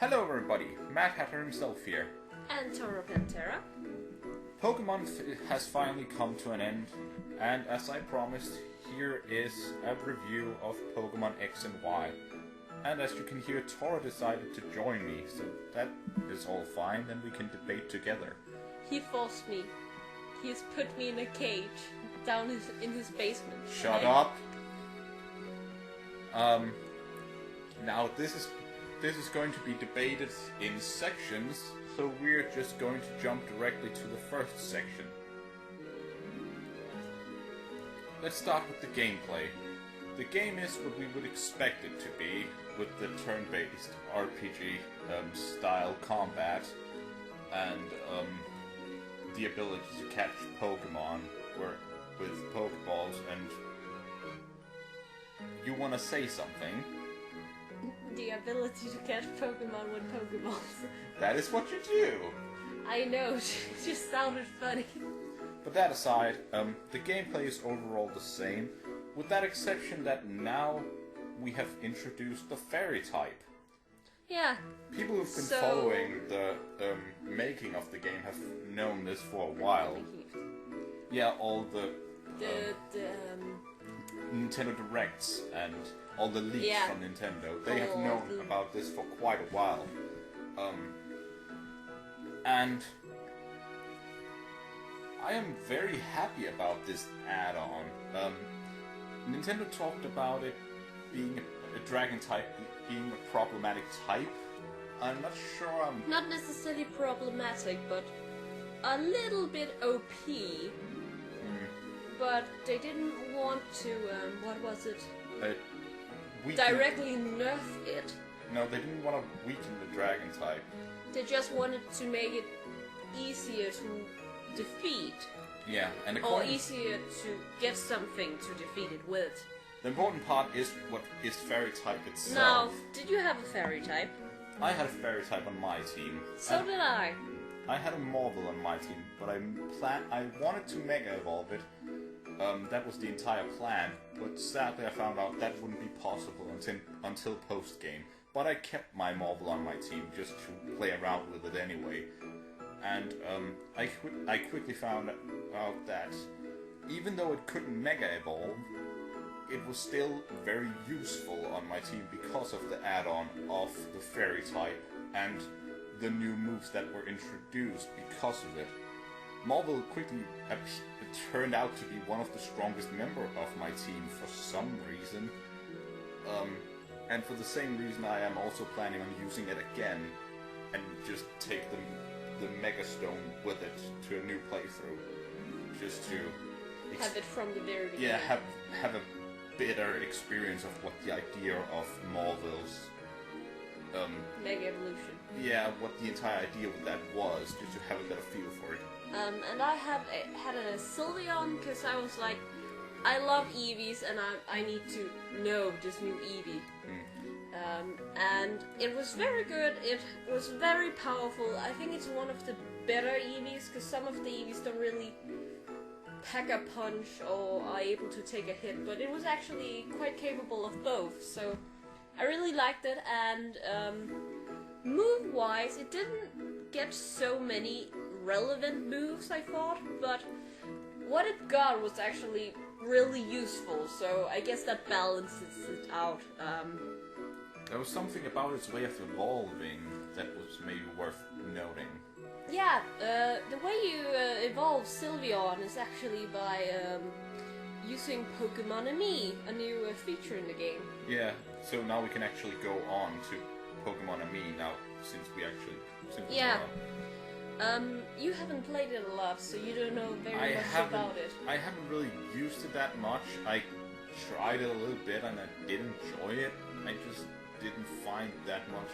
Hello everybody, Madhatter-Himself here. And Tora-Panthera. Pokémonth has finally come to an end, and as I promised, here is a review of Pokémon X and Y. And as you can hear, Tora decided to join me, so that is all fine, and we can debate together. He forced me. He's put me in a cage down in his basement. Shut up! Now this is going to be debated in sections, so we're just going to jump directly to the first section. Let's start with the gameplay. The game is what we would expect it to be, with the turn-based RPG style combat, and the ability to catch Pokemon with Pokeballs, and you want to say something? The ability to catch Pokemon with Pokeballs. That is what you do! I know, it just sounded funny. But that aside, the gameplay is overall the same, with that exception that now we have introduced the fairy type. Yeah. People who've been following the making of the game have known this for a while. Yeah, all the Nintendo Directs and all the leaks from Nintendo, they have known about this for quite a while. And I am very happy about this add-on. Nintendo talked about it being a dragon type, being a problematic type. I'm not sure I'm... Not necessarily problematic, but a little bit OP. But they didn't want to, what was it? Directly nerf it. No, they didn't want to weaken the dragon type. They just wanted to make it easier to defeat. Yeah, and or easier to get something to defeat it with. The important part is what is fairy type itself. Now, did you have a fairy type? I had a fairy type on my team. So did I. I had a Marvel on my team, but I wanted to Mega Evolve it. That was the entire plan, but sadly I found out that wouldn't be possible until post-game. But I kept my Marvel on my team just to play around with it anyway. And I quickly found out that even though it couldn't Mega Evolve, it was still very useful on my team because of the add-on of the Fairy type and the new moves that were introduced because of it. Marvel quickly turned out to be one of the strongest members of my team for some reason. And for the same reason I am also planning on using it again and just take the Mega Stone with it to a new playthrough. Just to... have it from the very beginning. Yeah, have a better experience of what the idea of Marvel's... Mega Evolution. Yeah, what the entire idea of that was, just to have a better feel for it. And I had a Sylveon because I was like, I love Eevees and I need to know this new Eevee. And it was very good, it was very powerful. I think it's one of the better Eevees because some of the Eevees don't really pack a punch or are able to take a hit, but it was actually quite capable of both, so I really liked it. And move-wise, it didn't get so many relevant moves, I thought, but what it got was actually really useful, so I guess that balances it out. There was something about its way of evolving that was maybe worth noting. Yeah, the way you evolve Sylveon is actually by using Pokémon X, a new feature in the game. Yeah, so now we can actually go on to Pokémon X now, since we yeah. You haven't played it a lot, so you don't know very much about it. I haven't really used it that much. I tried it a little bit and I did enjoy it. I just didn't find that much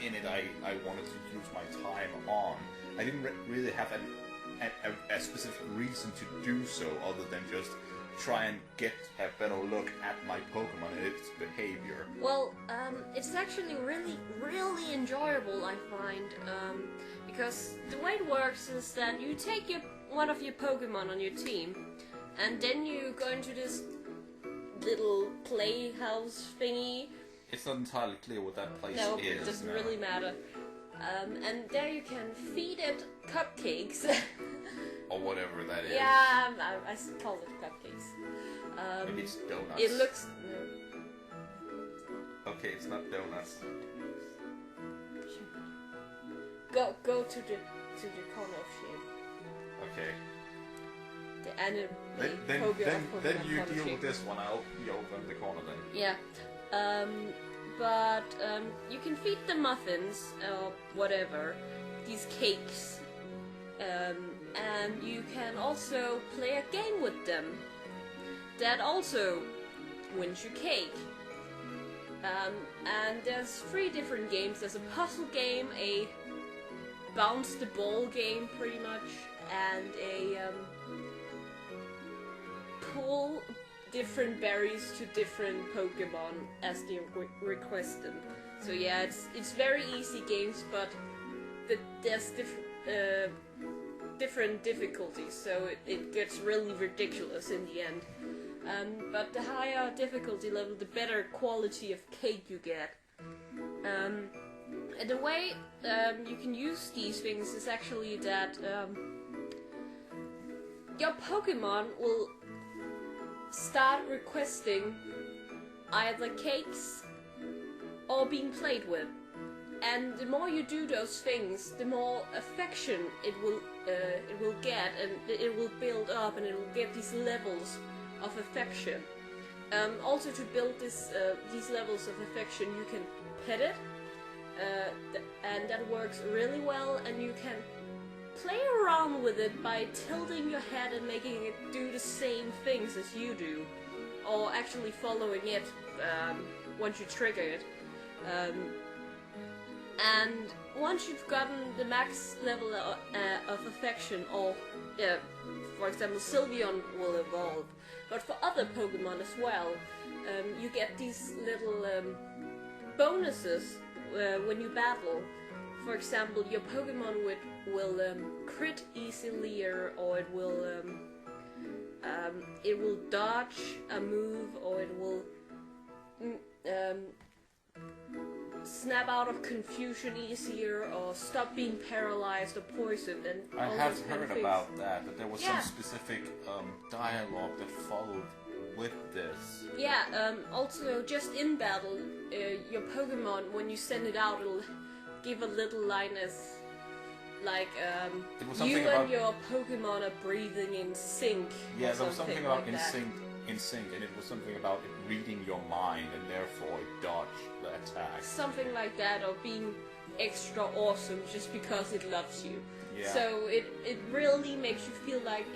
in it I wanted to use my time on. I didn't really have a specific reason to do so other than just try and get a better look at my Pokemon and its behavior. Well, it's actually really, really enjoyable, I find, because the way it works is that you take one of your Pokemon on your team, and then you go into this little playhouse thingy, it's not entirely clear what that place No, is. it doesn't really matter. And there you can feed it cupcakes. Or whatever that is. Yeah, I call it cupcakes. Maybe it's donuts. It looks... Okay, it's not donuts. Go to the corner of shape. Okay. The anime Then you deal with this one. I'll be over in the corner then. Yeah. But you can feed the muffins or whatever, these cakes, and you can also play a game with them that also wins you cake. And there's 3 different games. There's a puzzle game, a bounce the ball game pretty much, and a pull different berries to different Pokemon as they request them. So yeah, it's very easy games, but there's different difficulties, so it gets really ridiculous in the end. But the higher difficulty level, the better quality of cake you get. And the way you can use these things is actually that your Pokemon will start requesting either cakes or being played with. And the more you do those things, the more affection it will get, and it will build up, and it will get these levels of affection. Also, to build these levels of affection, you can pet it, and that works really well. And you can play around with it by tilting your head and making it do the same things as you do, or actually following it once you trigger it. And once you've gotten the max level of affection, or for example, Sylveon will evolve, but for other Pokemon as well, you get these little bonuses when you battle. For example, your Pokemon will crit easily, or it will dodge a move, or it will snap out of confusion easier, or stop being paralyzed or poisoned, and I all have those kind of heard things. about that there was Yeah. some specific dialogue that followed with this. Yeah, also just in battle, your Pokemon, when you send it out, it'll give a little line as like It was you something and about your Pokemon are breathing in sync. yeah, or there was something like about that. in sync, and it was something about it reading your mind, and therefore it dodged the attack. Something like that, or being extra awesome just because it loves you. Yeah. So it really makes you feel like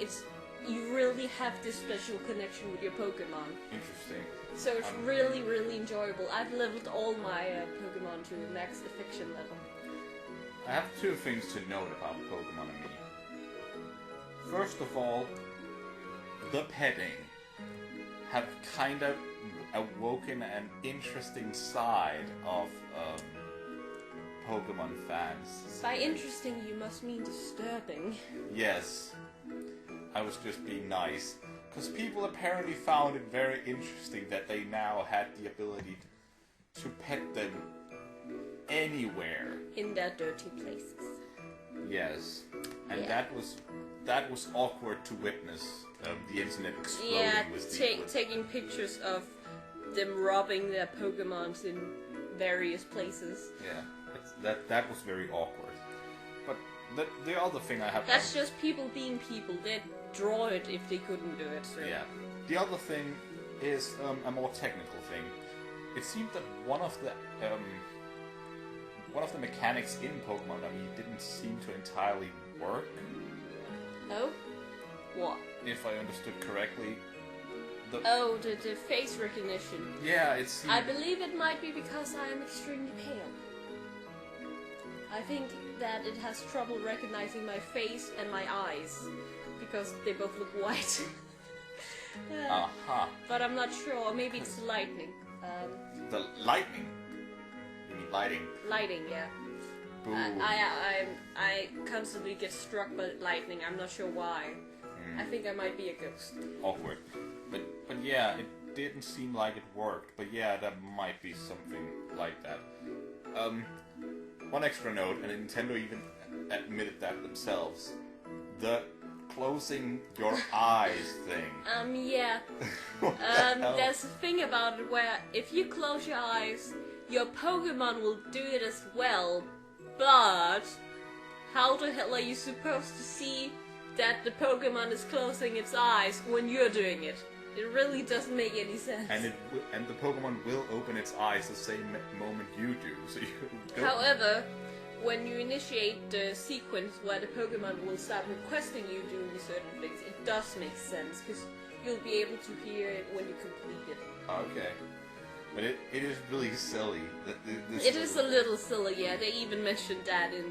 you really have this special connection with your Pokemon. Interesting. So it's really, really enjoyable. I've leveled all my Pokemon to max affection level. I have 2 things to note about Pokemon and me. First of all, the petting have kind of awoken an interesting side of Pokemon fans. By interesting, you must mean disturbing. Yes, I was just being nice. Because people apparently found it very interesting that they now had the ability to pet them anywhere. In their dirty places. Yes, and Yeah. that was awkward to witness. The internet exploding Yeah, with people. taking pictures of them robbing their Pokemons in various places. Yeah, that was very awkward. But the other thing I have... That's just people being people. They'd draw it if they couldn't do it. So. Yeah. The other thing is a more technical thing. It seemed that one of the mechanics in Pokemon didn't seem to entirely work. Oh? What? If I understood correctly. The face recognition. Yeah, it seemed... I believe it might be because I am extremely pale. I think that it has trouble recognizing my face and my eyes, because they both look white. Aha. But I'm not sure. Maybe it's lightning. The lightning. You mean lighting? Lighting, yeah. Boo. I constantly get struck by lightning. I'm not sure why. I think I might be a ghost. Awkward. But yeah, didn't seem like it worked, but yeah, that might be something like that. One extra note, and Nintendo even admitted that themselves. The closing your eyes thing. Yeah. There's a thing about it where if you close your eyes, your Pokemon will do it as well, but how the hell are you supposed to see that the Pokemon is closing its eyes when you're doing it? It really doesn't make any sense. And the Pokemon will open its eyes the same moment you do, so you don't... However, when you initiate the sequence where the Pokemon will start requesting you doing certain things, it does make sense, because you'll be able to hear it when you complete it. Okay. But it is really silly. It is a little silly, yeah. They even mentioned that in...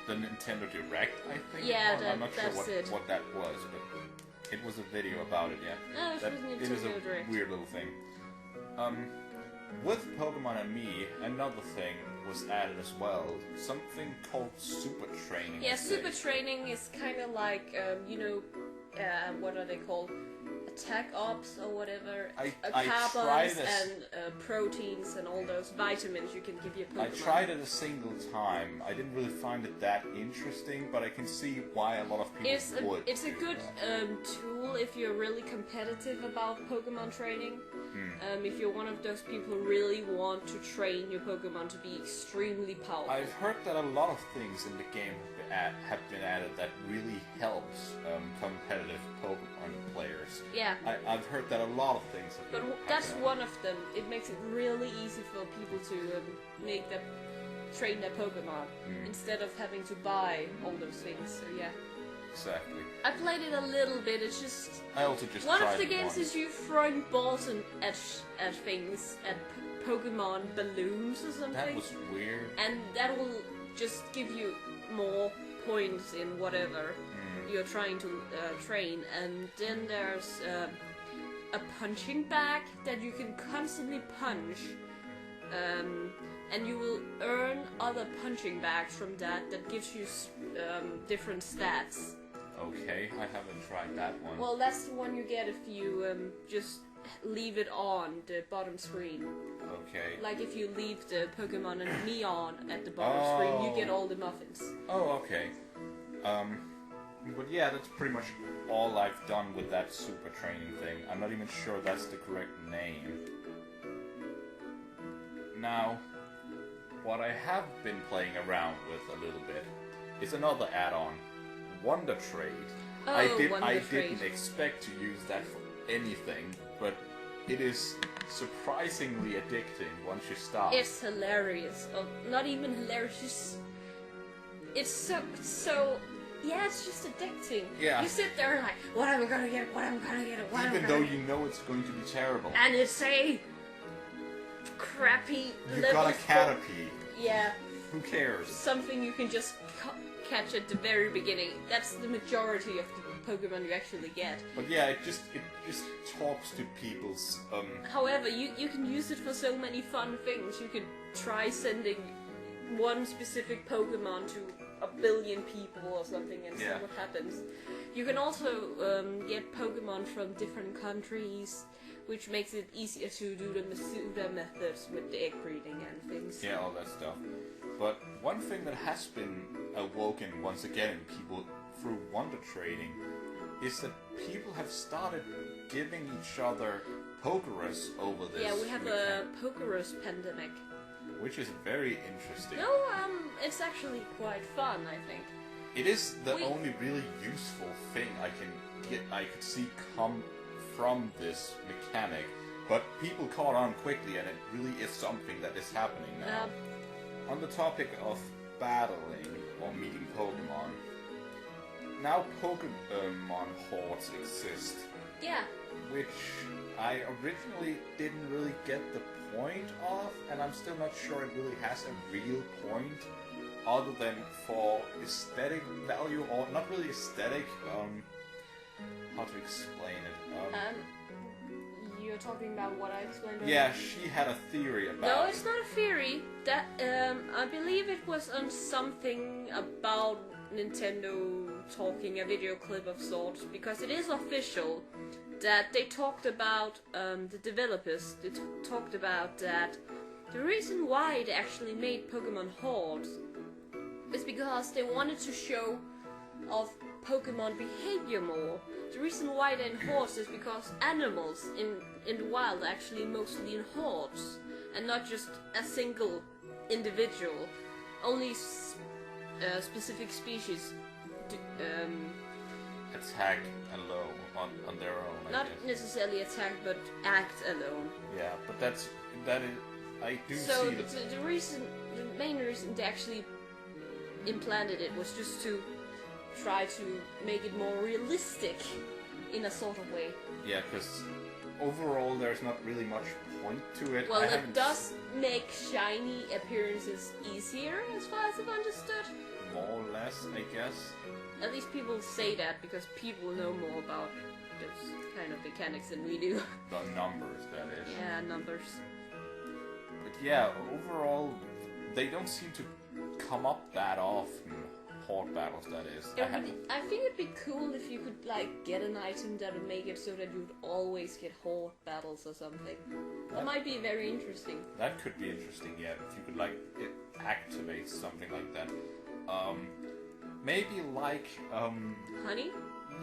the Nintendo Direct, I think? Yeah, I'm not sure that's what that was, but it was a video about it, yeah. No, it is a Direct. Weird little thing. With Pokemon and Me, another thing was added as well. Something called Super Training. Yeah, Super Training is kind of like, what are they called? Attack Ops or whatever. Carbons and proteins and all those vitamins you can give your Pokemon. I tried it a single time. I didn't really find it that interesting, but I can see why a lot of people would. It's a good tool if you're really competitive about Pokemon training. If you're one of those people who really want to train your Pokemon to be extremely powerful. I've heard that a lot of things in the game have been added that really helps competitive Pokemon players. Yeah. I've heard that a lot of things have been that's one of them. It makes it really easy for people to train their Pokemon instead of having to buy all those things. So yeah. Exactly. I played it a little bit. It's just I also just one tried of the games is you throwing balls at things, at Pokemon balloons or something. That was weird. And that will just give you more points in whatever you're trying to train. And then there's a punching bag that you can constantly punch. And you will earn other punching bags from that gives you different stats. Okay, I haven't tried that one. Well, that's the one you get if you just leave it on the bottom screen. Okay. Like if you leave the Pokemon and Me on at the bottom screen, you get all the muffins. Oh, okay. But yeah, that's pretty much all I've done with that Super Training thing. I'm not even sure that's the correct name. Now, what I have been playing around with a little bit is another add-on, Wonder Trade. Oh, I Wonder Trade. didn't expect to use that for anything, but it is surprisingly addicting once you start. It's hilarious. Oh, not even hilarious. It's so. Yeah, it's just addicting. Yeah. You sit there like, what am I gonna get? What am I gonna get? What am I Even gonna though you know it's going to be terrible. And it's a crappy You level got a Caterpie. Yeah. Who cares? Something you can just catch at the very beginning. That's the majority of the Pokemon you actually get. But yeah, it just talks to people's However, you can use it for so many fun things. You could try sending one specific Pokemon to 1 billion people or something and see what happens. You can also get Pokemon from different countries, which makes it easier to do the Masuda methods with the egg breeding and things. Yeah, all that stuff. But one thing that has been awoken once again in people through Wonder Trading is that people have started giving each other Pokerus over this. Yeah, we have a Pokerus pandemic. Which is very interesting. No, it's actually quite fun, I think. It is the only really useful thing I could see come from this mechanic, but people caught on quickly, and it really is something that is happening now. On the topic of battling or meeting Pokemon, now Pokemon hordes exist. Yeah. Which I originally didn't really get the point of, and I'm still not sure it really has a real point, other than for aesthetic value, or not really aesthetic, how to explain it? You're talking about what I explained earlier? Yeah, she had a theory about No, it's not a theory. That I believe it was on something about Nintendo talking, a video clip of sorts, because it is official that they talked about, the developers, they talked about that the reason why they actually made Pokemon Hordes is because they wanted to show of Pokemon behavior more. The reason why they're in hordes is because animals in the wild are actually mostly in hordes and not just a single individual. Only specific species attack alone on their own. Not necessarily attack, but act alone. Yeah, but that is. I do so see the main reason they actually implanted it was just to try to make it more realistic in a sort of way. Yeah, because overall there's not really much point to it. Well, it does make shiny appearances easier, as far as I've understood. More or less, I guess. At least people say that because people know more about those kind of mechanics than we do. The numbers, that is. Yeah, numbers. But yeah, overall, they don't seem to come up that often. Horde battles, that is. I think it'd be cool if you could like get an item that would make it so that you'd always get horde battles or something. That might be very interesting. That could be interesting, yeah. If you could like activate something like that. Maybe like Honey?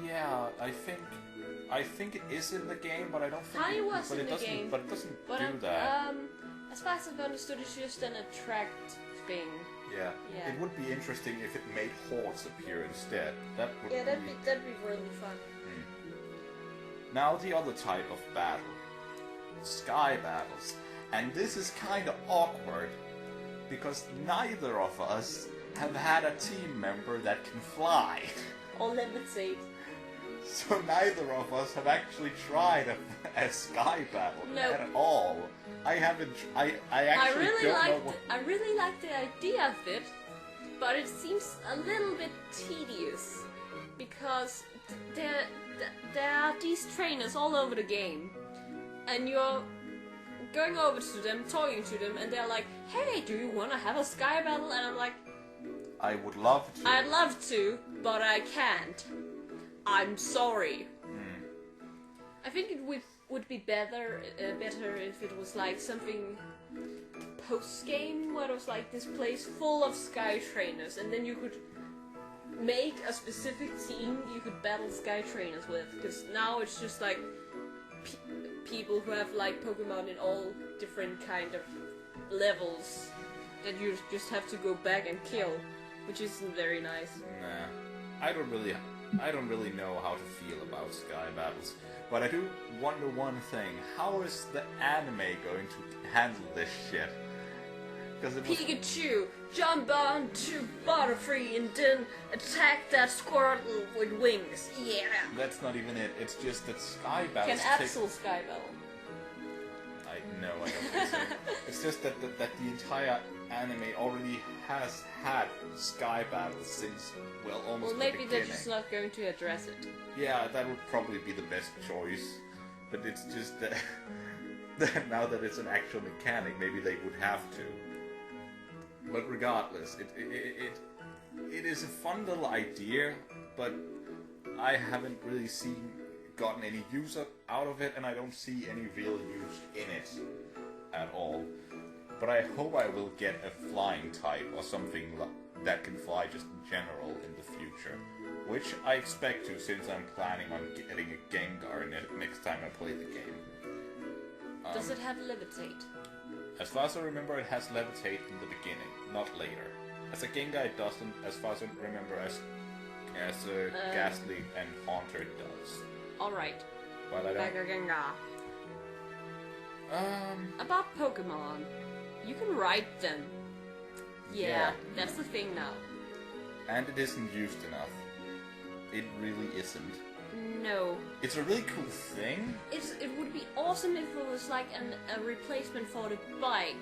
Yeah, I think it is in the game, but I don't think Honey was in the game. But it doesn't do that. As far as I've understood, it's just an attract thing. Yeah. It would be interesting if it made hordes appear instead. That'd be really fun. Now the other type of battle. Sky battles. And this is kinda awkward because neither of us have had a team member that can fly. Or levitate. So neither of us have actually tried a sky battle at all. I haven't. I actually I really like the idea of it, but it seems a little bit tedious because there are these trainers all over the game, and you're going over to them, talking to them, and they're like, "Hey, do you want to have a sky battle?" And I'm like, "I would love to. I'd love to, but I can't. I'm sorry." I think it would be better if it was like something post-game where it was like this place full of sky trainers, and then you could make a specific team you could battle sky trainers with, because now it's just like people who have like Pokemon in all different kind of levels that you just have to go back and kill, which isn't very nice. Nah, I don't really know how to feel about sky battles. But I do wonder one thing: how is the anime going to handle this shit? Because Pikachu, jump on to Butterfree and then attack that Squirtle with wings. Yeah. That's not even it. It's just that sky battles. Can Absol sky battle? I don't think so. It's just that the entire anime already has had sky battles since almost. Well, maybe they're just not going to address it. Yeah, that would probably be the best choice. But it's just that now that it's an actual mechanic, maybe they would have to. But regardless, it is a fun little idea, but I haven't really gotten any use out of it, and I don't see any real use in it at all. But I hope I will get a flying type or something that can fly just in general in the future. Which I expect to, since I'm planning on getting a Gengar next time I play the game. Does it have Levitate? As far as I remember, it has Levitate in the beginning, not later. As a Gengar, it doesn't. As far as I remember, as Ghastly and Haunter does. Alright. But I don't... Gengar. About Pokemon, you can ride them. Yeah, that's the thing now. And it isn't used enough. It really isn't. No. It's a really cool thing. It would be awesome if it was like a replacement for the bike.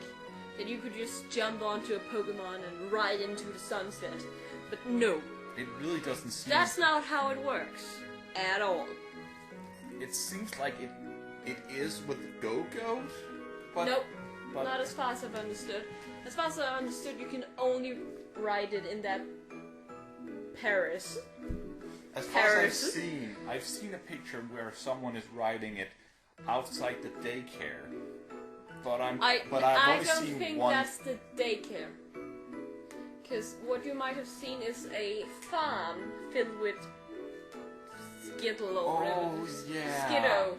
That you could just jump onto a Pokemon and ride into the sunset. But no. It really doesn't seem... That's not how it works. At all. It seems like it is with Go-Go, but... Nope. But not as far as I've understood. As far as I understood, you can only ride it in that Paris. As far as I've seen a picture where someone is riding it outside the daycare. But I don't think that's the daycare. Because what you might have seen is a farm filled with Skittle or whatever. Yeah. Skiddo.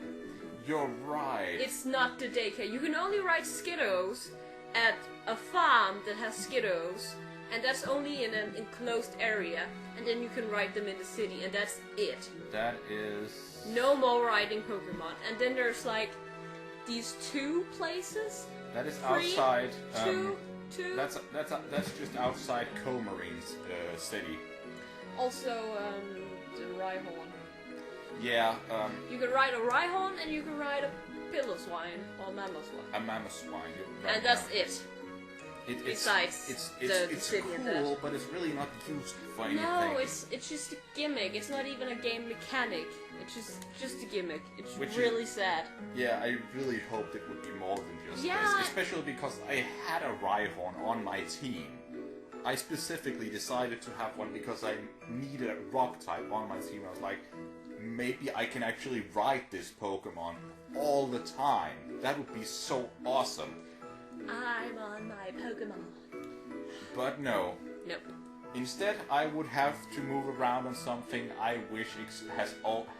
You're right. It's not the daycare. You can only ride Skiddos at a farm that has Skiddos, and that's only in an enclosed area, and then you can ride them in the city, and that's it. That is... No more riding Pokemon. And then there's like these 2 places. That is outside... Two. That's just outside Comarine's city. Also, the Rhyhorn. Yeah, You can ride a Rhyhorn and you can ride a Piloswine or Mamoswine. A Mamoswine. Right, and that's it. Besides it's the city cool, and that. but it's really not used for anything. No, it's just a gimmick. It's not even a game mechanic. It's just a gimmick. It's really sad. Yeah, I really hoped it would be more than just Yeah. this. Especially because I had a Rhyhorn on my team. I specifically decided to have one because I needed a rock type on my team. I was like, maybe I can actually ride this Pokemon all the time. That would be so awesome. I'm on my Pokemon. But no. Nope. Instead, I would have to move around on something I wish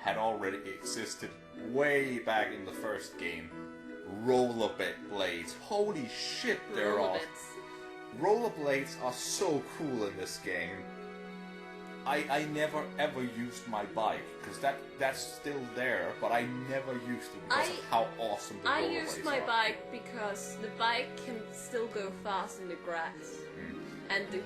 had already existed way back in the first game. Rollerblades. Holy shit, they're awesome. Rollerblades are so cool in this game. I never ever used my bike, because that's still there, but I never used it because of how awesome the rollerblades are. I used my bike because the bike can still go fast in the grass, and the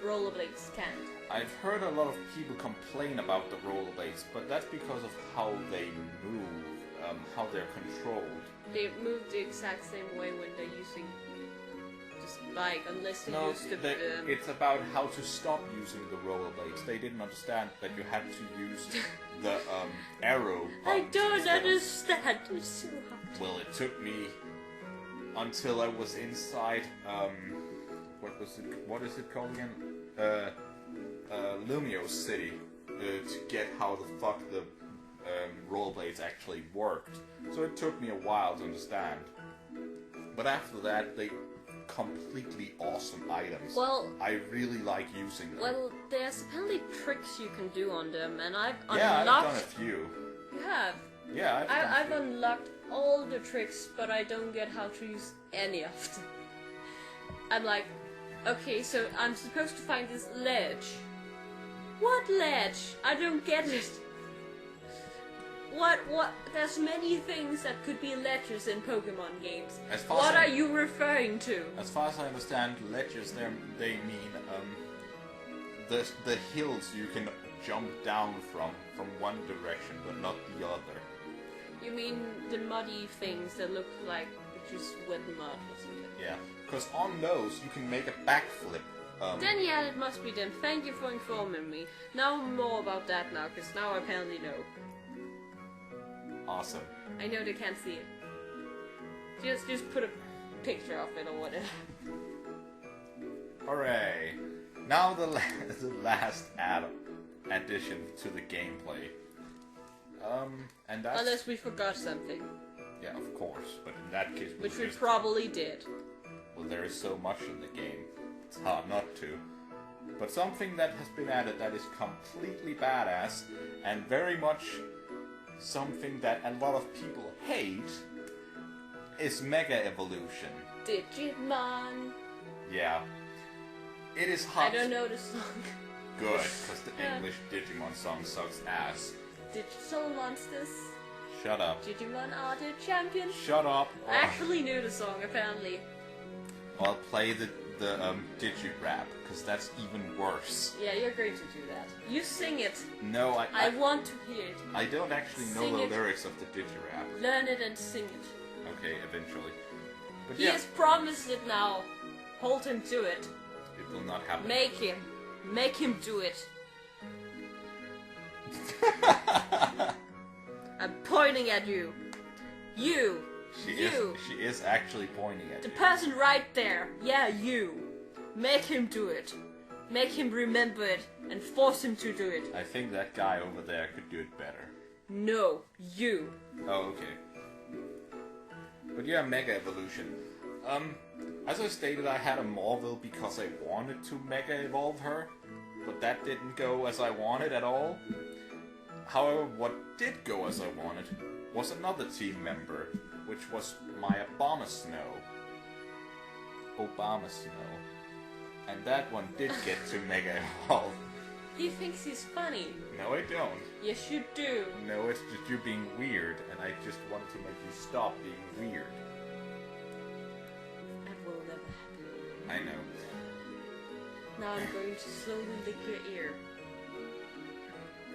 rollerblades can't. I've heard a lot of people complain about the rollerblades, but that's because of how they move, how they're controlled. They move the exact same way when they're using this bike, unless you use the... It's about how to stop using the rollerblades. They didn't understand that you had to use the arrow. I don't understand. It's so hard. Well, it took me until I was inside. What is it called again? Lumio City to get how the fuck the rollerblades actually worked. So it took me a while to understand. But after that, they completely awesome items. Well, I really like using them. Well, there's apparently tricks you can do on them, and I've unlocked... Yeah, I've done a few. You have? Yeah, I've unlocked all the tricks, but I don't get how to use any of them. I'm like, okay, so I'm supposed to find this ledge. What ledge? I don't get it. What? There's many things that could be ledges in Pokemon games. What are you referring to? As far as I understand, ledges, they mean the hills you can jump down from one direction, but not the other. You mean the muddy things that look like just wet mud or something? Yeah, because on those you can make a backflip. Then yeah, it must be them. Thank you for informing me. Now more about that now, because now I apparently know. Awesome. I know they can't see it. Just put a picture of it or whatever. Hooray! Now the last addition to the gameplay. And that's... Unless we forgot something. Yeah, of course. But in that case... Which we probably did. Well, there is so much in the game. It's hard not to. But something that has been added that is completely badass, and very much something that a lot of people hate, is Mega Evolution. Digimon. Yeah. It is hot. I don't know the song. Good, because the English Digimon song sucks ass. Digital monsters. Shut up. Digimon are the champions. Shut up. I actually knew the song, apparently. I'll play the Digi-Rap, because that's even worse. Yeah, you're going to do that. You sing it. No, I want to hear it. I don't actually know the lyrics of the Digi-Rap. Learn it and sing it. Okay, eventually. But he has promised it now. Hold him to it. It will not happen. Make him. Make him do it. I'm pointing at you. You. She is actually pointing at the you. person right there. Yeah, you. Make him do it. Make him remember it and force him to do it. I think that guy over there could do it better. No, you. Oh, okay. But yeah, Mega Evolution. As I stated, I had a Marvel because I wanted to Mega Evolve her, but that didn't go as I wanted at all. However, what did go as I wanted was another team member, which was my Abomasnow. Obama-Snow. And that one did get to Mega Evolve. He thinks he's funny. No, I don't. Yes, you do. No, it's just you being weird, and I just wanted to make you stop being weird. That will never happen. I know. Now I'm going to slowly lick your ear.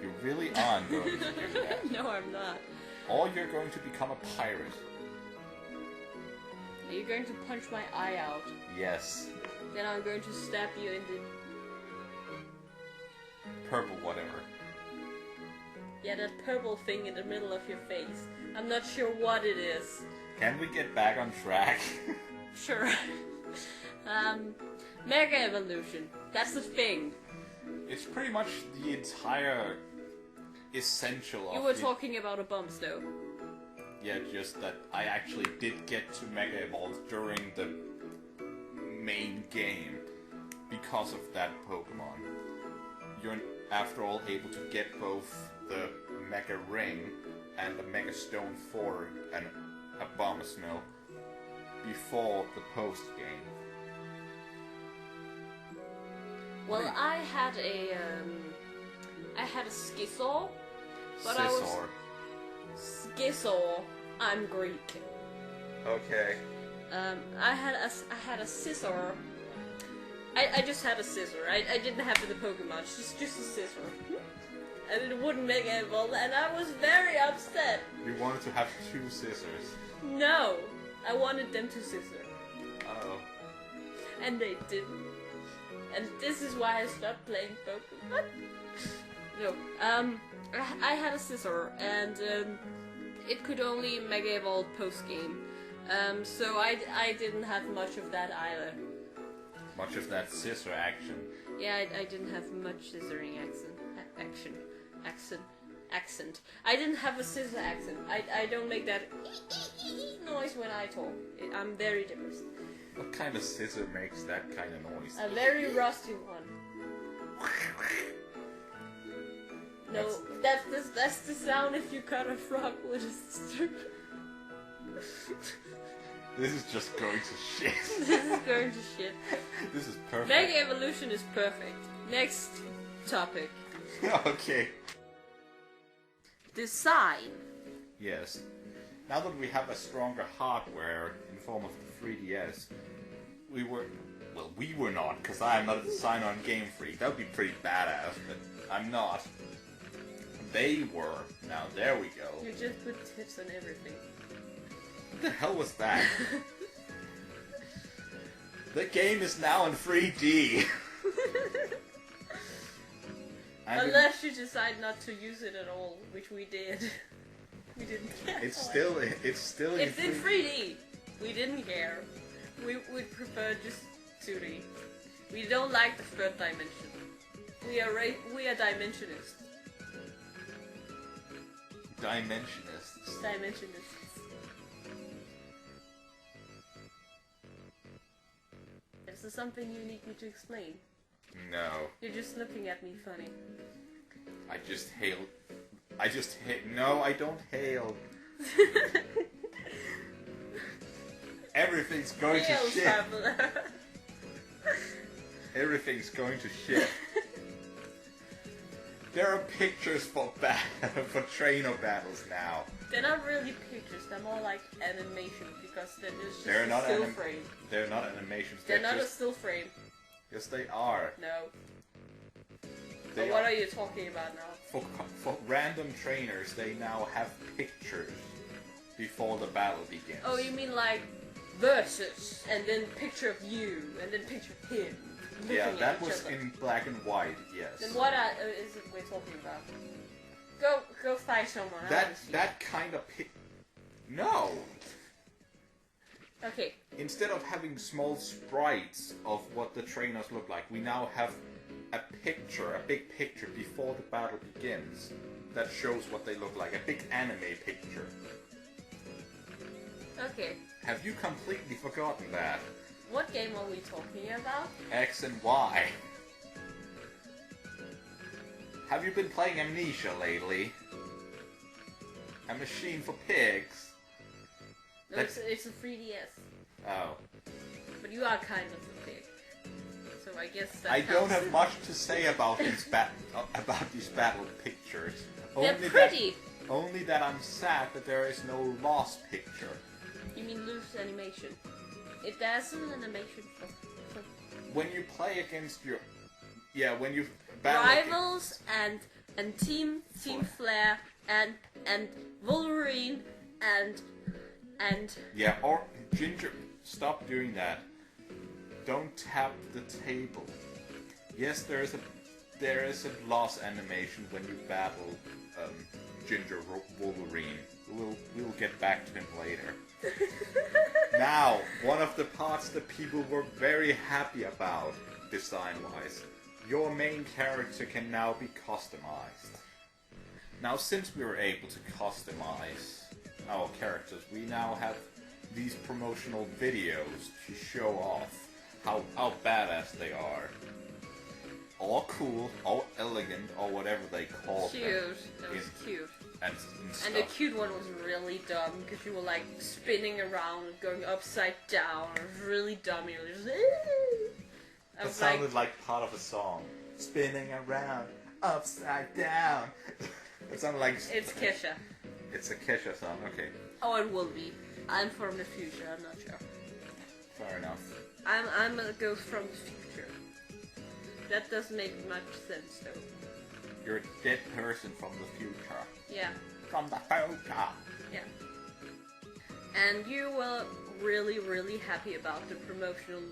You really aren't going to do that. No, I'm not. Or you're going to become a pirate. Are you going to punch my eye out? Yes. Then I'm going to stab you in the... Purple whatever. Yeah, that purple thing in the middle of your face. I'm not sure what it is. Can we get back on track? Sure. Mega Evolution. That's the thing. It's pretty much the entire essential of You were talking about a Abomasnow. Yeah, just that I actually did get to Mega Evolve during the main game because of that Pokemon. You're, after all, able to get both the Mega Ring and the Mega Stone for an Abomasnow before the post-game. Well, I had a Scizor, but Scizor. I was... Scizor. I'm Greek. Okay. I had a Scizor. I just had a Scizor. I didn't have the Pokemon. Just a Scizor. And it wouldn't Mega Evolve, and I was very upset. You wanted to have two scissors. No, I wanted them to scissor. Oh. And they didn't. And this is why I stopped playing Pokemon. No, I had a Scizor, and it could only Mega Evolve post-game. So I didn't have much of that either. Much of that scissor action. Yeah, I didn't have much scissoring accent. I didn't have a scissor accent. I don't make that noise when I talk. I'm very depressed. What kind of scissor makes that kind of noise? A very rusty one. No, that's the sound if you cut a frog with a scissor. This is just going to shit. This is going to shit. This is perfect. Mega Evolution is perfect. Next topic. Okay. Design. Yes. Now that we have a stronger hardware in the form of the 3DS, we were not, because I am not a designer on Game Freak. That would be pretty badass, but I'm not. They were. Now, there we go. You just put tips on everything. What the hell was that? The game is now in 3D. Unless you decide not to use it at all, which we did. We didn't care. It's still in 3D. We didn't care. We would prefer just 2D. We don't like the third dimension. We are dimensionists. Dimensionists. Is there something you need me to explain? No. You're just looking at me funny. No, I don't hail. Everything's going to shit. Traveler. Everything's going to shit. There are pictures for trainer battles now. They're not really pictures, they're more like animation, because they're just They're a not still frame. They're not animations. They're not a still frame. Yes, they are. No. What are you talking about now? For random trainers, they now have pictures before the battle begins. Oh, you mean like versus, and then picture of you, and then picture of him. Yeah, that was in black and white. Yes. Then what is it we're talking about? Go find someone. That kind of No. Okay. Instead of having small sprites of what the trainers look like, we now have a picture, a big picture before the battle begins that shows what they look like. A big anime picture. Okay. Have you completely forgotten that? What game are we talking about? X and Y. Have you been playing Amnesia lately? A machine for pigs? No, it's a 3DS. Oh. But you are kind of a pig. So I guess that I don't counts. have much to say about these battle pictures. They're pretty! Only that I'm sad that there is no lost picture. You mean loose animation? There's an animation for... When you play against your... Yeah, when you battle... Rivals and Team Flare and Wolverine and... Yeah, or Ginger... Stop doing that. Don't tap the table. Yes, there is a loss animation when you battle Ginger Wolverine. We'll get back to him later. Now, one of the parts that people were very happy about, design-wise. Your main character can now be customized. Now, since we were able to customize our characters, we now have these promotional videos to show off how badass they are. Or cool, or elegant, or whatever they call them. Cute. That was cute. And the cute one was really dumb, because you were like spinning around, going upside down. It was really dumb. You were just... That sounded like part of a song. Spinning around, upside down. It sounded like... It's Kesha. It's a Kesha song, okay. Oh, it will be. I'm from the future, I'm not sure. Fair enough. I'm a ghost from the future. That doesn't make much sense, though. You're a dead person from the future. Yeah. From the future. Yeah. And you were really, really happy about the promotional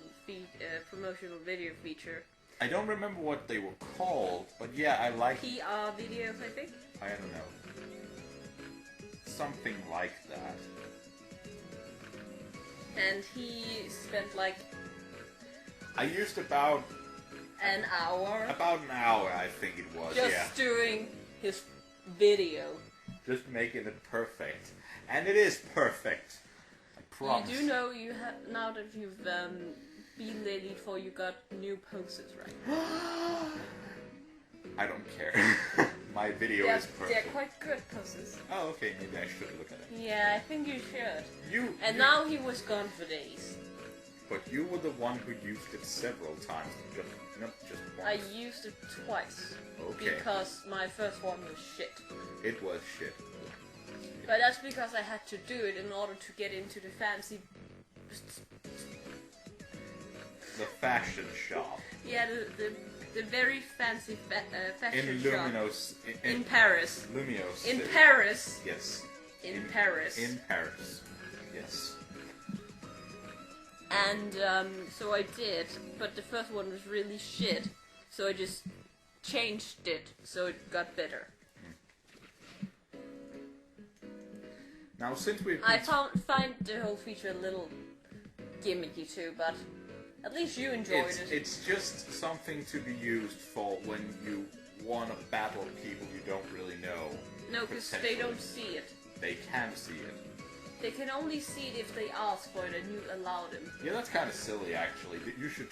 video feature. I don't remember what they were called, but yeah, I like... PR videos, I think? I don't know. Something like that. And he spent like... I used about... an hour? About an hour, I think it was, just doing his video. Just making it perfect. And it is perfect. I promise. You do know you have... Now that you've been the Elite Four, you got new poses, right? I don't care. My video is perfect. They're quite good poses. Oh, okay, maybe I should look at it. Yeah, I think you should. And now he was gone for days. But you were the one who used it several times, not just once. I used it twice. Okay. Because my first one was shit. It was shit. Yeah. But that's because I had to do it in order to get into the fancy... The fashion shop. Yeah, the very fancy fashion shop. In Paris. Lumios. In Paris. Yes. In Paris. In Paris. Yes. And so I did, but the first one was really shit, so I just changed it so it got better. Now, since we've... I find the whole feature a little gimmicky too, but at least you enjoyed it. It's just something to be used for when you want to battle people you don't really know. No, because they don't see it. They can't see it. They can only see it if they ask for it and you allow them. Yeah, that's kind of silly, actually. You should,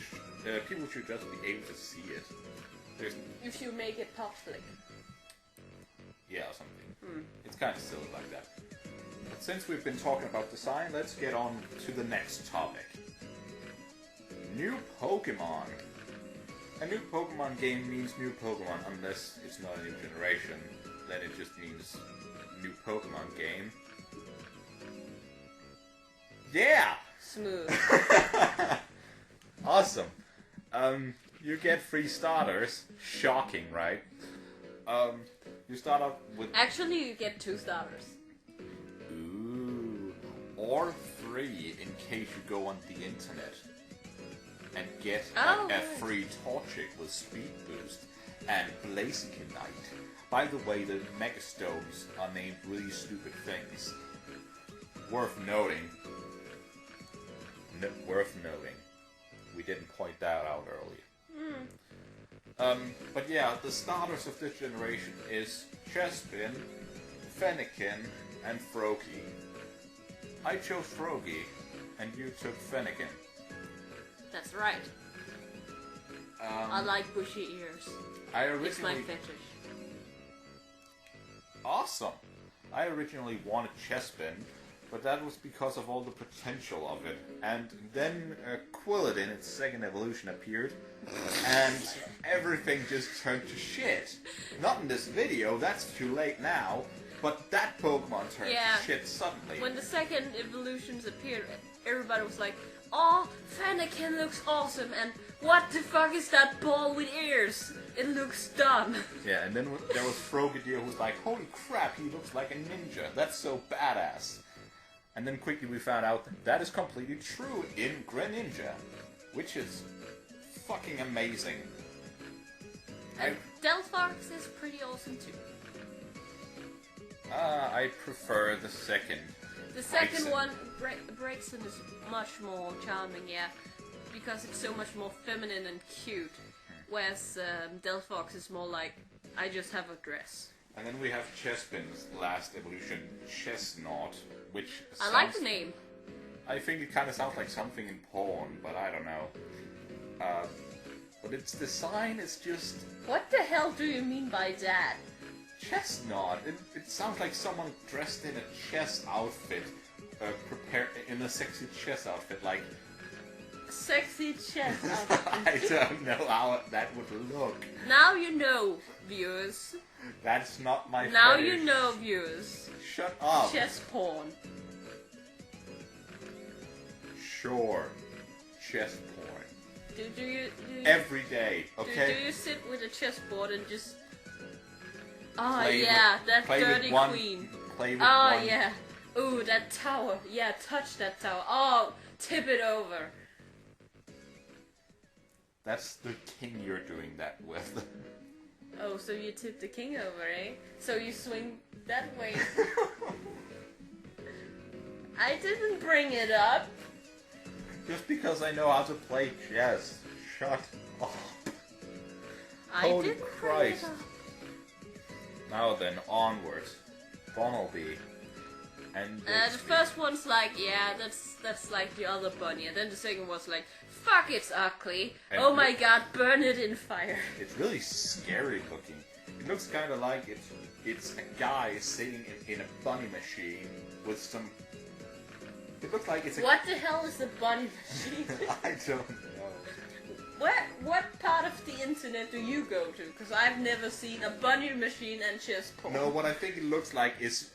people should just be able to see it. If you make it public. Yeah, or something. It's kind of silly like that. But since we've been talking about design, let's get on to the next topic. New Pokemon. A new Pokemon game means new Pokemon, unless it's not a new generation. Then it just means new Pokemon game. Yeah! Smooth. Awesome. You get free starters. Shocking, right? You start off with... Actually, you get 2 starters. Ooh. Or 3 in case you go on the internet and get a free Torchic with Speed Boost and Blazikenite. By the way, the Megastones are named really stupid things. Worth noting. Worth noting. We didn't point that out earlier. But yeah, the starters of this generation is Chespin, Fennekin, and Froakie. I chose Froakie, and you took Fennekin. That's right. I like bushy ears. It's my fetish. Awesome. I originally wanted Chespin, but that was because of all the potential of it. And then Quilladin, its second evolution, appeared, and everything just turned to shit. Not in this video, that's too late now, but that Pokemon turned to shit suddenly. When the second evolutions appeared, everybody was like, "Oh, Fennekin looks awesome," and "What the fuck is that ball with ears? It looks dumb." Yeah, and then there was Frogadier who was like, "Holy crap, he looks like a ninja. That's so badass." And then quickly we found out that is completely true in Greninja, which is fucking amazing. And Delphox is pretty awesome too. I prefer the second. The second one, Braixen, is much more charming, yeah, because it's so much more feminine and cute, whereas Delphox is more like, I just have a dress. And then we have Chespin's last evolution, Chesnaught, which I like the name. I think it kind of sounds like something in porn, but I don't know. But its design is just... What the hell do you mean by that? Chesnaught. It sounds like someone dressed in a chess outfit, prepared in a sexy chess outfit, like... Sexy chess outfit. I don't know how that would look. Now you know, viewers. That's not my Now fetish. you know, viewers. Shut up. Chess porn. Sure. Chess porn. Do you every day, okay? Do you sit with a chessboard and just... Oh Play yeah, with, that dirty queen. Play with oh one. Yeah. Ooh, that tower. Yeah, touch that tower. Oh, tip it over. That's the king you're doing that with. Oh, so you tip the king over, eh? So you swing that way. I didn't bring it up. Just because I know how to play chess. Shut up. Holy Christ. Now then, onwards. Bonnelby. And the first one's like, yeah, that's like the other bunny. And then the second one's like, fuck, it's ugly. And oh my god, burn it in fire. It's really scary looking. It looks kind of like it's a guy sitting in a bunny machine with some... It looks like it's a... What the hell is a bunny machine? I don't know. What part of the internet do you go to? Because I've never seen a bunny machine and chess porn. No, what I think it looks like is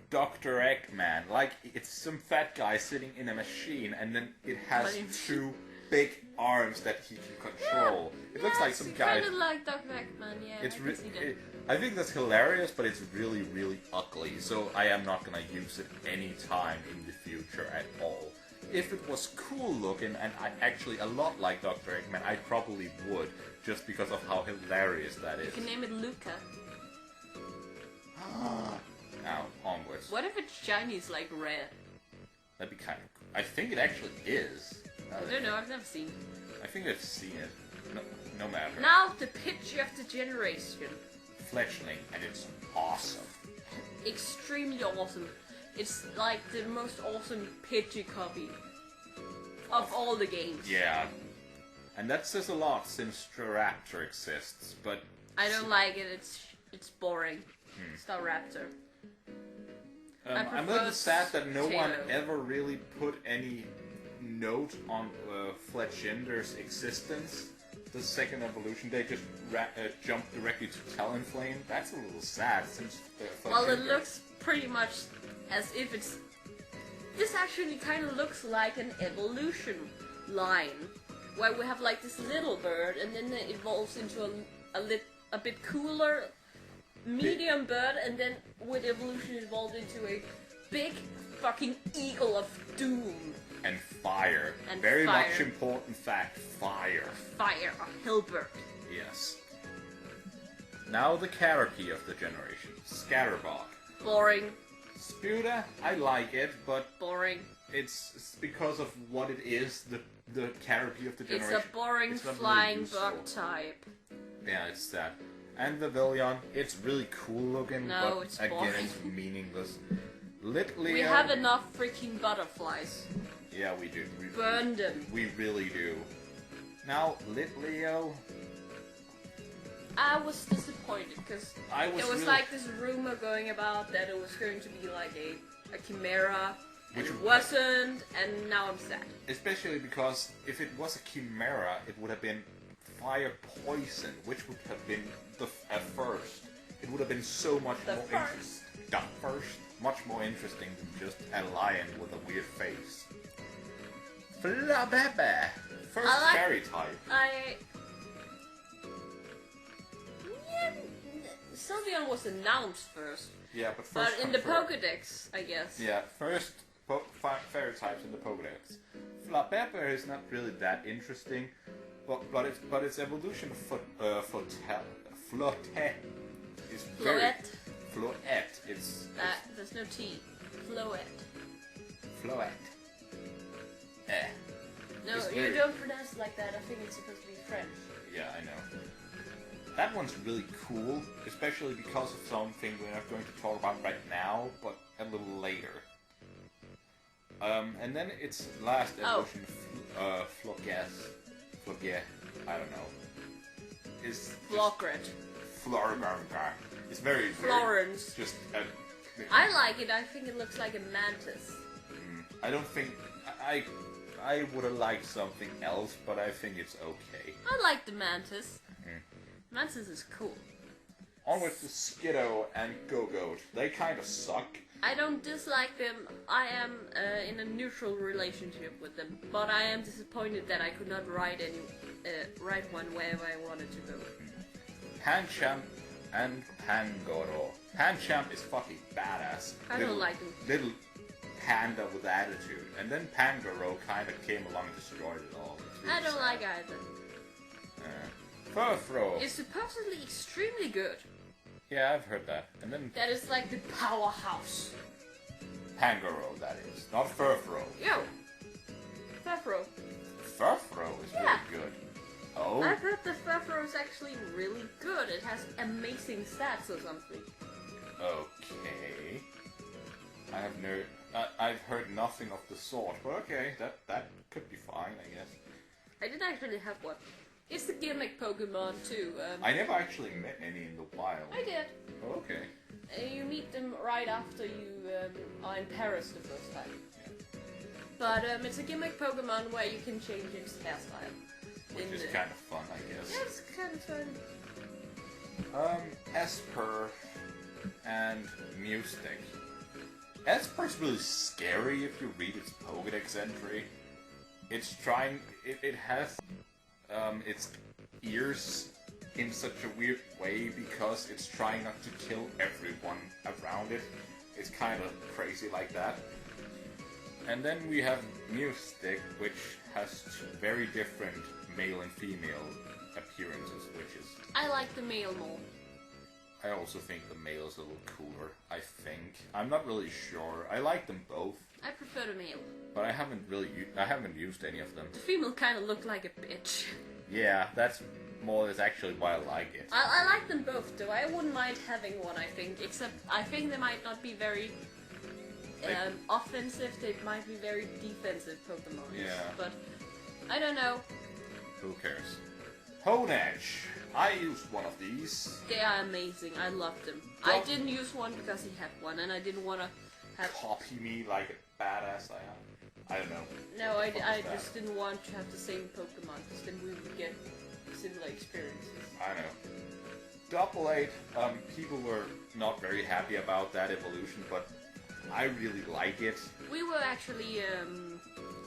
Dr. Eggman. Like, it's some fat guy sitting in a machine, and then it has two big arms that he can control. Yeah, it looks like some guy... It's kind of like Dr. Eggman, yeah. I think that's hilarious, but it's really, really ugly. So I am not gonna use it any time in the future at all. If it was cool looking and actually a lot like Dr. Eggman, I probably would, just because of how hilarious that is. You can name it Luca. Now, onwards. What if it's Chinese like red? That'd be kind of cool. I think it actually is. I don't know, I've never seen it. I think I've seen it. No matter. Now, the Pidgey of the generation. Fletchling, and it's awesome. Extremely awesome. It's like the most awesome Pidgey copy of all the games. Yeah. And that says a lot since Staraptor exists, but... I don't like it, it's boring. Staraptor. I'm a little sad that no one ever really put any note on Fletchinder's existence. The second evolution, they just jumped directly to Talonflame. That's a little sad since... Well, it looks pretty much as if it's... This actually kind of looks like an evolution line, where we have like this little bird, and then it evolves into a bit cooler medium bird, and then with evolution it evolved into a big fucking eagle of doom. And fire. And Very fire. much important fact, fire. Fire, a Hilbert. Yes. Now the Caterpie of the generation, Scatterbug. Boring. Spuda, I like it, but... Boring. It's because of what it is, the Caterpie of the generation. It's a boring flying bug type. Yeah, it's sad. And the Villion, it's really cool looking, No, but it's again, boring. it's meaningless. Litleo... We have enough freaking butterflies. Yeah, we do. Burn them. We really do. Now, Litleo... I was disappointed because it was really... like this rumor going about that it was going to be like a chimera, and Which it wasn't, and now I'm sad. Especially because if it was a chimera, it would have been fire poison, which would have been at first. It would have been so much more interesting. The first, much more interesting than just a lion with a weird face. Flabebe! First fairy type. Sylveon was announced first. Yeah, but first. But in the Pokédex, I guess. Yeah, first fairy types in the Pokédex. Flabebe is not really that interesting, but its evolution Floette is very Floette. It's there's no T. Floette. No, you don't pronounce it like that. I think it's supposed to be French. Yeah, I know. That one's really cool, especially because of something we're not going to talk about right now, but a little later. And then its last evolution, Floguet, I don't know, is Flogret. Florgar. It's very Florence. Just. I like it. I think it looks like a mantis. I don't think I would have liked something else, but I think it's okay. I like the mantis. Mantis is cool. Onward to Skiddo and Go-Goat. They kind of suck. I don't dislike them. I am in a neutral relationship with them, but I am disappointed that I could not ride one wherever I wanted to go. Pancham and Pangoro. Pancham is fucking badass. I don't like him. Little panda with attitude. And then Pangoro kind of came along and destroyed it all. Really I don't sad. like either. Furfro. It's supposedly extremely good. Yeah, I've heard that. And then That is like the powerhouse. Pangoro, that is. Not Furfro. Yo! Furfro. Furfro is really good. Oh? I've heard the Furfro is actually really good. It has amazing stats or something. Okay. I've heard nothing of the sort, but okay, that could be fine, I guess. I didn't actually have one. It's the gimmick Pokemon too. I never actually met any in the wild. I did. Oh, okay. You meet them right after you are in Paris the first time. But it's a gimmick Pokemon where you can change its hairstyle. Which is kind of fun, I guess. Yeah, it's kind of fun. Esper and Mewstick. Esper's really scary if you read its Pokédex entry. It's trying... It has its ears in such a weird way because it's trying not to kill everyone around it. It's kind of crazy like that. And then we have Mewstick, which has very different male and female appearances, which is... I like the male more. I also think the male is a little cooler, I think. I'm not really sure. I like them both. I prefer the male. But I haven't used any of them. The female kind of looked like a bitch. Yeah, that's actually why I like it. I like them both, though. I wouldn't mind having one, I think. Except, I think they might not be very offensive. They might be very defensive Pokemon. Yeah. But, I don't know. Who cares? Honedge! I used one of these. They are amazing. I love them. I didn't use one because he had one, and I didn't want to have... Copy me like a badass I am. I don't know. No, I just didn't want to have the same Pokemon, because then we would get similar experiences. I know. Double 8, people were not very happy about that evolution, but I really like it. We were actually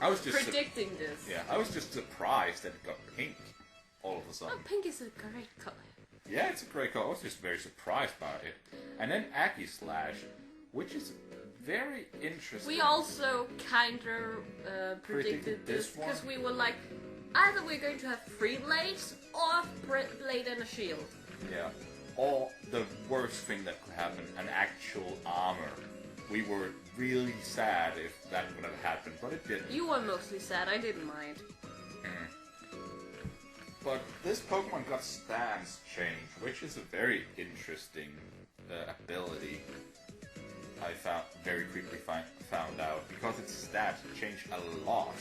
I was just predicting this. Yeah, I was just surprised that it got pink all of a sudden. Oh, pink is a great color. Yeah, it's a great color. I was just very surprised by it. And then Slash, which is very interesting. We also kind of predicted this because we were like, either we're going to have 3 blades or a blade and a shield. Yeah. Or the worst thing that could happen, an actual armor. We were really sad if that would have happened, but it didn't. You were mostly sad, I didn't mind. But this Pokemon got stance change, which is a very interesting ability. I very quickly found out, because its stats changed a lot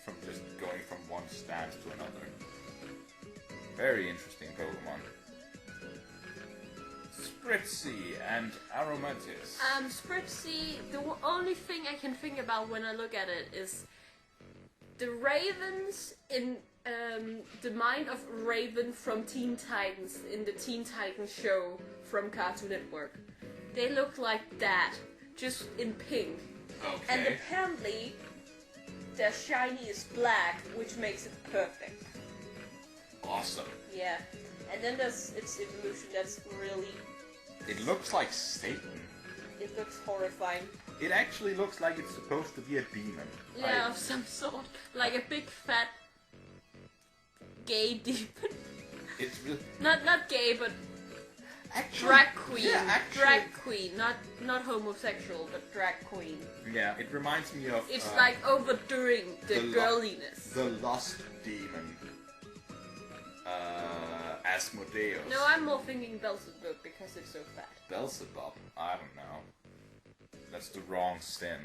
from just going from one stance to another. Very interesting Pokemon. Spritzy and Aromatisse. Spritzy, the only thing I can think about when I look at it is the ravens in the mind of Raven from Teen Titans in the Teen Titans show from Cartoon Network. They look like that, just in pink. Okay. And apparently, their shiny is black, which makes it perfect. Awesome. Yeah. And then there's its evolution that's really... It looks like Satan. It looks horrifying. It actually looks like it's supposed to be a demon. Yeah, of some sort. Like a big fat gay demon. It's really... Not gay, but Actually, drag queen. Yeah, actually... Drag queen. Not homosexual, but drag queen. Yeah, it reminds me of... It's like overdoing the girliness. The Lost Demon. Asmodeus. No, I'm more thinking Beelzebub because it's so fat. Beelzebub? I don't know. That's the wrong sin.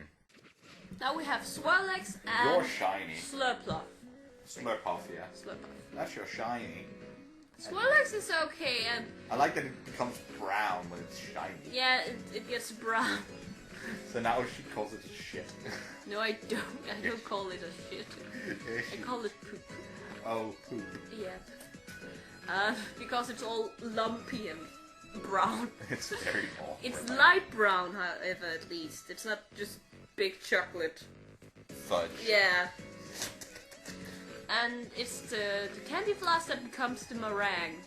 Now we have Swirlex and You're shiny. Slurpluff. Slurpuff, yeah. Slurpuff. That's your shiny. Swirlex is okay, and I like that it becomes brown when it's shiny. yeah, it gets brown. So now she calls it shit. No, I don't. I don't call it a shit. I call it poop. Oh, poop. Yeah. Because it's all lumpy and brown. It's very awful. It's light brown, however, at least. It's not just big chocolate. Fudge. Yeah. And it's the candy floss that becomes the meringue.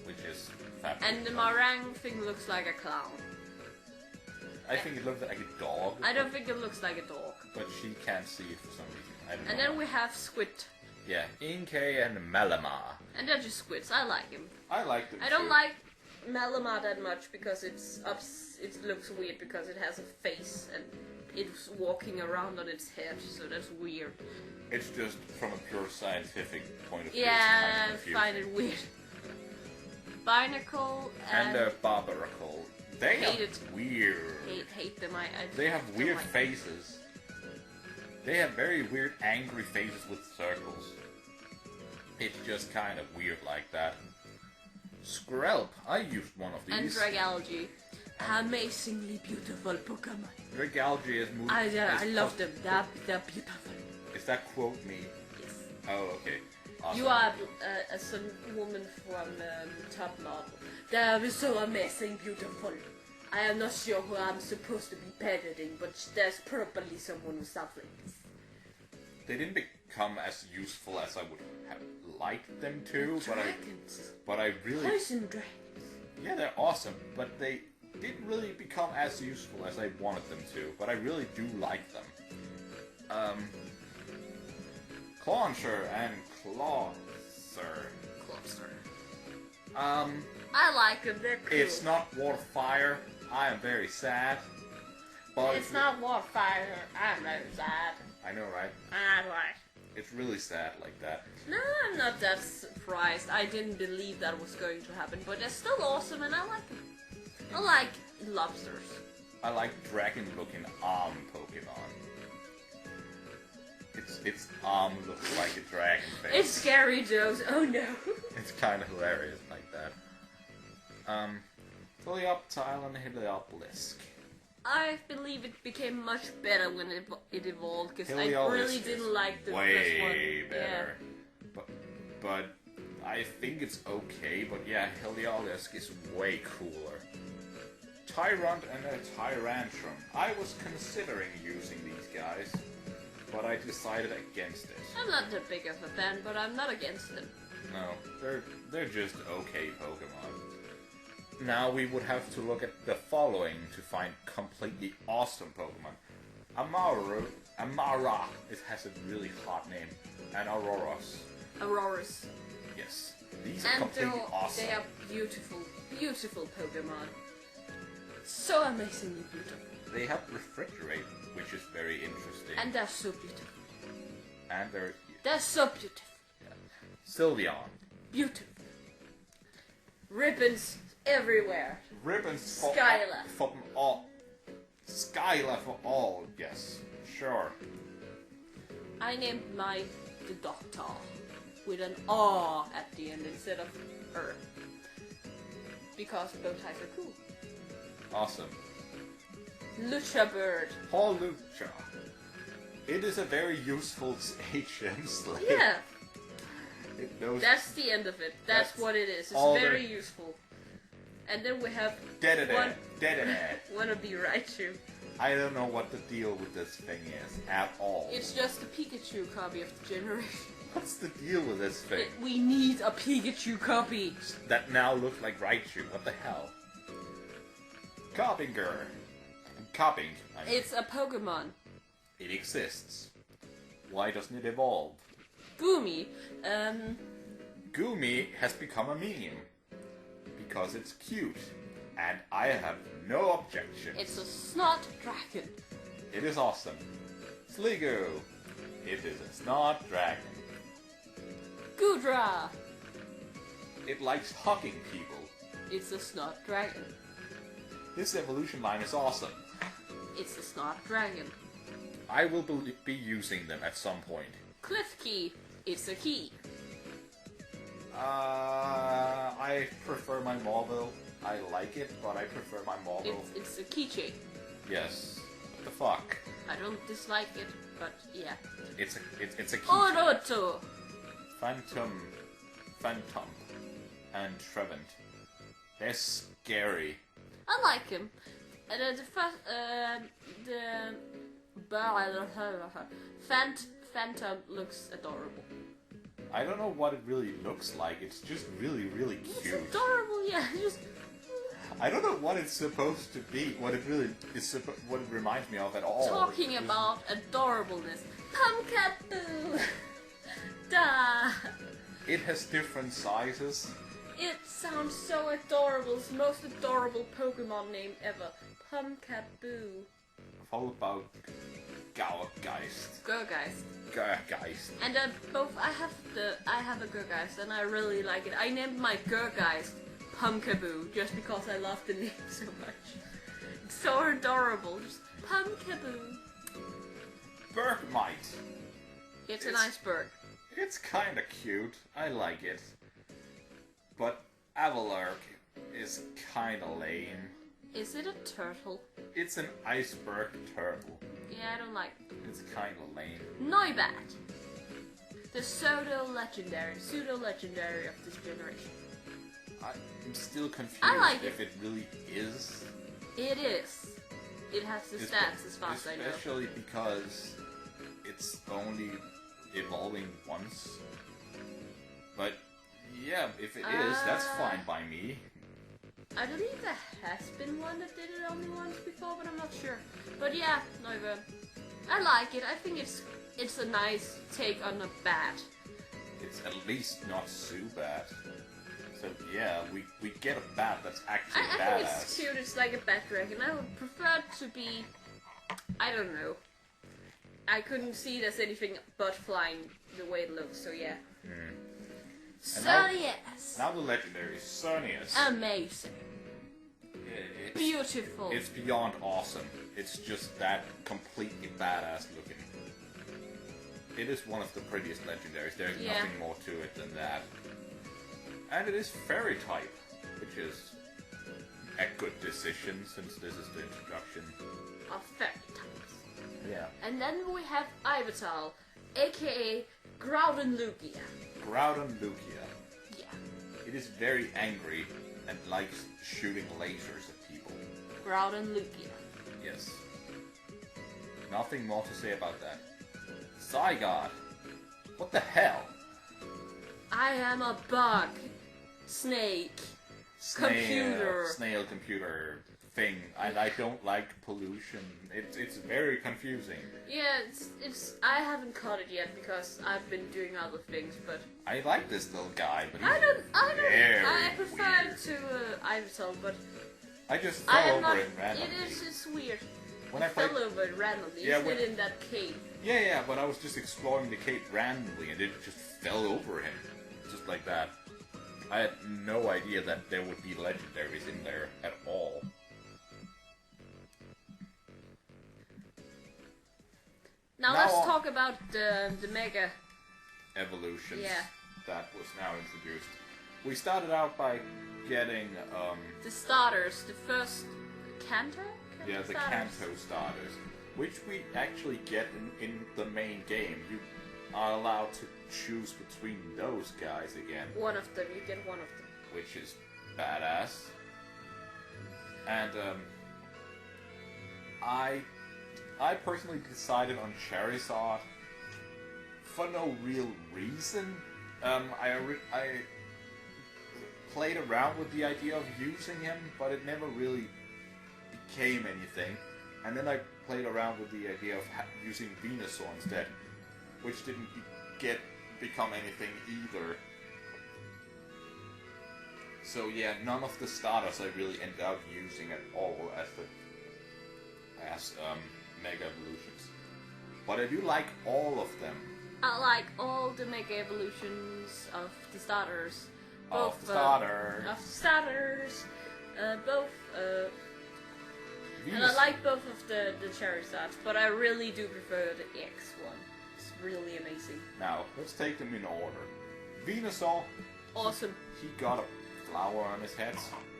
Which is fabulous. And the meringue thing looks like a clown. I think it looks like a dog. I don't think it looks like a dog. But she can't see it for some reason. I don't know. And then we have Squid. Yeah, Inkay and Malamar. And they're just squids. I like him. I like them I don't too. like Malamar that much because it looks weird because it has a face and it's walking around on its head, so that's weird. It's just from a pure scientific point of view. Yeah, it's kind I of find it weird. Binacle and Barbaracle. They hate are it. weird. Hate them. I They have don't weird like faces. They have very weird, angry faces with circles. It's just kind of weird like that. Skrelp. I used one of these. And Dragalge. Amazingly beautiful Pokemon. Dragalge is moving. I love them. They're beautiful. Is that quote me? Yes. Oh, okay. Awesome. You are some woman from Top Model. They're so amazing beautiful. I am not sure who I'm supposed to be parroting, but there's probably someone who sounds like this. They didn't become as useful as I would have liked them to, but I really... Poison dragons. Yeah, they're awesome, but they didn't really become as useful as I wanted them to, but I really do like them. Clauncher and Clawser. I like them, they're cool. It's not Water Fire. I am very sad. But It's not Warfire. I'm very sad. I know, right? Right. It's really sad like that. No, I'm not that surprised. I didn't believe that was going to happen, but they're still awesome and I like them. I like lobsters. I like dragon-looking arm Pokemon. Its arm looks like a dragon face. It's scary, Joes. Oh no. It's kind of hilarious like that. Helioptile and Helioptilisk. I believe it became much better when it evolved, because I Heliolisk really didn't like the first one. way better. But I think it's okay, but yeah, Heliolisk is way cooler. Tyrant and a Tyrantrum. I was considering using these guys, but I decided against it. I'm not that big of a fan, but I'm not against them. No, they're just okay Pokemon. Now we would have to look at the following to find completely awesome Pokemon. Amara, it has a really hot name, and Auroras. Yes, these are completely awesome. They are beautiful, beautiful Pokemon. So amazingly beautiful. They have refrigerate, which is very interesting. And they're so beautiful. And They're so beautiful. yeah. Sylveon. Beautiful. Ribbons everywhere. Ribbons for Skylar. For all. Skylar for all, yes. Sure. I named mine the Doctor with an R at the end instead of er. Because bow ties are cool. Awesome. Lucha Bird. Holucha. It is a very useful HM slave. Yeah. It knows. That's the end of it. That's what it is. It's very useful. And then we have one wannabe Raichu. I don't know what the deal with this thing is at all. It's just a Pikachu copy of the generation. What's the deal with this thing? We need a Pikachu copy. That now looks like Raichu. What the hell? Coppinger. Copping. It's a Pokemon. It exists. Why doesn't it evolve? Goomy. Goomy has become a meme. Because it's cute. And I have no objections. It's a snot dragon. It is awesome. Sligo. It is a snot dragon. Goodra. It likes hugging people. It's a snot dragon. This evolution line is awesome. It's a snot dragon. I will be using them at some point. Cliffkey. It's a key. I prefer my Marvel. I like it, but I prefer my Marvel. It's a keychain. Yes. What the fuck? I don't dislike it, but yeah. It's a keychain. Oroto. Phantom, and Trevant. They're scary. I like him. And then the first, Phantom looks adorable. I don't know what it really looks like. It's just really, really cute. It's adorable, yeah. I don't know what it's supposed to be. What it really is. What it reminds me of at all. Talking about adorableness. Pumpkaboo. Da. It has different sizes. It sounds so adorable. It's the most adorable Pokemon name ever. Pumpkaboo. How about Gauergeist? Gergeist. Gergeist. And both I have a Gergeist and I really like it. I named my Gergeist Pumpkaboo just because I love the name so much. It's so adorable. Just Pumpkaboo. Bergmite. It's a nice bird. It's kinda cute. I like it. But Avalark is kinda lame. Is it a turtle? It's an iceberg turtle. Yeah, I don't like it. It's kinda lame. Noibat. The pseudo-legendary of this generation. I'm still confused if it really is. It is. It has the stats as far as I know. Especially because it's only evolving once. But yeah, if it is, that's fine by me. I believe there has been one that did it only once before, but I'm not sure. But yeah, Noibat. I like it. I think it's a nice take on a bat. It's at least not Zubat. So yeah, we get a bat that's actually badass. I think it's cute. It's like a bat dragon. I would prefer it to be, I don't know. I couldn't see it as anything but flying the way it looks. So yeah. Xerneas. Now the legendary Xerneas. Amazing. Beautiful. It's beyond awesome. It's just that completely badass looking. It is one of the prettiest legendaries. There's nothing more to it than that. And it is fairy type, which is a good decision since this is the introduction of fairy types. Yeah. And then we have Ivatal, aka Groudon-Lugia. Groudon-Lugia. Yeah. It is very angry and likes shooting lasers at people. Groudon-Lugia. Yes. Nothing more to say about that. Zygarde. What the hell? I am a bug. Snake. Computer. Snail computer thing. And I don't like pollution. It's very confusing. Yeah, it's. I haven't caught it yet because I've been doing other things, but I like this little guy, but he's I prefer weird. it to Ivatal, but I just fell over not, it randomly. It's weird. When I I played, fell over it randomly. Yeah, You did in that cave. Yeah, but I was just exploring the cave randomly, and it just fell over him. like that. I had no idea that there would be legendaries in there at all. Now let's talk about the Mega evolutions Yeah. that was now introduced. We started out by getting the starters, the first Kanto? Yeah, the Kanto starters, which we actually get in the main game. You are allowed to choose between those guys again. One of them, you get one of them. Which is badass. And I personally decided on Charizard for no real reason. I played around with the idea of using him, but it never really became anything. And then I played around with the idea of using Venusaur instead, which didn't become anything either. So yeah, none of the starters I really ended up using at all as Mega Evolutions. But I do like all of them. I like all the Mega Evolutions of the starters. Of the starters. Both. And I like both of the Charizards, but I really do prefer the X one. It's really amazing. Now, let's take them in order. Venusaur. Awesome. He got a flower on his head.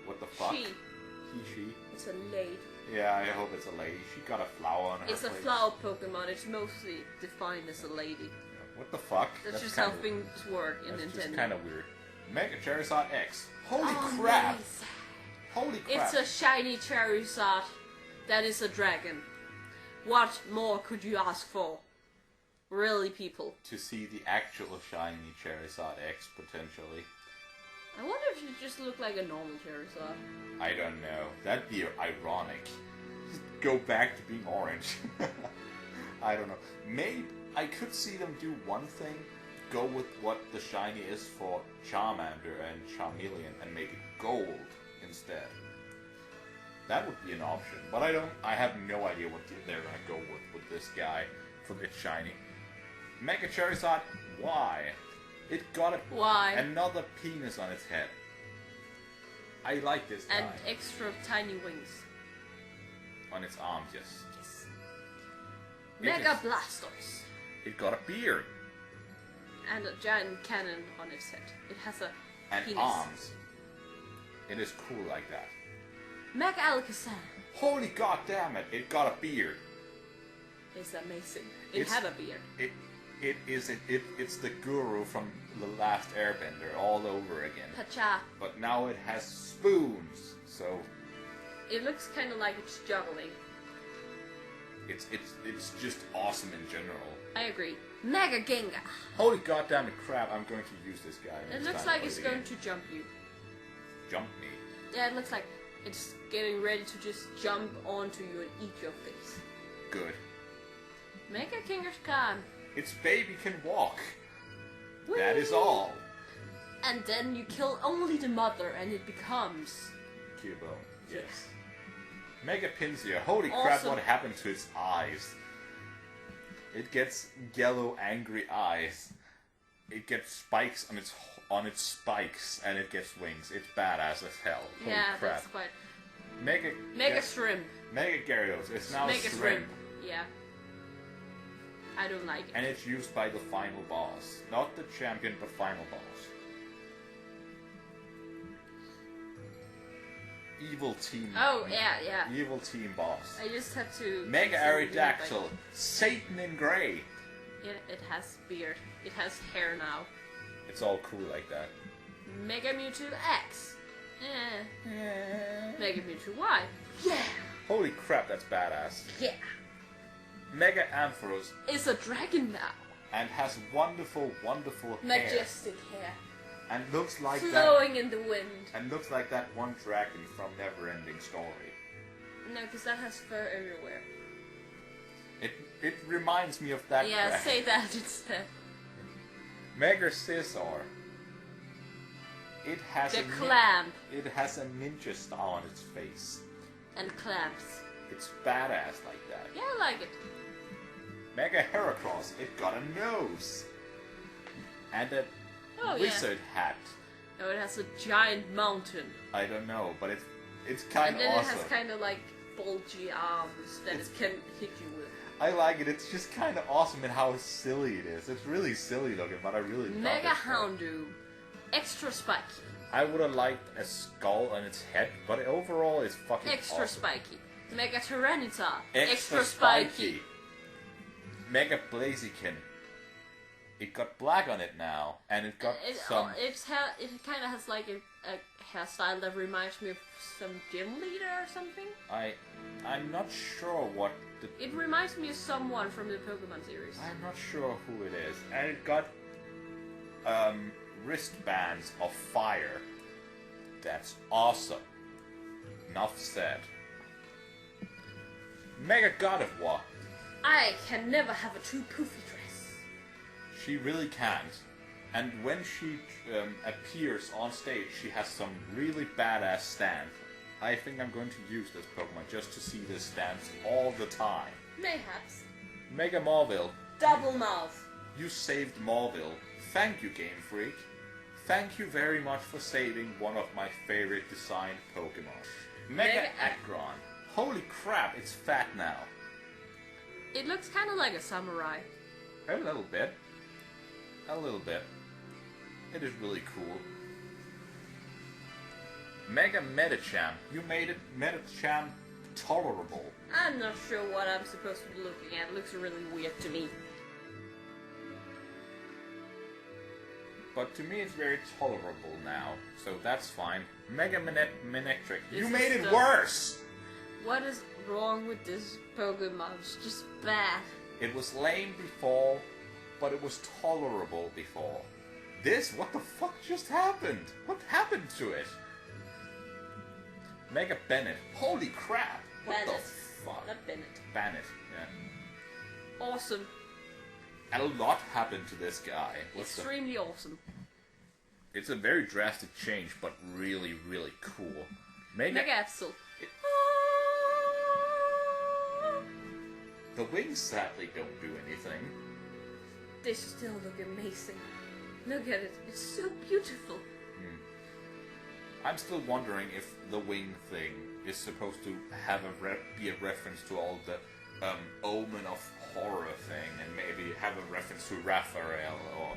What the fuck? She. It's a lady. Yeah, I hope it's a lady. She got a flower on her It's a flower Pokemon. It's mostly defined as a lady. What the fuck? That's just how things work in Nintendo. That's just kind of weird. Mega Charizard X. Holy crap! Nice. Holy crap! It's a shiny Charizard that is a dragon. What more could you ask for? Really, people? To see the actual shiny Charizard X, potentially. I wonder if you just look like a normal Charizard. I don't know. That'd be ironic. Just go back to being orange. I don't know. Maybe I could see them do one thing. Go with what the shiny is for Charmander and Charmeleon and make it gold instead. That would be an option. But I have no idea what they're gonna go with this guy for its shiny. Mega Charizard, why? It got another penis on its head. I like this guy. And extra tiny wings. On its arms, yes. Yes. Mega Blastoise. It got a beard. And a giant cannon on its head. It has a penis. Arms. It is cool like that. Mega Alakazam. Holy goddamn it! It got a beard. It's amazing. It had a beard. It's the guru from the last Airbender all over again. Pacha. But now it has spoons, so it looks kind of like it's juggling. It's just awesome in general. I agree. Mega Gengar. Holy goddamn it crap! I'm going to use this guy. It looks like it's going to jump you. Jump me? Yeah, it looks like it's getting ready to just jump onto you and eat your face. Good. Mega Kangaskhan. Its baby can walk. Whee! That is all. And then you kill only the mother and it becomes... Cubo. Yes. Mega Pinsir. Holy crap, what happened to its eyes? It gets yellow, angry eyes. It gets spikes on its spikes, and it gets wings. It's badass as hell. Holy crap. That's quite... Mega Shrimp. Mega Gyarados. It's now Mega Shrimp. Yeah. I don't like it. And it's used by the final boss. Not the champion, but final boss. Evil team. Oh, yeah. Evil team boss. I just have to... Mega Aerodactyl. Satan in grey. It has beard. It has hair now. It's all cool like that. Mega Mewtwo X. Mega Mewtwo Y. Yeah. Holy crap, that's badass. Yeah. Mega Ampharos is a dragon now. And has wonderful, wonderful majestic hair. And looks like flowing in the wind. And looks like that one dragon from Neverending Story. No, because that has fur everywhere. It reminds me of that dragon. Yeah, say that instead. Mega Scizor. It has the clamp. It has a ninja star on its face. And clamps. It's badass like that. Yeah, I like it. Mega Heracross. It got a nose. And a Oh, wizard hat. No, it has a giant mountain. I don't know, but it's kind of awesome. And then it has kind of like bulgy arms that it can hit you with. I like it. It's just kind of awesome in how silly it is. It's really silly looking, but I really love it. Mega Houndoom. Extra spiky. I would have liked a skull on its head, but overall it's fucking Extra awesome. spiky. Mega Tyranitar. Extra spiky. Mega Blaziken. It got black on it now, and it got some... It kind of has like a hairstyle that reminds me of some gym leader or something. I'm not sure what the... It reminds me of someone from the Pokemon series. I'm not sure who it is. And it got wristbands of fire. That's awesome. Enough said. Mega God of War. I can never have a too poofy dress. She really can't. And when she appears on stage, she has some really badass stand. I think I'm going to use this Pokemon just to see this stance all the time. Mayhaps. Mega Mauville. Double mouth. You saved Mauville. Thank you, Game Freak. Thank you very much for saving one of my favorite designed Pokemon. Mega Aggron. Holy crap, it's fat now. It looks kind of like a samurai. A little bit. A little bit. It is really cool. Mega Medicham. You made it Medicham tolerable. I'm not sure what I'm supposed to be looking at. It looks really weird to me. But to me it's very tolerable now, so that's fine. Mega Manectric. You This made is it worse! What is wrong with this Pokemon? It's just bad. It was lame before, but it was tolerable before. This? What the fuck just happened? What happened to it? Mega Bennett. Holy crap! What Bennett. the fuck? Not Bennett. Bennett, yeah. Awesome. And a lot happened to this guy. Extremely awesome. It's a very drastic change, but really, really cool. Mega Absol. The wings sadly don't do anything. They still look amazing. Look at it. It's so beautiful. I'm still wondering if the wing thing is supposed to have be a reference to all the Omen of Horror thing, and maybe have a reference to Raphael, or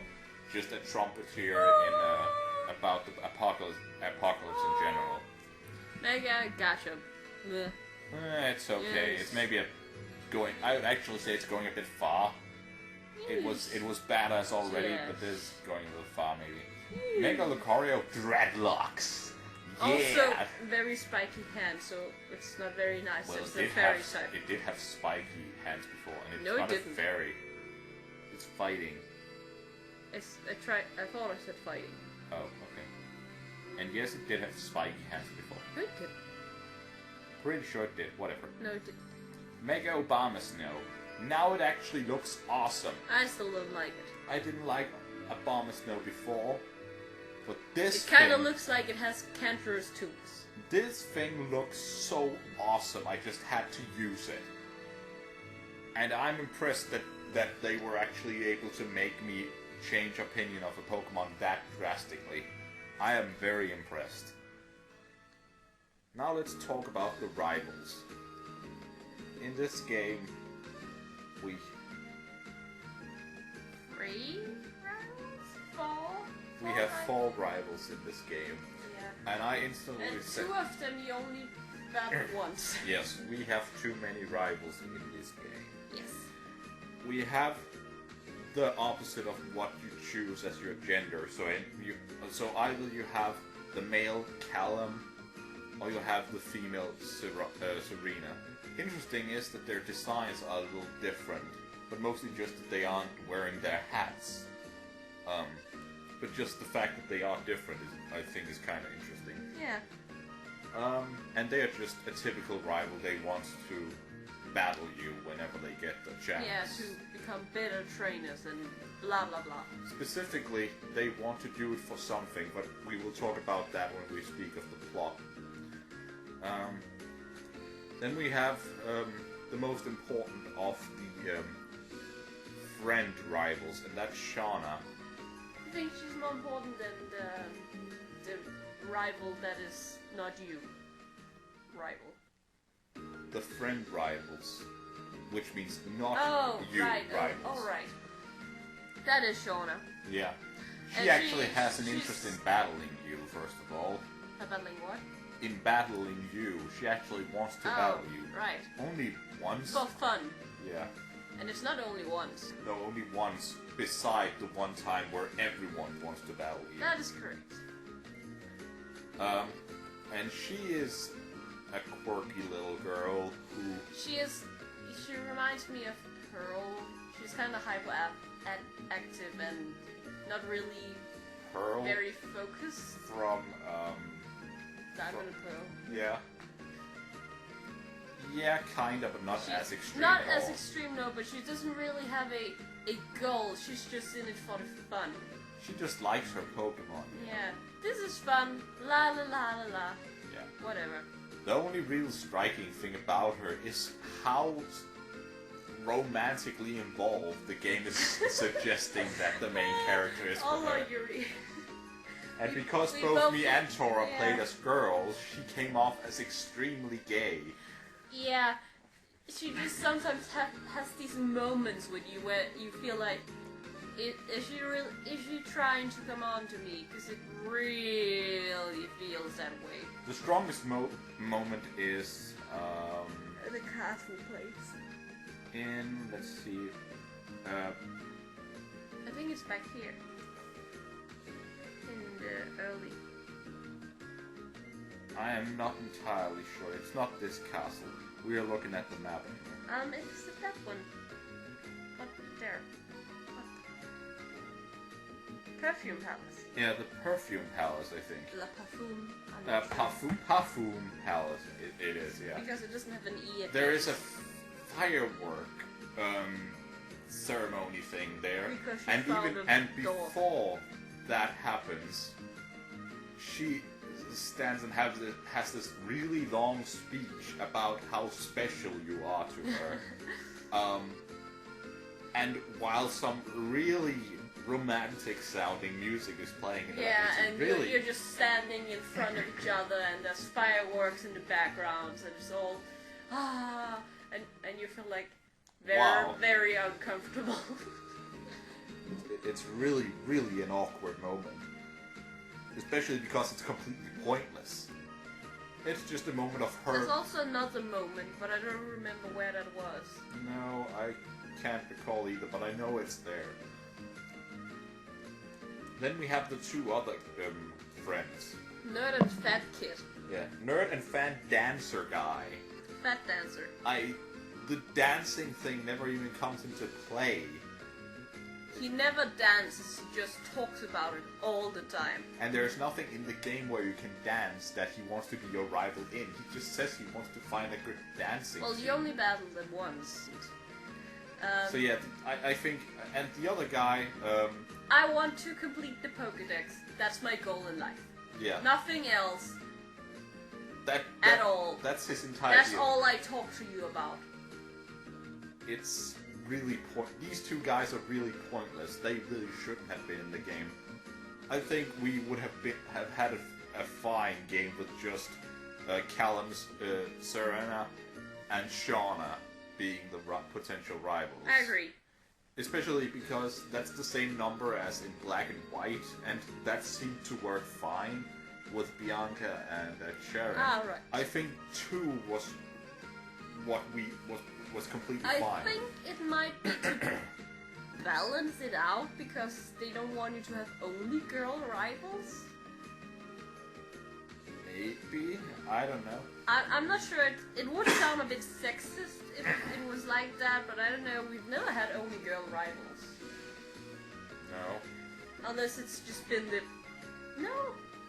just a trumpeter in about the apocalypse in general. Mega Gotcha. It's okay. Yes. It's maybe I would actually say it's going a bit far. Yes. It was badass already, Yes. but this is going a little far maybe. Mega Lucario Dreadlocks. Yeah. Also, very spiky hands, so it's not very nice. Well, it's the fairy side. it did have spiky hands before, and it's No, it not didn't. a fairy. It's fighting. I thought I said fighting. Oh, okay. And yes, it did have spiky hands before. No, it didn't. Pretty sure it did. Whatever. No, it didn't. Mega Obama Snow. Now it actually looks awesome. I still don't like it. I didn't like Obama Snow before, but this It kind of thing- looks like it has cancerous tooths. This thing looks so awesome, I just had to use it. And I'm impressed that they were actually able to make me change opinion of a Pokemon that drastically. I am very impressed. Now let's talk about the rivals. In this game, we... 3 rounds? 4? We have 4 rivals in this game. Yeah. And I instantly And said... 2 of them you only battled once. Yes, we have too many rivals in this game. Yes. We have the opposite of what you choose as your gender. So either you have the male Callum, or you have the female Serena. Interesting is that their designs are a little different, but mostly just that they aren't wearing their hats. But just the fact that they are different, I think, is kind of interesting. Yeah. And they are just a typical rival. They want to battle you whenever they get the chance. Yeah, to become better trainers and blah blah blah. Specifically, they want to do it for something, but we will talk about that when we speak of the plot. Then we have the most important of the friend rivals, and that's Shauna. think she's more important than the rival that is not you. Rival. The friend rivals, which means not you rivals. rivals. Oh, right. That is Shauna. Yeah. She And actually has an interest in battling you, first of all. Battling what? In battling you. She actually wants to battle you. Right. Only once. For fun. Yeah. And it's not only once. No, only once, beside the one time where everyone wants to battle you. That is correct. And she is a quirky little girl who... She reminds me of Pearl. She's kind of hyperactive and not really Pearl? very focused. From, Diamond and Pearl. Yeah. Yeah, kind of, but not as extreme. Not as extreme, no, but she doesn't really have a goal. She's just in it for the fun. She just likes her Pokemon. Yeah. This is fun. La la la la la. Yeah. Whatever. The only real striking thing about her is how romantically involved the game is suggesting that the main character is for her. Yuri. And because we both both me and Tora yeah. played as girls, she came off as extremely gay. Yeah. She just sometimes has these moments with you where you feel like, is she trying to come on to me? Because it really feels that way. The strongest moment is The castle place. in, let's see, I think it's back here. In the early. I am not entirely sure. It's not this castle. We are looking at the map. It's that one. Up there. Perfume Palace. Yeah, the Perfume Palace, I think. La Parfum. Parfum Palace, it is, yeah. Because it doesn't have an E at There the is a firework ceremony thing there, Because she and found even a and door. before that happens, she stands and has this really long speech about how special you are to her, and while some really romantic sounding music is playing in the background, and really you're just standing in front of each other, and there's fireworks in the background, and it's all and you feel like very uncomfortable. it's really, really an awkward moment. Especially because it's completely pointless. It's just a moment of her... There's also another moment, but I don't remember where that was. No, I can't recall either, but I know it's there. Then we have the two other friends. Nerd and Fat Kid. Yeah, Nerd and Fan Dancer guy. Fat Dancer. The dancing thing never even comes into play. He never dances, he just talks about it all the time. And there's nothing in the game where you can dance that he wants to be your rival in. He just says he wants to find a good dancing Well, team. you only battled them once. So yeah, I think, and the other guy, I want to complete the Pokédex. That's my goal in life. yeah, Nothing else that at all. That's his entire That's deal. all I talk to you about. It's really these two guys are really pointless. They really shouldn't have been in the game. I think we would have had a fine game with just Callum's Serena and Shauna being the potential rivals. I agree. Especially because that's the same number as in Black and White, and that seemed to work fine with Bianca and Sharon. Ah, right. I think 2 was what was completely I fine. think it might be to balance it out because they don't want you to have only girl rivals. Maybe, I don't know. I'm not sure. It would sound a bit sexist if it was like that, but I don't know. We've never had only girl rivals. No, Unless it's just been the... No,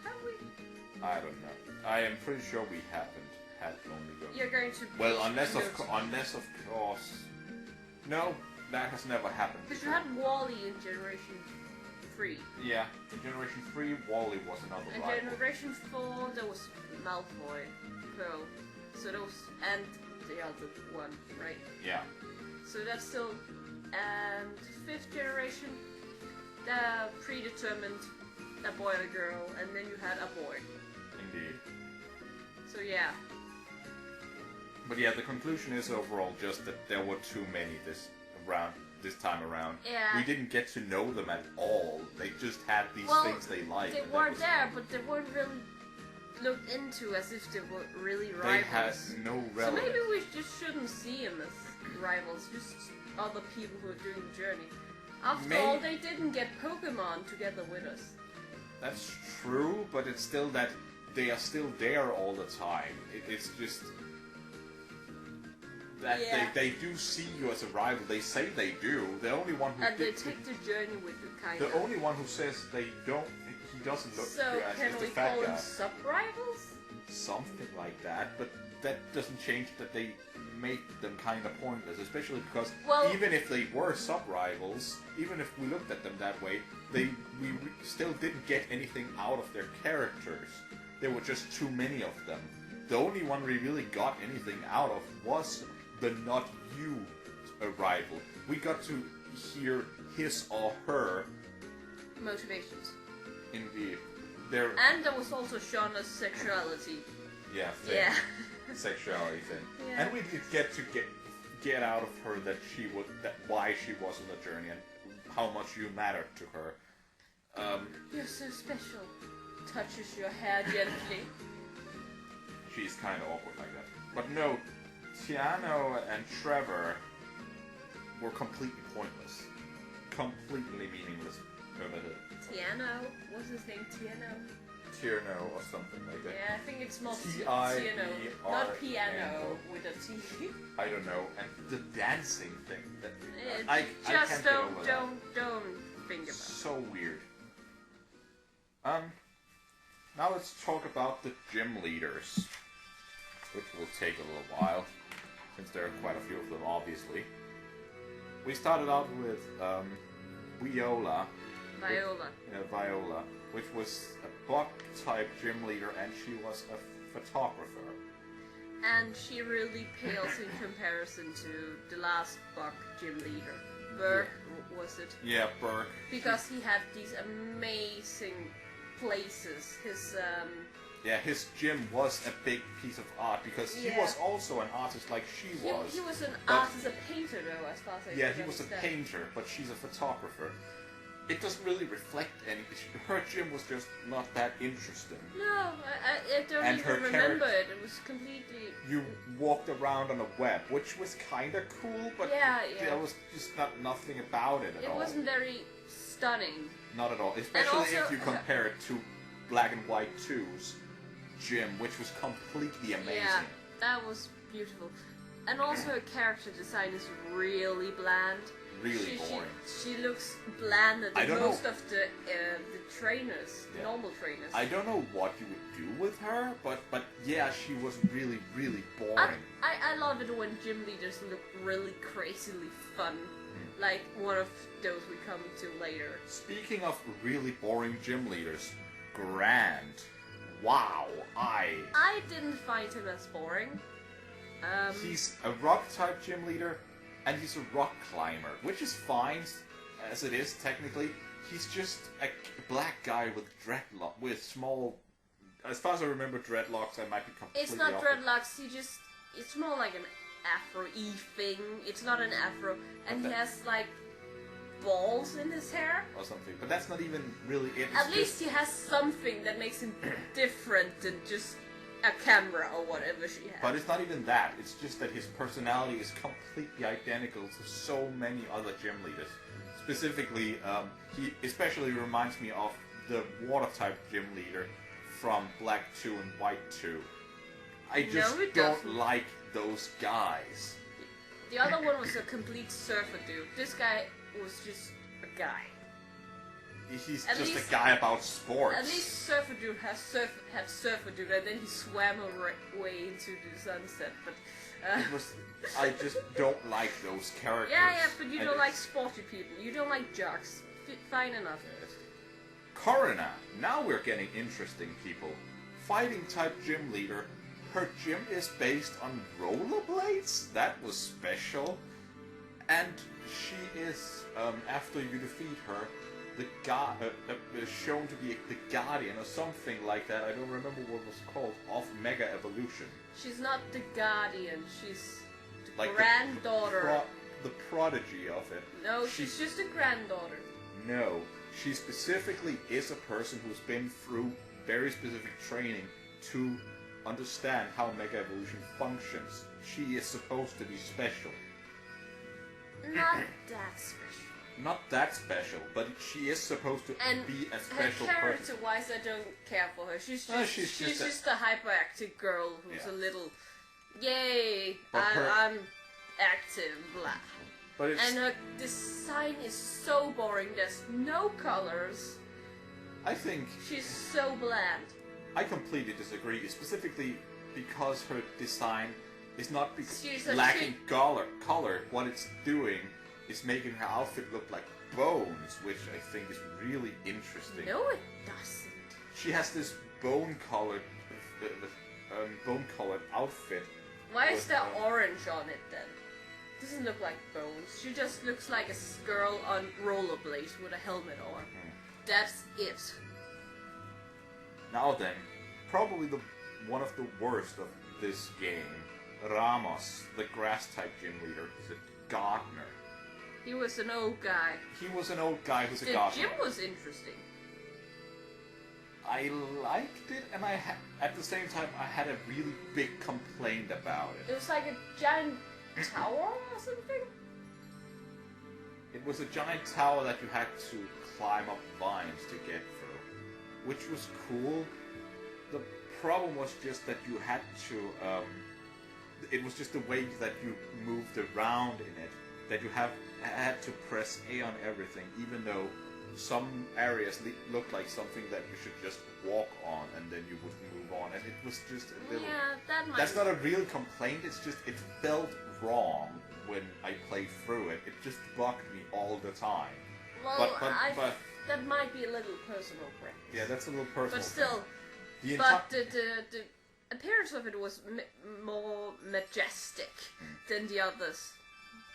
have we? I don't know. I am pretty sure we haven't had only girls. You're going to... Well, unless of course. No, that has never happened. Because you had Wally in Generation 3. Yeah, in Generation 3, Wally was another In rival. Generation 4, there was Malfoy, Pearl. So those... And the other one, right? Yeah. So that's still... And 5th generation... predetermined a boy and a girl, and then you had a boy. Indeed. So yeah. But yeah, the conclusion is overall just that there were too many this time around. Yeah. We didn't get to know them at all. They just had these things they liked. They were there, but they weren't really looked into as if they were really rivals. They had no relevance. So maybe we just shouldn't see them as rivals, just other people who are doing the journey. After all, they didn't get Pokemon together with us. That's true, but it's still that they are still there all the time. It's just that they do see you as a rival. They say they do. The only one who they take the journey with you, kind of. The only one who says they don't, he doesn't look so as can we the fat call guy. them sub-rivals? Something like that, but that doesn't change that they make them kind of pointless, especially because even if they were sub-rivals, even if we looked at them that way, we still didn't get anything out of their characters. There were just too many of them. The only one we really got anything out of was the not you rival. We got to hear his or her motivations. Indeed. And there was also Shauna's sexuality. Yeah, thing. Yeah. Sexuality thing. Yeah. And we did get out of her that why she was on the journey and how much you mattered to her. You're so special. Touches your hair gently. She's kind of awkward like that. But no, Tiano and Trevor were completely pointless. Completely meaningless. Tiano? What's his name? Tiano? Tierno or something like that. Yeah, I think it's more Tiano. Not piano with a T. I don't know. And the dancing thing. I can't don't think about it. So weird. Now let's talk about the gym leaders, which will take a little while, since there are quite a few of them, obviously. We started out with Viola, which was a bug-type gym leader, and she was a photographer. And she really pales in comparison to the last bug gym leader. Burke, was it? Yeah, Burke. Because he had these amazing places. His gym was a big piece of art, because he was also an artist like she was. He was an artist, a painter though, as far as I can understand. Yeah, he was a painter, but she's a photographer. It doesn't really reflect anything. Her gym was just not that interesting. No, I don't even remember it. It was completely... You walked around on a web, which was kind of cool, but there was just nothing about it at all. It wasn't very stunning. Not at all. Especially if you compare it to Black and White 2's gym, which was completely amazing. Yeah, that was beautiful. And also her character design is really bland. Really boring. She looks blander than most of the trainers, normal trainers. I don't know what you would do with her, but yeah, she was really, really boring. I love it when gym leaders look really crazily fun, like one of those we come to later. Speaking of really boring gym leaders, Grant. Wow, I didn't find him as boring. He's a rock-type gym leader. And he's a rock climber, which is fine, as it is, technically. He's just a black guy with small... As far as I remember dreadlocks, I might be completely It's not off. dreadlocks, it's more like an afro-y thing. It's not an afro. And he has, like, balls in his hair. Or something. But that's not even really it. At least he has something that makes him different than just a camera or whatever she has. But it's not even that. It's just that his personality is completely identical to so many other gym leaders. Specifically, he especially reminds me of the water-type gym leader from Black 2 and White 2. I just don't like those guys. The other one was a complete surfer dude. This guy was just a guy. He's just a guy about sports. At least Surfer Dude had Surfer Dude, and then he swam away into the sunset. But I just don't like those characters. Yeah, but you don't like sporty people. You don't like jocks. Fine enough. Yes. Corina. Now we're getting interesting, people. Fighting type gym leader. Her gym is based on rollerblades. That was special. And she is, after you defeat her, shown to be the guardian or something like that. I don't remember what it was called, of Mega Evolution. She's not the guardian. She's the Like granddaughter. The prodigy of it. No, she's just a granddaughter. No, she specifically is a person who's been through very specific training to understand how Mega Evolution functions. She is supposed to be special. Not that special. Not that special, but she is supposed to be a special her person. character-wise, I don't care for her. She's just just a hyperactive girl who's a little, yay, But I'm active, blah. But And her design is so boring. There's no colors. I think She's so bland. I completely disagree, specifically because her design is not lacking color. What it's doing is making her outfit look like bones, which I think is really interesting. No, it doesn't. She has this bone-colored outfit. Why is there orange on it then? Doesn't look like bones. She just looks like a girl on rollerblades with a helmet on. That's it. Now then, probably one of the worst of this game, Ramos, the grass-type gym leader, is a gardener. He was an old guy. He was an old guy who's a The gardener. gym was interesting. I liked it, and at the same time, I had a really big complaint about it. It was like a giant tower or something? It was a giant tower that you had to climb up vines to get through, which was cool. The problem was just that you had to, it was just the way that you moved around in it, that you had to press A on everything, even though some areas looked like something that you should just walk on and then you would move on, and it was just a little... Yeah, That's not a real complaint, it's just, it felt wrong when I played through it. It just bugged me all the time. Well, but that might be a little personal preference. yeah, that's a little personal. But still, The the appearance of it was more majestic than the others.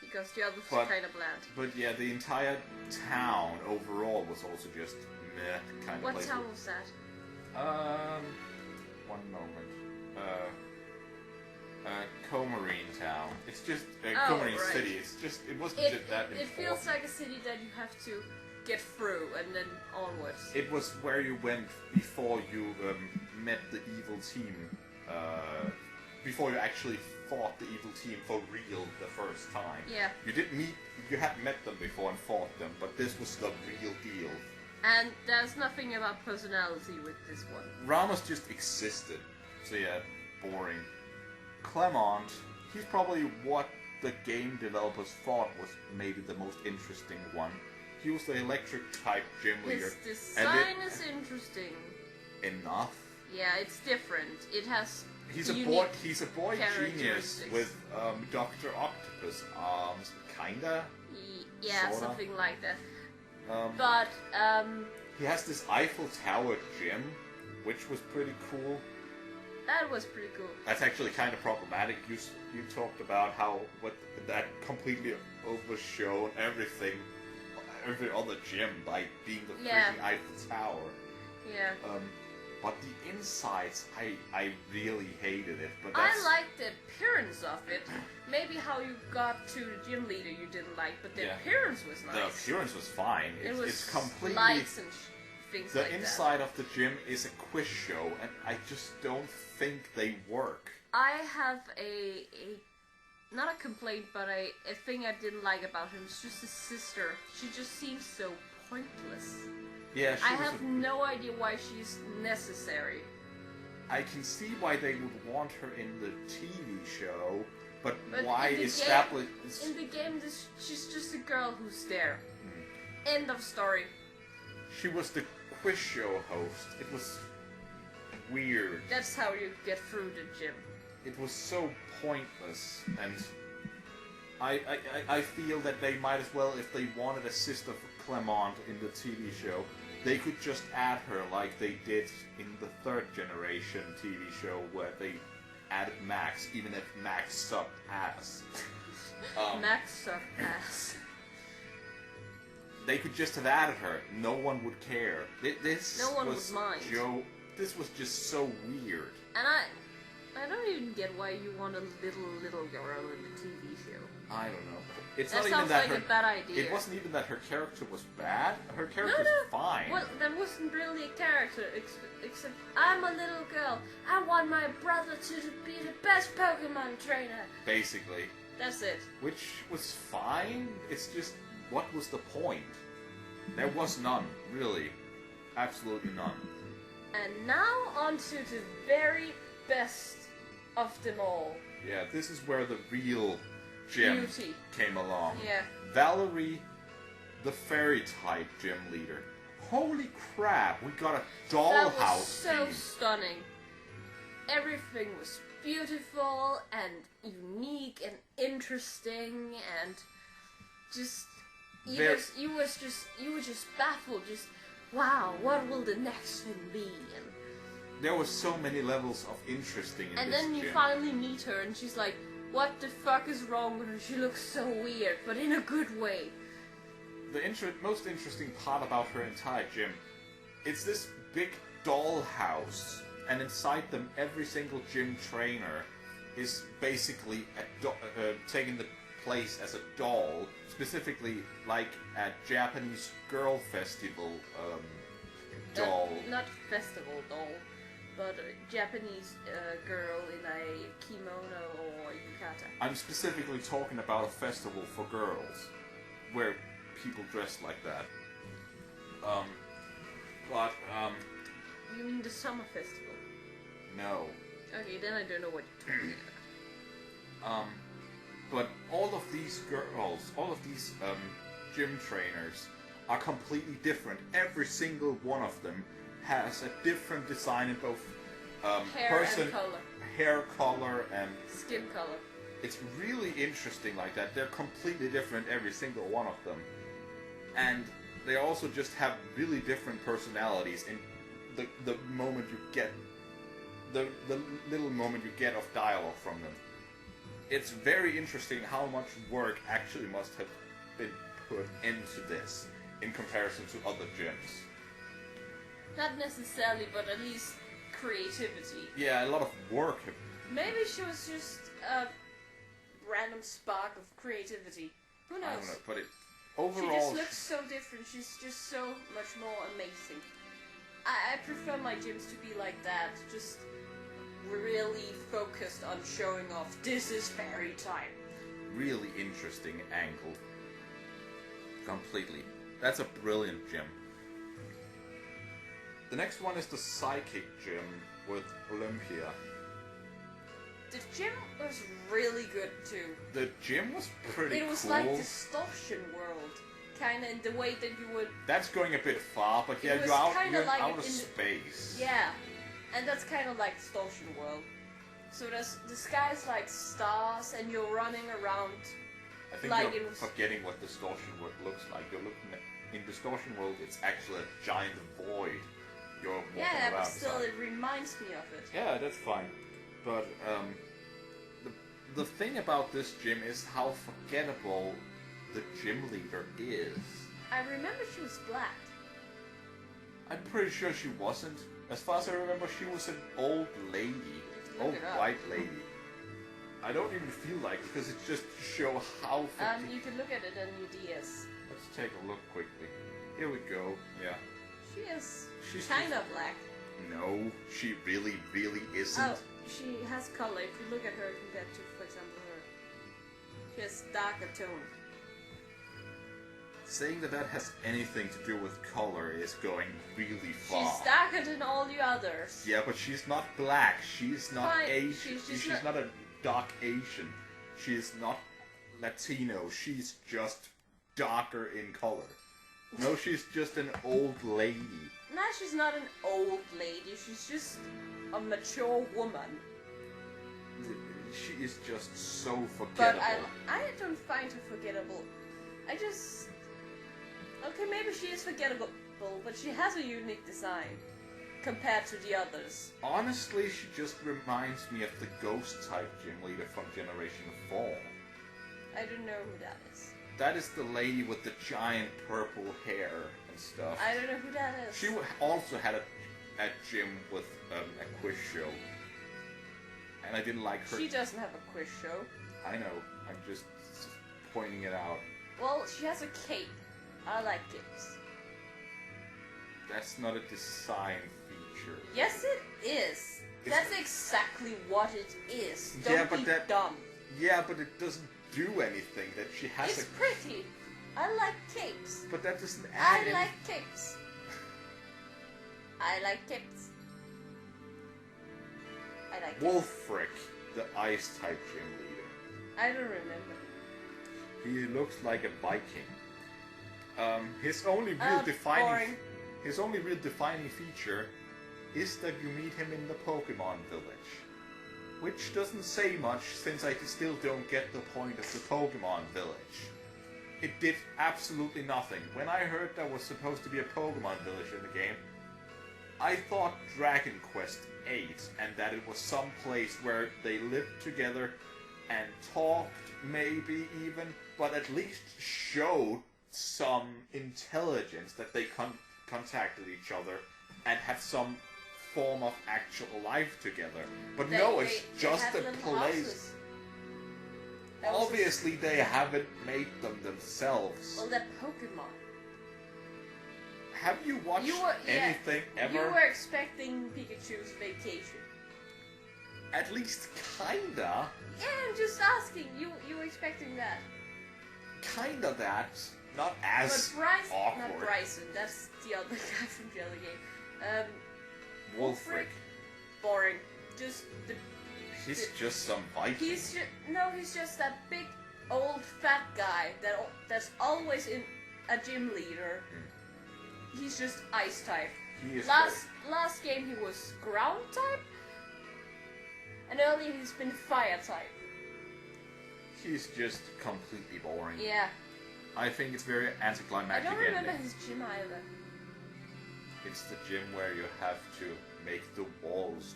Because the others were kind of bland. But yeah, the entire town overall was also just meh kind of What place. town was that? One moment. Comarine Town. It's just Comarine right. City. It wasn't just that important. It feels like a city that you have to get through and then onwards. It was where you went before you met the evil team. Before you actually fought the evil team for real the first time. Yeah. You had met them before and fought them, but this was the real deal. And there's nothing about personality with this one. Ramos just existed. So yeah, boring. Clement, he's probably what the game developers thought was maybe the most interesting one. He was the electric type gym leader. His design is interesting. Enough. Yeah, it's different. It has He's a boy genius with Dr. Octopus arms, kinda. Yeah, sorta. something like that. But he has this Eiffel Tower gym, which was pretty cool. That was pretty cool. That's actually kind of problematic. You talked about how that completely overshone every other gym by being the freaking Eiffel Tower. Yeah. But the insides, I really hated it. But I liked the appearance of it. Maybe how you got to the gym leader you didn't like, but the appearance was nice. The appearance was fine. It's completely lights and things like that. The inside of the gym is a quiz show, and I just don't think they work. I have a not a complaint, but a thing I didn't like about him. It's just his sister. She just seems so pointless. Yeah, I have no idea why she's necessary. I can see why they would want her in the TV show, but why in the establish... In the game, she's just a girl who's there. End of story. She was the quiz show host. It was weird. That's how you get through the gym. It was so pointless, and I feel that they might as well, if they wanted a sister for Clement in the TV show, they could just add her like they did in the third generation TV show where they added Max, even if Max sucked ass. Max sucked ass. They could just have added her. No one would care. No one would mind. This was just so weird. And I don't even get why you want a little girl in the TV show. I don't know. It's That not even sounds that like a bad idea. It wasn't even that her character was bad. Her character's fine. Well, that wasn't really a character, except I'm a little girl. I want my brother to be the best Pokemon trainer. Basically. That's it. Which was fine. It's just, what was the point? There was none, really. Absolutely none. And now on to the very best of them all. Yeah, this is where the real gym Beauty. came along. Yeah. Valerie, the fairy type gym leader. Holy crap, we got a dollhouse. That was so theme. stunning. Everything was beautiful and unique and interesting and just you were just baffled. Just wow, what will the next thing be? And there were so many levels of interesting in and this then you gym. finally meet her and she's like, what the fuck is wrong with her? She looks so weird, but in a good way. The most interesting part about her entire gym, it's this big dollhouse, and inside them every single gym trainer is basically taking the place as a doll, specifically like a Japanese girl festival doll. Not festival doll, but a Japanese girl in a kimono or yukata. I'm specifically talking about a festival for girls, where people dress like that. You mean the summer festival? No. Okay, then I don't know what you're talking about. But all of these girls, all of these gym trainers are completely different. Every single one of them has a different design in both Hair and color. hair color and Skin color. it's really interesting like that. They're completely different, every single one of them, and they also just have really different personalities. In the moment you get the little moment you get of dialogue from them, it's very interesting how much work actually must have been put into this in comparison to other gyms. Not necessarily, but at least creativity. Yeah, a lot of work. Maybe she was just a random spark of creativity. Who knows? I don't know, but overall, she just looks so different. She's just so much more amazing. I prefer my gyms to be like that. Just really focused on showing off. This is fairy type. really interesting angle. Completely. That's a brilliant gym. The next one is the Psychic Gym with Olympia. The gym was really good too. The gym was pretty cool. It was like Distortion World. Kinda in the way that you would... That's going a bit far, but yeah, you're out of space. Yeah, and that's kind of like Distortion World. So the sky's like stars and you're running around. I think like you're forgetting what Distortion World looks like. You're looking at, in Distortion World, it's actually a giant void. You're walking around. But still, it reminds me of it. Yeah, that's fine. But the thing about this gym is how forgettable the gym leader is. I remember she was black. I'm pretty sure she wasn't. As far as I remember, she was an old lady. Old white lady. I don't even feel like, because it's just to show how... You can look at it in your DS. Let's take a look quickly. Here we go. Yeah. She's kind of black. No, she really, really isn't. Oh, she has color. If you look at her compared to, for example, her. She has darker tone. Saying that has anything to do with color is going really far. She's darker than all the others. Yeah, but she's not black. She's not Asian. She's not a dark Asian. She's not Latino. She's just darker in color. No, she's just an old lady. No, she's not an old lady. She's just a mature woman. She is just so forgettable. But I don't find her forgettable. I just... Okay, maybe she is forgettable, but she has a unique design compared to the others. Honestly, she just reminds me of the ghost-type gym leader from Generation 4. I don't know who that is. That is the lady with the giant purple hair and stuff. I don't know who that is. She also had a gym with a quiz show. And I didn't like her. She doesn't have a quiz show. I know. I'm just pointing it out. Well, she has a cape. I like capes. That's not a design feature. Yes, it is. That's exactly what it is. Don't be dumb. Yeah, but it doesn't do anything. That she has It's pretty. I like capes. But that doesn't add I like capes. I like capes. I like Wolfric, the Ice-type gym leader. I don't remember. He looks like a Viking. His only real defining feature is that you meet him in the Pokemon Village. Which doesn't say much, since I still don't get the point of the Pokemon Village. It did absolutely nothing. When I heard there was supposed to be a Pokemon Village in the game, I thought Dragon Quest VIII, and that it was some place where they lived together and talked, maybe even, but at least showed some intelligence, that they contacted each other and had some form of actual life together. But it's just a place. Obviously, they haven't made them themselves. Well, they're Pokemon. Have you watched anything ever? You were expecting Pikachu's vacation. At least kinda. Yeah, I'm just asking. You were expecting that. Kinda that. Not as awkward. Not Bryson. That's the other guy from the other game. Wolfric. Boring. He's just some Viking. He's just that big old fat guy that's always in a gym leader. He's just ice type. Last game he was ground type, and earlier he's been fire type. He's just completely boring. Yeah. I think it's very anticlimactic. I don't remember his gym either. It's the gym where you have to make the walls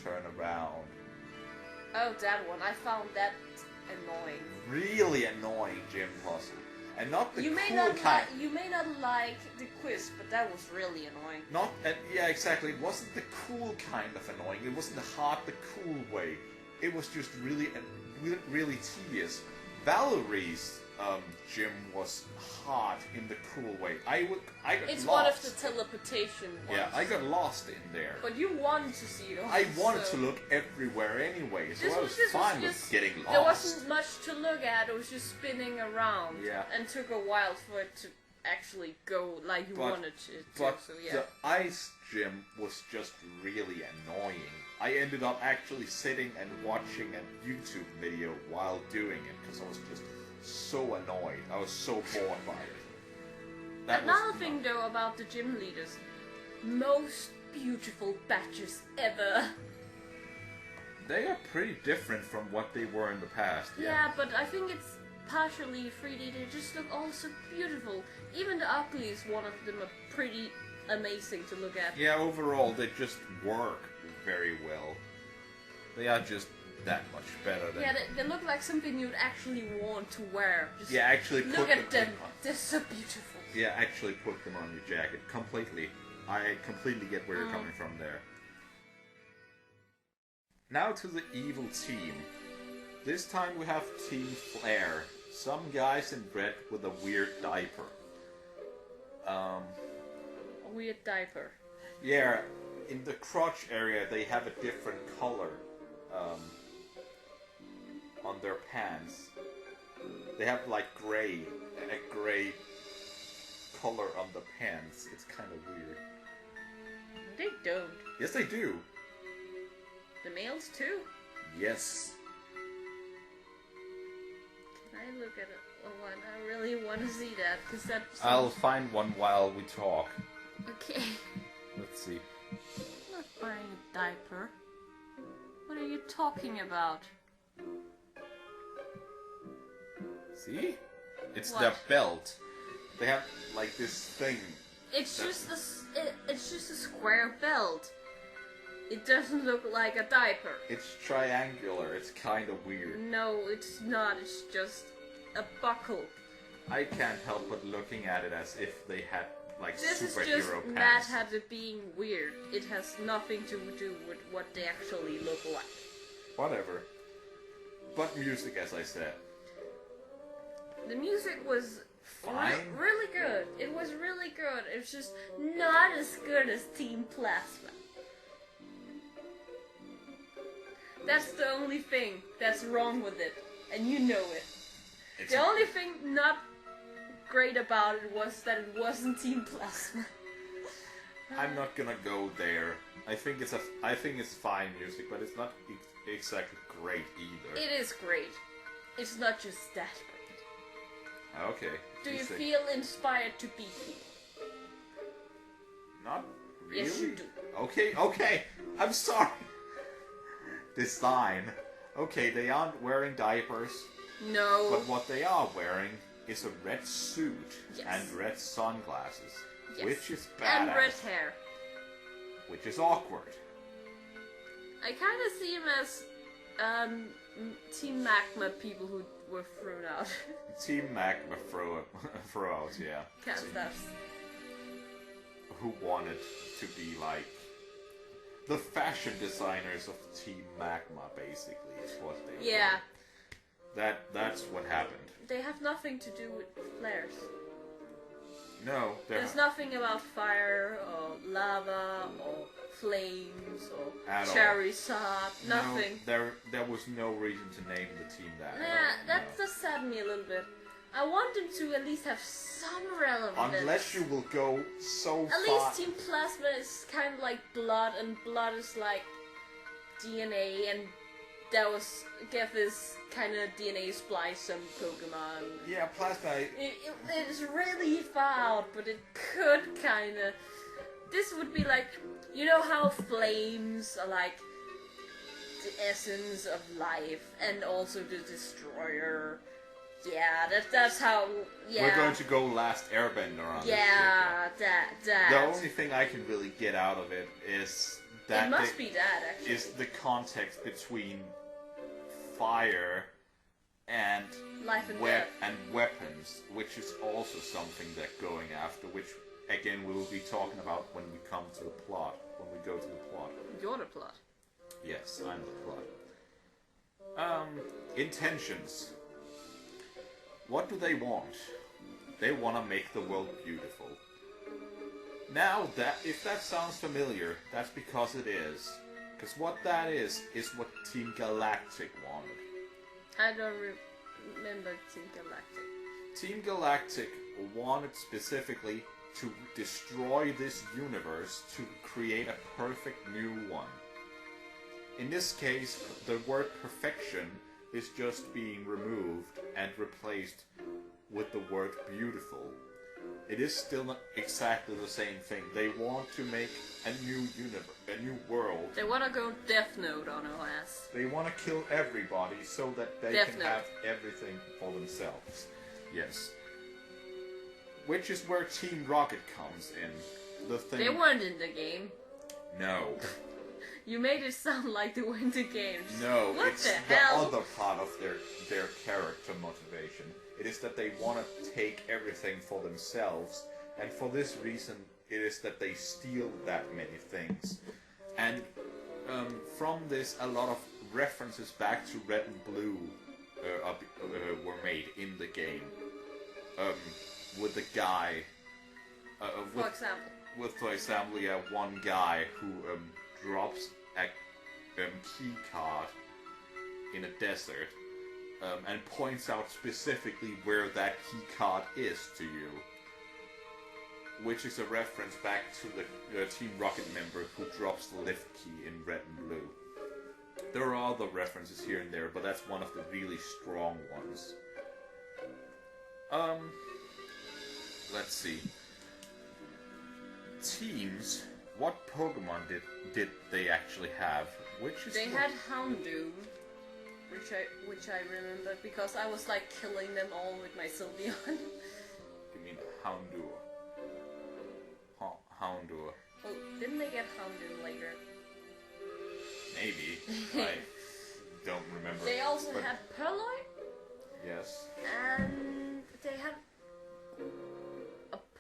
turn around. Oh, that one. I found that annoying. Really annoying gym puzzle. And not the you may not like the quiz, but that was really annoying. Yeah, exactly. It wasn't the cool kind of annoying. It wasn't the hard, the cool way. It was just really tedious. Valerie's gym was hard in the cool way. I got It's lost. one of the teleportation ones. Yeah, I got lost in there. But you wanted to see it all. I wanted to look everywhere anyway, so I was fine with getting lost. There wasn't much to look at, it was just spinning around. Yeah. And took a while for it to actually go like you wanted it to. But so, yeah. the ice gym was just really annoying. I ended up actually sitting and watching a YouTube video while doing it, because I was just so annoyed. I was so bored by it. Another thing though about the gym leaders, most beautiful badges ever. They are pretty different from what they were in the past. Yeah, but I think it's partially 3D. They just look all so beautiful. Even the ugliest one of them are pretty amazing to look at. Yeah, overall they just work very well. They are just that much better than... Yeah, they look like something you'd actually want to wear. Just actually put look at them. They're so beautiful. Yeah, actually put them on your jacket. Completely. I completely get where you're coming from there. Now to the evil team. This time we have Team Flare. Some guys in red with a weird diaper. A weird diaper. Yeah, in the crotch area they have a different color. On their pants. They have like a gray color on the pants. It's kind of weird. They don't. Yes, they do. The males too? Yes. Can I look at one? I really want to see that, because that's... I'll find one while we talk. Okay. Let's see. I'm not wearing a diaper. What are you talking about? See? It's What? their belt. They have like this thing. It's just a square belt. It doesn't look like a diaper. It's triangular. It's kind of weird. No, it's not. It's just a buckle. I can't help but looking at it as if they had like This is superhero just pants. Madhatter being weird. It has nothing to do with what they actually look like. Whatever. But music, as I said. The music was Fine. really good. It was really good. It's just not as good as Team Plasma. That's the only thing that's wrong with it, and you know it. The only thing not great about it was that it wasn't Team Plasma. I'm not gonna go there. I think it's fine music, but it's not exactly great either. It is great. It's not just that great. Okay. Do you feel inspired to be people? Not really. Yes, you do. Okay. I'm sorry. Design. Okay, they aren't wearing diapers. No. But what they are wearing is a red suit Yes. and red sunglasses, Yes. which is badass. And red hair. Which is awkward. I kind of see him as Team Magma people who were thrown out. Team Magma throw out, yeah. Cat stuffs. Who wanted to be like the fashion designers of Team Magma, basically, is what they were. Yeah. That's what happened. They have nothing to do with flares. No, There's nothing about fire or lava or flames or At all. cherry sap. Nothing. No, there was no reason to name the team that. Yeah, that does sadden me a little bit. I want them to at least have some relevance. Unless you will go so far. At least Team Plasma is kind of like blood, and blood is like DNA, and that was Geth is kind of DNA splice some Pokemon. Yeah, Plasma. It is really far out, but it could kind of. This would be like, you know how flames are like the essence of life, and also the destroyer. Yeah, that's how. Yeah. We're going to go last Airbender on Yeah, this shit, that. The only thing I can really get out of it is that It must be that, actually. is the context between fire and Life and death. and weapons, which is also something they're going after, which again we will be talking about when we come to the plot. When we go to the plot. You're the plot. Yes, I'm the plot. Intentions. What do they want? They want to make the world beautiful. Now, if that sounds familiar, that's because it is. Because what that is what Team Galactic wanted. I don't remember Team Galactic. Team Galactic wanted specifically to destroy this universe to create a perfect new one. In this case, the word perfection is just being removed and replaced with the word beautiful. It is still not exactly the same thing. They want to make a new universe, a new world. They want to go Death Note on our ass. They want to kill everybody so that they Death can Note. have everything for themselves. Yes. Which is where Team Rocket comes in. The thing. They weren't in the game. No. You made it sound like they were in the games. No, What it's the the hell? other part of their character motivation. It is that they want to take everything for themselves, and for this reason, it is that they steal that many things. And from this, a lot of references back to Red and Blue were made in the game. With the guy, For example. for example, yeah, one guy who drops a key card in a desert and points out specifically where that key card is to you, which is a reference back to the Team Rocket member who drops the lift key in Red and Blue. There are other references here and there, but that's one of the really strong ones. Let's see. Teams. What Pokemon did they actually have? They had Houndoom, which I remember because I was like killing them all with my Sylveon. You mean Houndour? Houndour. Well, didn't they get Houndoom later? Maybe. I don't remember. They also but had Purloin, yes. and they had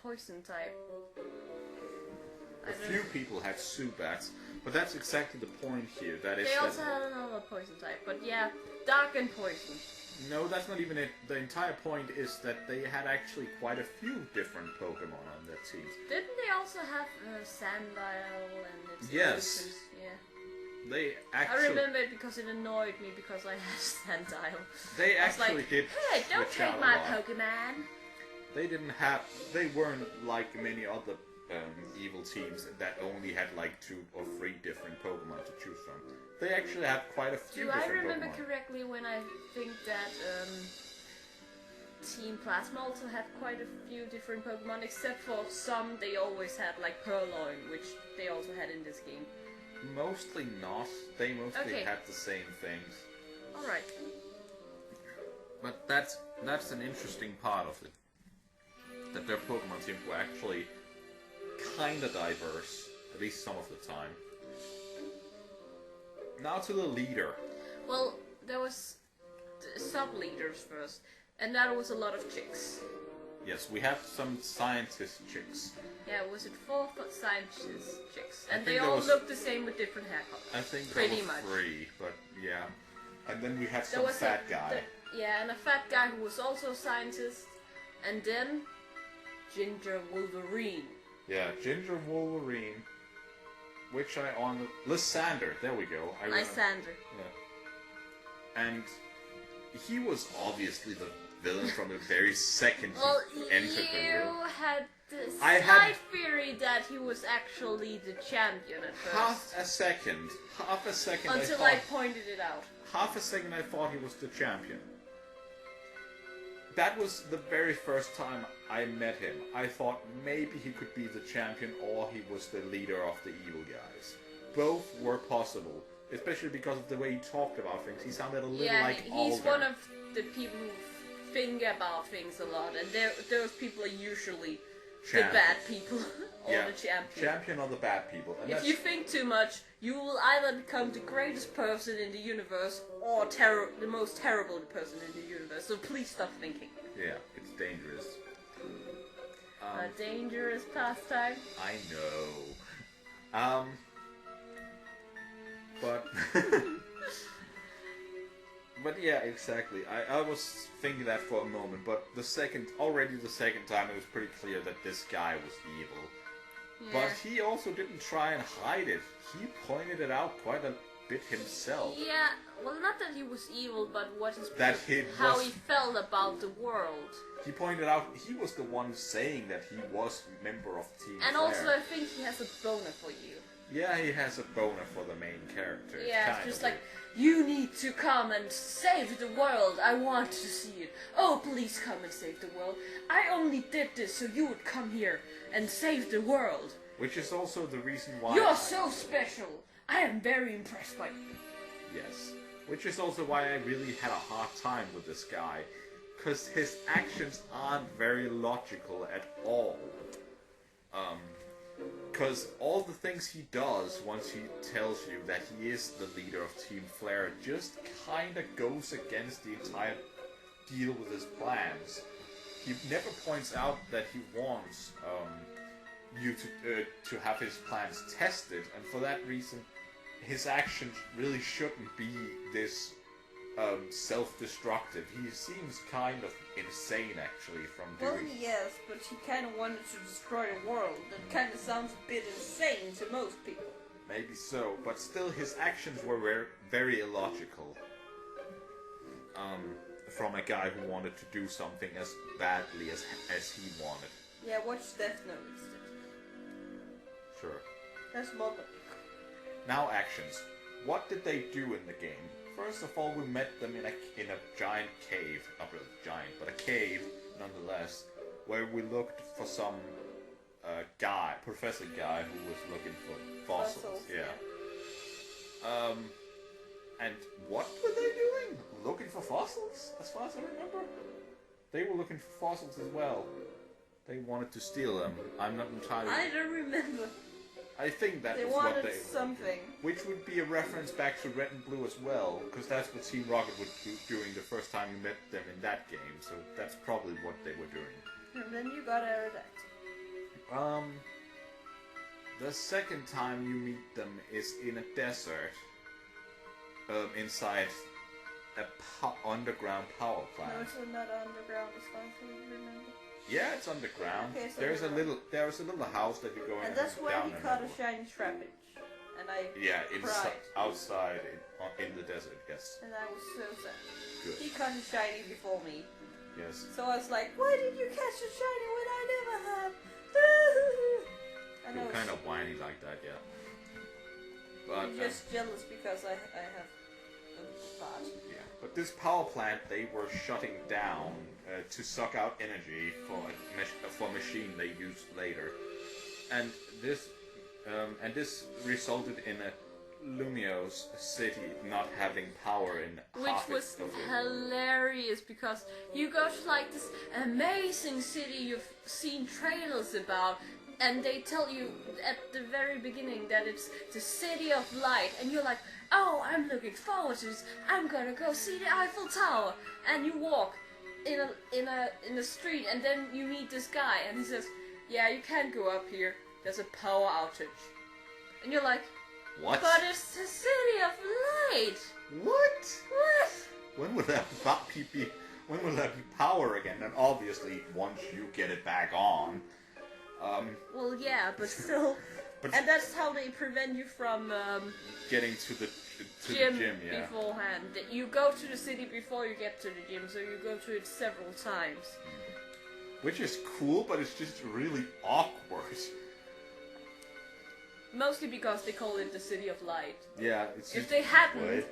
poison type. A few people had Zubats, but that's exactly the point here. That is. They also had another poison type, but yeah, dark and poison. No, that's not even it. The entire point is that they had actually quite a few different Pokemon on their teams. Didn't they also have Sandile and its Yes. evolutions? Yeah. They actually. I remember it because it annoyed me because I had Sandile. They actually like, did. Hey, don't switch take out a my lot. Pokemon. They didn't have. They weren't like many other evil teams that only had like 2 or 3 different Pokemon to choose from. They actually had quite a few Do I different remember Pokemon. correctly when I think that Team Plasma also had quite a few different Pokemon, except for some they always had, like Purloin, which they also had in this game. Mostly not. They mostly had the same things. Alright. But that's an interesting part of it. That their Pokemon teams were actually kinda diverse, at least some of the time. Now to the leader. Well, there was the sub-leaders first, and that was a lot of chicks. Yes, we have some scientist chicks. Yeah, was it 4 scientist chicks? And I they think all there was- looked the same with different haircuts. I think Pretty there were much. 3, but yeah. And then we had There some was fat guy. Yeah, and a fat guy who was also a scientist. And then Ginger Wolverine. Yeah, Ginger Wolverine, which I on Lysander. There we go. Lysander. Yeah. And he was obviously the villain from the very second Well, he entered the you room. had the I slight had- theory that he was actually the champion at first. Half a second. Until I pointed it out. Half a second I thought he was the champion. That was the very first time I met him. I thought maybe he could be the champion or he was the leader of the evil guys. Both were possible, especially because of the way he talked about things. He sounded a little like he's Alder. one of the people who think about things a lot, and those people are usually the bad people or the champion. Champion or the bad people. And If you think too much, you will either become the greatest person in the universe or the most terrible person in the universe. So please stop thinking. Yeah, it's dangerous. A dangerous pastime. I know. But but yeah, exactly. I was thinking that for a moment, but the second time it was pretty clear that this guy was evil. Yeah. But he also didn't try and hide it. He pointed it out quite a bit himself. Yeah, well, not that he was evil, but how he felt about the world. He pointed out he was the one saying that he was a member of Team And Flare. also, I think he has a boner for you. Yeah, he has a boner for the main character. Yeah, it's just like, you need to come and save the world. I want to see it. Oh, please come and save the world. I only did this so you would come here and save the world. Which is also the reason why... You're so special. I am very impressed by you. Yes. Which is also why I really had a hard time with this guy. Because his actions aren't very logical at all. Because all the things he does once he tells you that he is the leader of Team Flare just kinda goes against the entire deal with his plans. He never points out that he wants you to have his plans tested, and for that reason his actions really shouldn't be this self-destructive. He seems kind of insane, actually, from doing... Well, yes, but he kind of wanted to destroy the world. That kind of sounds a bit insane to most people. Maybe so, but still his actions were very, very illogical. From a guy who wanted to do something as badly as he wanted. Yeah, watch Death Note instead. Sure. That's more. Now actions. What did they do in the game? First of all, we met them in a giant cave. Not really giant, but a cave, nonetheless, where we looked for some professor guy who was looking for fossils. Yeah. And what were they doing? Looking for fossils, as far as I remember. They were looking for fossils as well. They wanted to steal them. I'm not entirely... I don't remember. I think that They was what wanted they... something. Which would be a reference back to Red and Blue as well, because that's what Team Rocket was doing the first time you met them in that game, so that's probably what they were doing. And then you got Aerodactyl. The second time you meet them is in a desert. Inside a underground power plant. No, it's not underground as far as I remember. Yeah, it's underground. Okay, so there's a little house that you go in. And that's where down he caught a shiny trappage. And I cried. Outside in the desert, yes. And I was so sad. Good. He caught a shiny before me. Yes. So I was like, why did you catch a shiny when I never have? You're kind of whiny like that, yeah. But I'm just jealous because I have a part. Yeah, but this power plant they were shutting down to suck out energy for a machine they used later, and this resulted in a Lumiose city not having power in which was hilarious because you go to like this amazing city you've seen trailers about, and they tell you at the very beginning that it's the city of light, and you're like, oh, I'm looking forward to this. I'm gonna go see the Eiffel Tower. And you walk in a street, and then you meet this guy, and he says, yeah, you can't go up here. There's a power outage. And you're like, what? But it's the city of light. What? What? When will that be? When will that be power again? And obviously, once you get it back on. Well, yeah, but still, and that's how they prevent you from getting to the gym yeah. beforehand. You go to the city before you get to the gym, so you go to it several times. Which is cool, but it's just really awkward. Mostly because they call it the City of Light. Yeah, it's if they hadn't,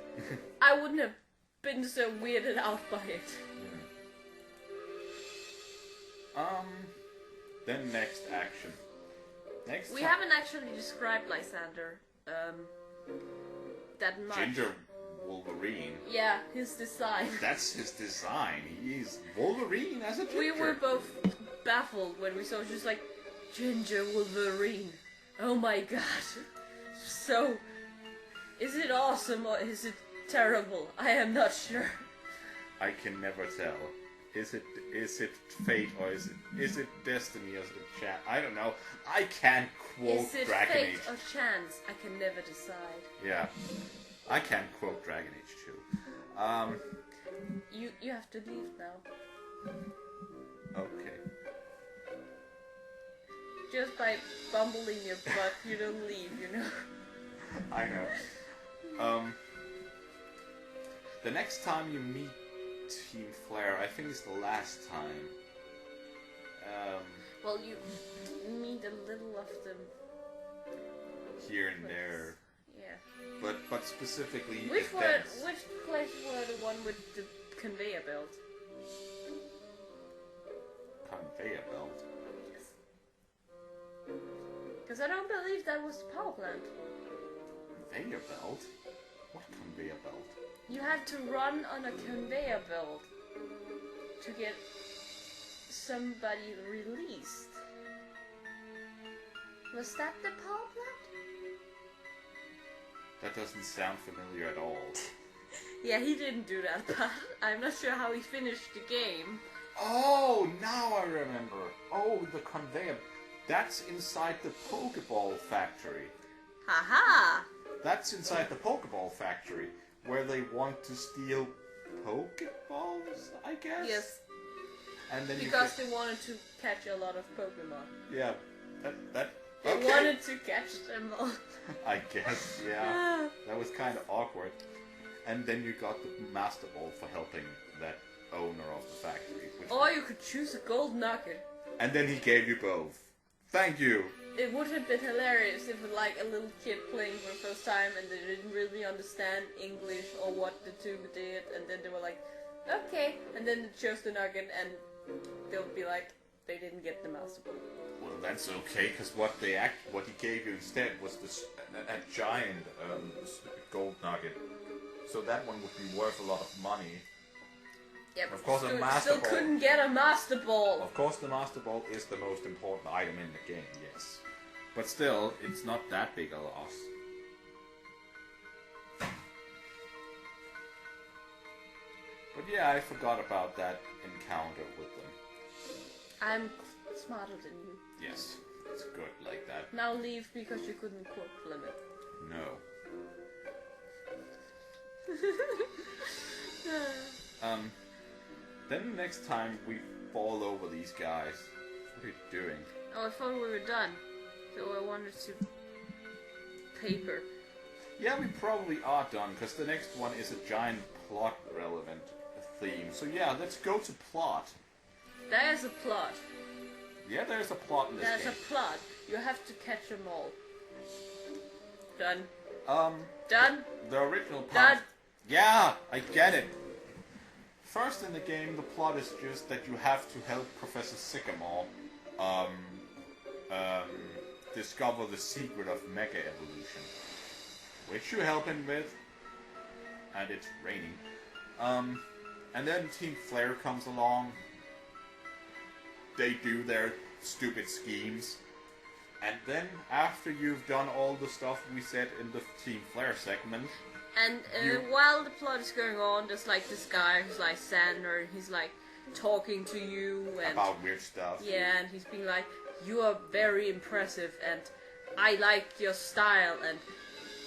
I wouldn't have been so weirded out by it. Yeah. Then next action. We haven't actually described Lysander that much. Ginger Wolverine. Yeah, his design. That's his design. He's Wolverine as a ginger. We were both baffled when we saw just like Ginger Wolverine. Oh my god. So, is it awesome or is it terrible? I am not sure. I can never tell. Is it fate or is it destiny or is it chance? I don't know. I can't quote Dragon Age. Is it fate or chance? I can never decide. Yeah. I can't quote Dragon Age 2. You have to leave now. Okay. Just by bumbling your butt, you don't leave, you know. I know. The next time you meet Team Flare, I think it's the last time. Well, you meet a little of them here and there. Yeah. But specifically, which place were the one with the conveyor belt? Conveyor belt. Yes. Because I don't believe that was the power plant. Conveyor belt? What conveyor belt? You had to run on a conveyor belt to get somebody released. Was that the power plant? That doesn't sound familiar at all. Yeah, he didn't do that, but I'm not sure how he finished the game. Oh, now I remember. Oh, the conveyor. That's inside the Pokeball factory. Haha! That's inside the Pokeball factory, where they want to steal Pokeballs, I guess? Yes. And then because they wanted to catch a lot of Pokemon. Yeah, They wanted to catch them all. I guess, yeah. That was kind of awkward. And then you got the Master Ball for helping that owner of the factory. Or you could choose a gold nugget. And then he gave you both. Thank you. It would have been hilarious if like a little kid playing for the first time and they didn't really understand English or what the two did, and then they were like, okay, and then they chose the nugget and they'll be like, they didn't get the Master Ball. Well, that's okay, because what he gave you instead was a giant gold nugget. So that one would be worth a lot of money. Yeah, but of course, still couldn't get a Master Ball. Of course, the Master Ball is the most important item in the game, yes. But still, it's not that big a loss. But yeah, I forgot about that encounter with them. I'm smarter than you. Yes. It's good like that. Now leave because you couldn't quote limit. No. Then next time we fall over these guys. What are you doing? Oh, I thought we were done. So I wanted to... paper. Yeah, we probably are done, because the next one is a giant plot-relevant theme. So yeah, let's go to plot. There's a plot. Yeah, there's a plot in this game. There's a plot. You have to catch them all. Done. Done? The original plot... Done. Yeah, I get it. First in the game, the plot is just that you have to help Professor Sycamore discover the secret of Mega Evolution. Which you help him with. And it's raining. And then Team Flare comes along. They do their stupid schemes. And then, after you've done all the stuff we said in the Team Flare segment... And while the plot is going on, there's like this guy who's like Sander, and he's like talking to you and... About weird stuff. Yeah, and he's being like, you are very impressive, and I like your style, and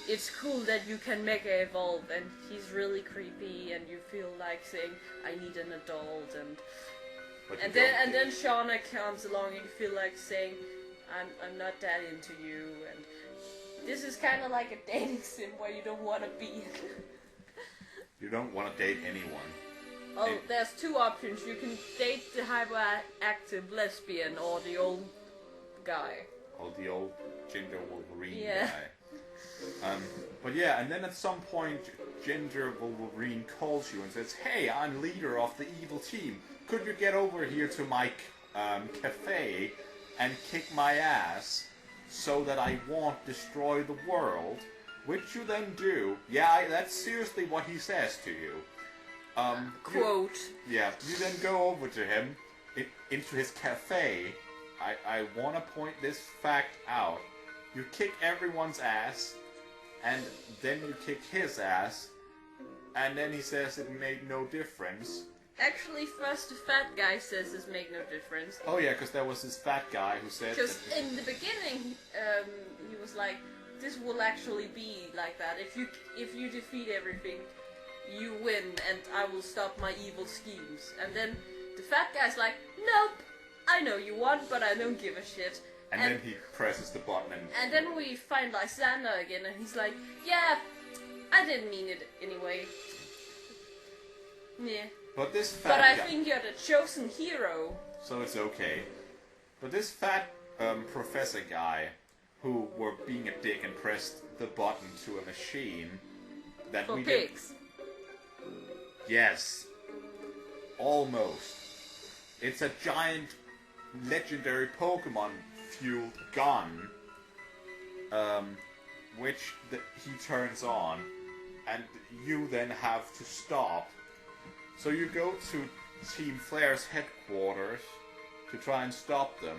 it's cool that you can Mega Evolve, and he's really creepy, and you feel like saying, I need an adult, and then Shauna comes along, and you feel like saying, I'm not that into you, and this is kind of like a dating sim where you don't want to be. You don't want to date anyone. Oh, there's two options. You can date the hyperactive lesbian or the old guy. Oh, the old Ginger Wolverine Yeah. guy. But yeah, and then at some point, Ginger Wolverine calls you and says, hey, I'm leader of the evil team. Could you get over here to my cafe and kick my ass so that I won't destroy the world? Which you then do. Yeah, that's seriously what he says to you. Quote. You then go over to him, into his cafe. I want to point this fact out. You kick everyone's ass, and then you kick his ass, and then he says it made no difference. Actually, first the fat guy says this make no difference. Oh yeah, because there was this fat guy who said... Because in the beginning, he was like, this will actually be like that. If you defeat everything, you win, and I will stop my evil schemes. And then the fat guy's like, nope, I know you won, but I don't give a shit. And then he presses the button and then we find Lysander again, and he's like, yeah, I didn't mean it anyway. Yeah. But this fat But I guy... think you're the chosen hero. So it's okay. But this fat professor guy, who were being a dick and pressed the button to a machine that For we pigs. Yes. Almost. It's a giant legendary Pokemon fueled gun, which he turns on, and you then have to stop. So you go to Team Flare's headquarters to try and stop them,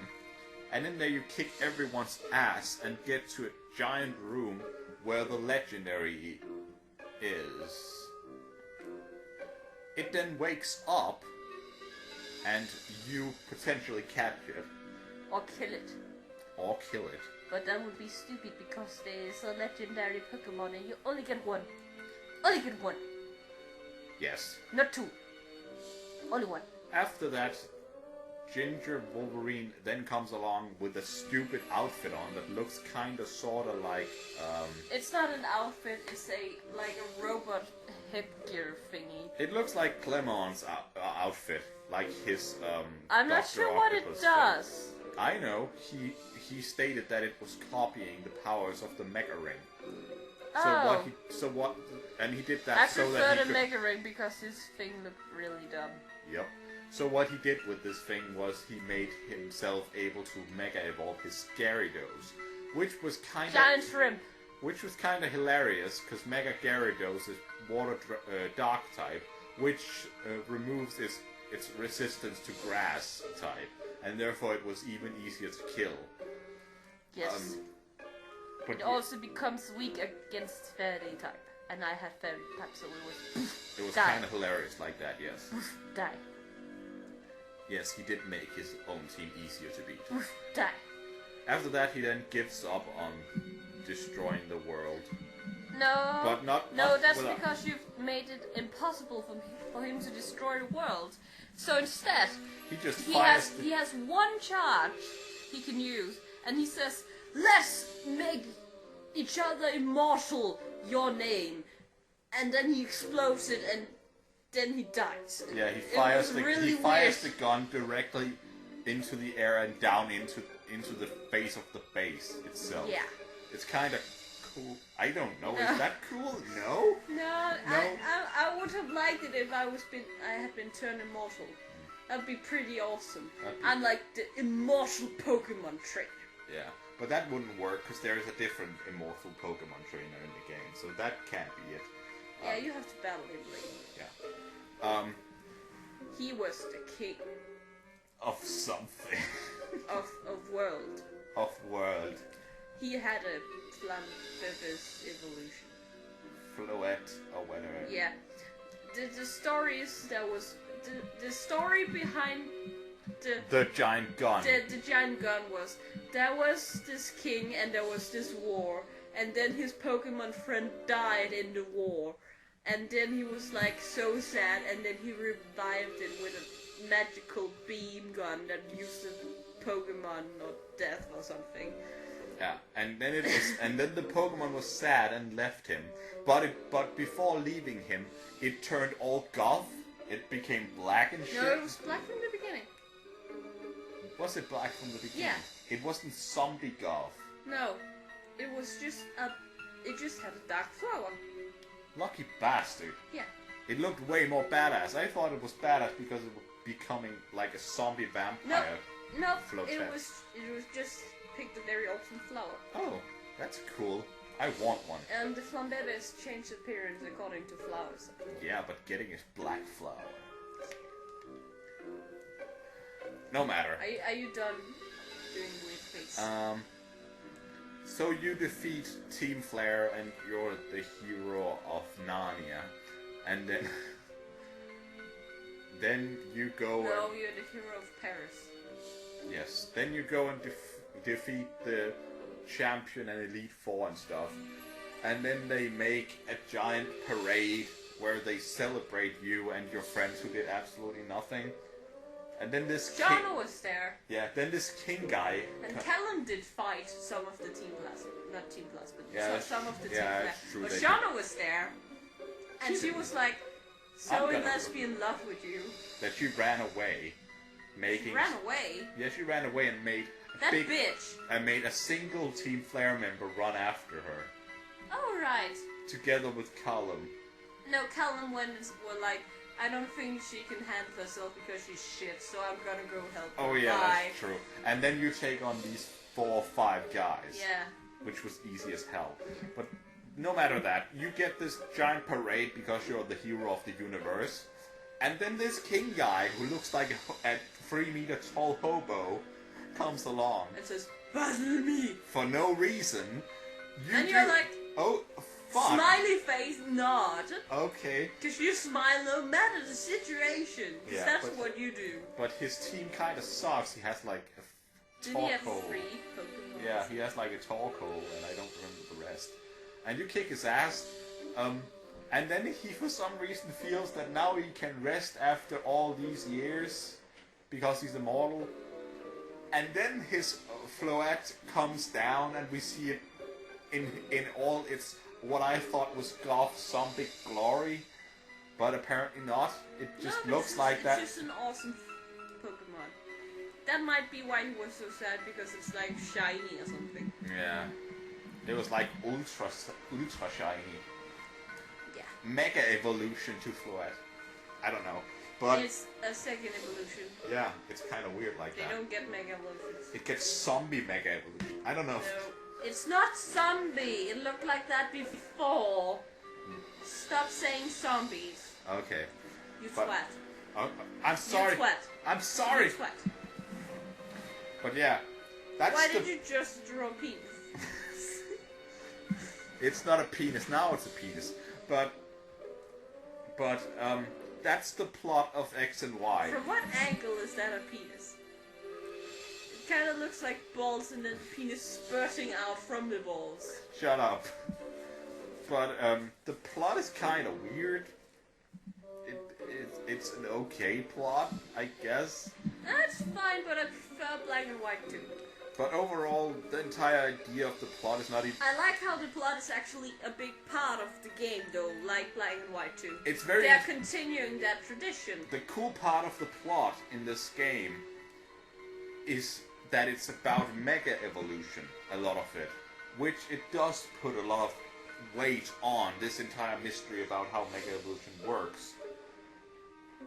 and in there you kick everyone's ass and get to a giant room where the legendary is. It then wakes up, and you potentially catch it. Or kill it. Or kill it. But that would be stupid because there's a legendary Pokemon and you only get one. Only get one. Yes. Not two. Only one. After that, Ginger Wolverine then comes along with a stupid outfit on that looks kinda sorta like, It's not an outfit, it's like a robot headgear thingy. It looks like Clement's outfit. Like his, I'm not Dr. sure what it Octopus does. thing. I know. He stated that it was copying the powers of the Mega Ring. Oh. And he did that I so that prefer he the could... Mega Ring because his thing looked really dumb. Yep. So what he did with this thing was he made himself able to Mega Evolve his Gyarados, which was kinda... Giant shrimp. Which was kinda hilarious, because Mega Gyarados is Water Dark type, which removes its resistance to Grass type, and therefore it was even easier to kill. Yes. But It also becomes weak against Fairy type. And I had Fairy type, so it was die. kind of hilarious like that, yes. Die. Yes, he did make his own team easier to beat. Die. After that, he then gives up on destroying the world. No. But not. No, not that's without- because you've made it impossible for him to destroy the world. So instead, he just he fires. has one charge he can use, and he says, "Let's make each other immortal. Your name," and then he explodes it, and then he dies. Yeah, he was really fires weird. the gun directly into the air and down into the face of the base itself. Yeah. It's kind of cool. I don't know. Is that cool? No. No, I would have liked it if I had been turned immortal. That'd be pretty awesome. I'm like the immortal Pokemon trainer. Yeah, but that wouldn't work because there is a different immortal Pokemon trainer in the game, so that can't be it. Yeah, you have to battle him later. Yeah. He was the king Of something. of world. Of world. He had a Flambebe's evolution. Floette or whatever. Yeah. The story is there was the story behind The giant gun. the giant gun was there was this king and there was this war, and then his Pokemon friend died in the war, and then he was like so sad, and then he revived it with a magical beam gun that used the Pokemon or death or something. Yeah, and then the Pokemon was sad and left him. But before leaving him, it turned all goth. It became black and shit. No, it was black from the beginning. Was it black from the beginning? Yeah. It wasn't zombie goth. No, it was just it just had a dark flower. Lucky bastard. Yeah. It looked way more badass. I thought it was badass because it was becoming like a zombie vampire. No, Float it pet. was just picked a very awesome flower. Oh, that's cool. I want one. And the Flambebes change appearance according to flowers. Yeah, but getting a black flower. No matter. Are you done doing weird face? So you defeat Team Flare and you're the hero of Narnia. And then you go... No, you're the hero of Paris. Yes. Then you go and defeat the champion and Elite Four and stuff. And then they make a giant parade where they celebrate you and your friends who did absolutely nothing. And then this Shauna was there. Yeah, then this king guy... And Callum did fight some of the Team Plasma. Not Team Plasma, Yeah, some of the Team yeah, Plasma. it's true, But they Shauna was there. And she was like, so I'm in gonna- lesbian love with you. That she ran away, making... She ran away. Yeah, she ran away and made a That big... bitch. And made a single Team Flare member run after her. Oh, right. Together with Callum. No, Callum went and were like, I don't think she can handle herself because she's shit, so I'm gonna go help her. Oh yeah, Bye. that's true. And then you take on these 4 or 5 guys. Yeah. Which was easy as hell. But no matter that, you get this giant parade because you're the hero of the universe. And then this king guy, who looks like a 3-meter tall hobo, comes along. And says, battle me! For no reason. And you're like, oh, fuck. smiley face nod. Okay. Because you smile no matter the situation. Because Yeah, that's but- what you do. But his team kind of sucks. He has like a Did he have Torkoal. 3 Pokemon? Yeah, he has like a Torkoal, and I don't remember the rest. And you kick his ass, and then he for some reason feels that now he can rest after all these years, because he's immortal. And then his Floette comes down, and we see it in all its, what I thought was goth zombie glory, but apparently not. It just No, looks like that. It's just an awesome Pokemon. That might be why he was so sad, because it's like shiny or something. Yeah. It was like ultra shiny. Yeah. Mega evolution to Floette. I don't know. But It's a second evolution. yeah, it's kind of weird like They that. don't get mega evolutions. It gets zombie mega evolution. I don't know. No. It's not zombie. It looked like that before. Stop saying zombies. Okay. You But- twat. Oh, I'm sorry. You twat. I'm sorry. You twat. But yeah, that's Why the. did you just draw penis? It's not a penis. Now it's a penis. But that's the plot of X and Y. From what angle is that a penis? kind of looks like balls and then penis spurting out from the balls. Shut up. But the plot is kind of weird. It's an okay plot, I guess. That's fine, but I prefer black and white too. But overall, the entire idea of the plot is not even... I like how the plot is actually a big part of the game, though, like black and white too. It's very... They're continuing that tradition. The cool part of the plot in this game is that it's about Mega Evolution, a lot of it. Which it does put a lot of weight on, this entire mystery about how Mega Evolution works.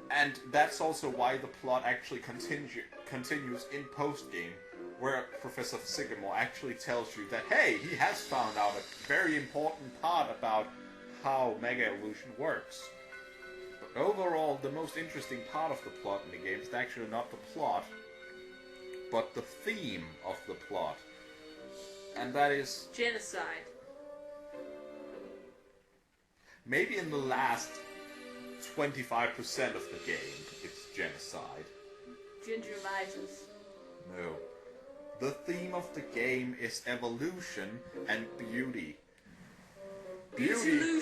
And that's also why the plot actually continues in post-game, where Professor Sycamore actually tells you that, hey, he has found out a very important part about how Mega Evolution works. But overall, the most interesting part of the plot in the game is actually not the plot, but the theme of the plot. And that is... genocide. Maybe in the last 25% of the game, it's genocide. Gingivitis. No. The theme of the game is evolution and beauty. Beauty.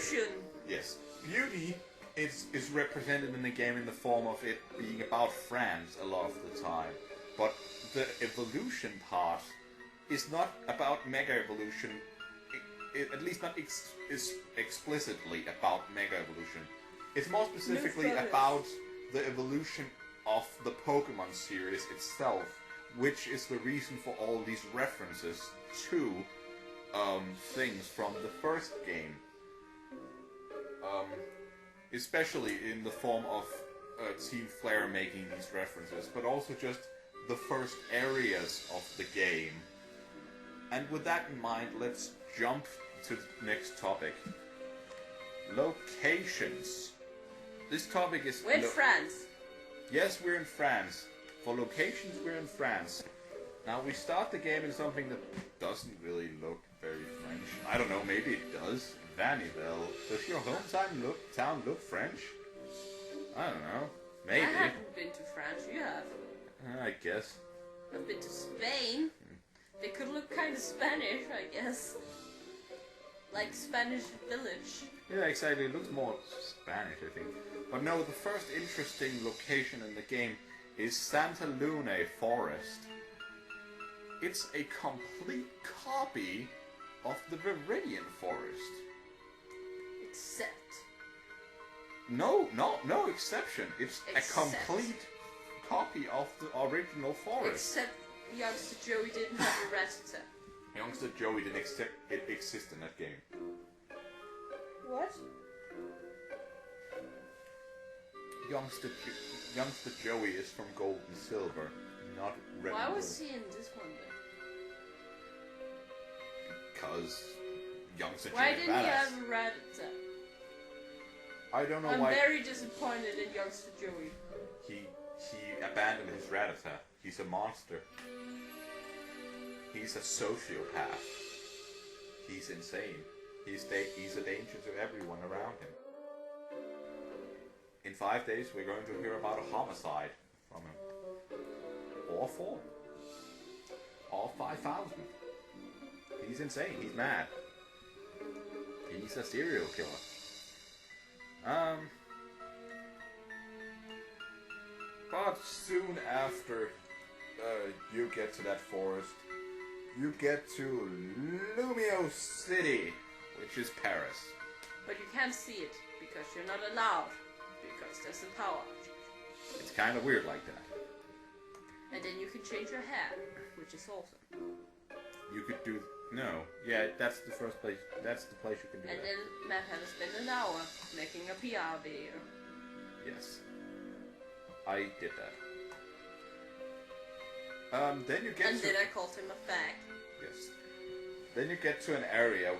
Yes. Beauty is represented in the game in the form of it being about friends a lot of the time. But the evolution part is not about Mega Evolution, at least not explicitly about Mega Evolution. It's more specifically about the evolution of the Pokemon series itself, which is the reason for all these references to things from the first game. Especially in the form of Team Flare making these references, but also just the first areas of the game. And with that in mind, let's jump to the next topic. Locations. This topic is... We're in France. Yes, we're in France. For locations, we're in France. Now, we start the game in something that doesn't really look very French. I don't know, maybe it does. Vanivelle. Does your hometown look French? I don't know. Maybe. I haven't been to France. You have. I guess. I've been to Spain. They could look kind of Spanish, I guess. Like Spanish village. Yeah, exactly. It looks more Spanish, I think. But no, the first interesting location in the game is Santa Luna Forest. It's a complete copy of the Viridian Forest. Except. No exception. It's a complete copy of the original forest. Except youngster Joey didn't have a Rattata. Youngster Joey didn't exist in that game. What? Youngster Joey is from Gold and Silver, not Red. Why was he in this one then? Because Youngster Joey. Why didn't he have a Rattata? I don't know I'm why. I'm very disappointed in Youngster Joey. He abandoned his Rattata. He's a monster. He's a sociopath. He's insane. He's a danger to everyone around him. In 5 days, we're going to hear about a homicide from him. Or 4. Or 5,000. He's insane. He's mad. He's a serial killer. But soon after you get to that forest, you get to Lumio City, which is Paris. But you can't see it, because you're not allowed, because there's a power. It's kind of weird like that. And then you can change your hair, which is awesome. You could do... No. Yeah, that's the first place... That's the place you can do and that. And then Matt had to spend an hour making a PR video. Yes. I did that. Then you get and to... then I called him a fag. Yes. Then you get to an area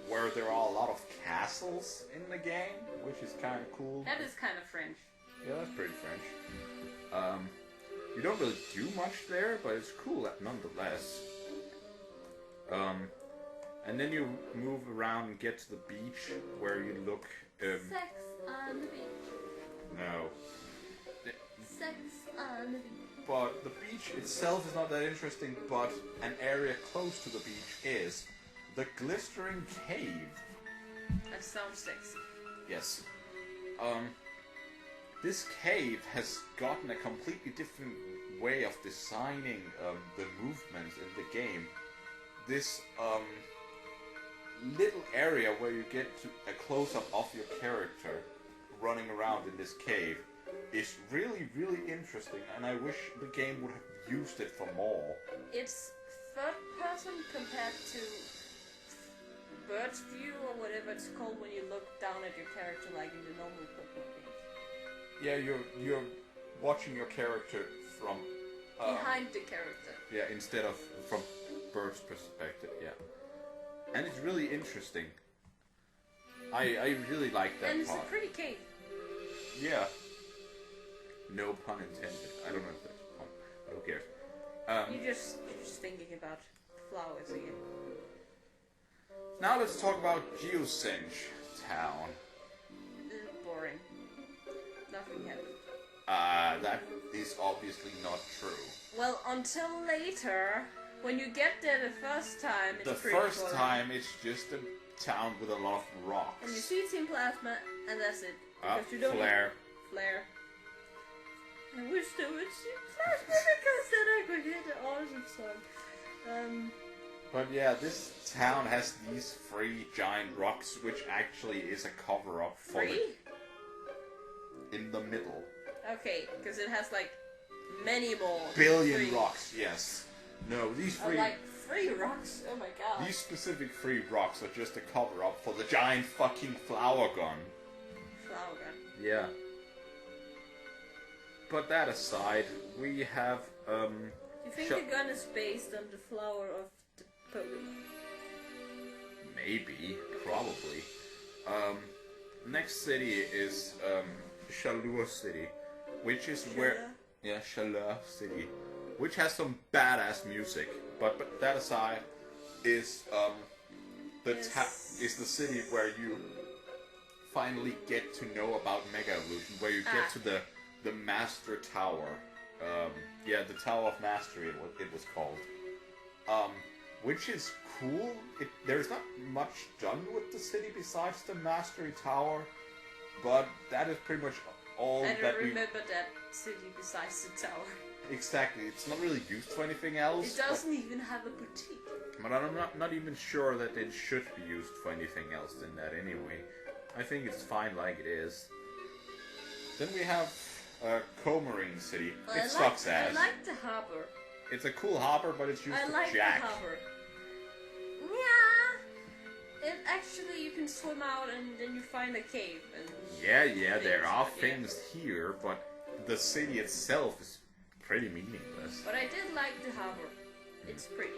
where there are a lot of castles in the game, which is kind of cool. That is kind of French. Yeah, that's pretty French. You don't really do much there, but it's cool nonetheless. And then you move around and get to the beach, where you look... Sex on the beach. No. Sex on the beach. But the beach itself is not that interesting, but an area close to the beach is the Glistering Cave. That sounds sexy. Yes. This cave has gotten a completely different way of designing the movements in the game. This little area where you get to a close-up of your character running around in this cave is really, really interesting, and I wish the game would have used it for more. It's third person compared to bird's view or whatever it's called when you look down at your character like in the normal Pokemon games. Yeah, you're watching your character from behind the character. Yeah, instead of from bird's perspective. Yeah, and it's really interesting. I really like that and it's part. a pretty cave. Yeah. No pun intended. I don't know if that's a pun, but who cares? You're just thinking about flowers again. Now let's talk about Geosinge Town. Boring. Nothing happened. That is obviously not true. Well, until later, when you get there the first time, it's the pretty first boring. time it's just a town with a lot of rocks. And you see Team Plasma, and that's it. Because you don't Flare. Flare. I wish there was Team Plasma because then I could hear the awesome song. But yeah, this town has these 3 giant rocks, which actually is a cover-up for Three? in the middle. Okay, because it has like many more. Billion 3. rocks, yes. No, these 3... like 3 rocks? Oh my god. These specific 3 rocks are just a cover-up for the giant fucking flower gun. Flower gun. Yeah. But that aside, we have, You think the gun is based on the flower of the Pokemon? Maybe. Probably. Next city is, Chaleur City, which is where... Yeah, Chaleur City. Which has some badass music. But that aside, is, is the city where you finally get to know about Mega Evolution, where you get to the Master Tower. Yeah, the Tower of Mastery, it was called. Which is cool. There's not much done with the city besides the Mastery Tower, but that is pretty much all I that don't remember that city besides the tower. Exactly, it's not really used for anything else. It doesn't even have a boutique. But I'm not even sure that it should be used for anything else than that anyway. I think it's fine like it is. Then we have Comarine City. It sucks ass. I like the harbor. It's a cool harbor, but it's used for like jack. The harbor. Yeah. It actually, you can swim out and then you find a cave. And Yeah, there are things here, but the city itself is pretty meaningless. But I did like the harbor. It's pretty.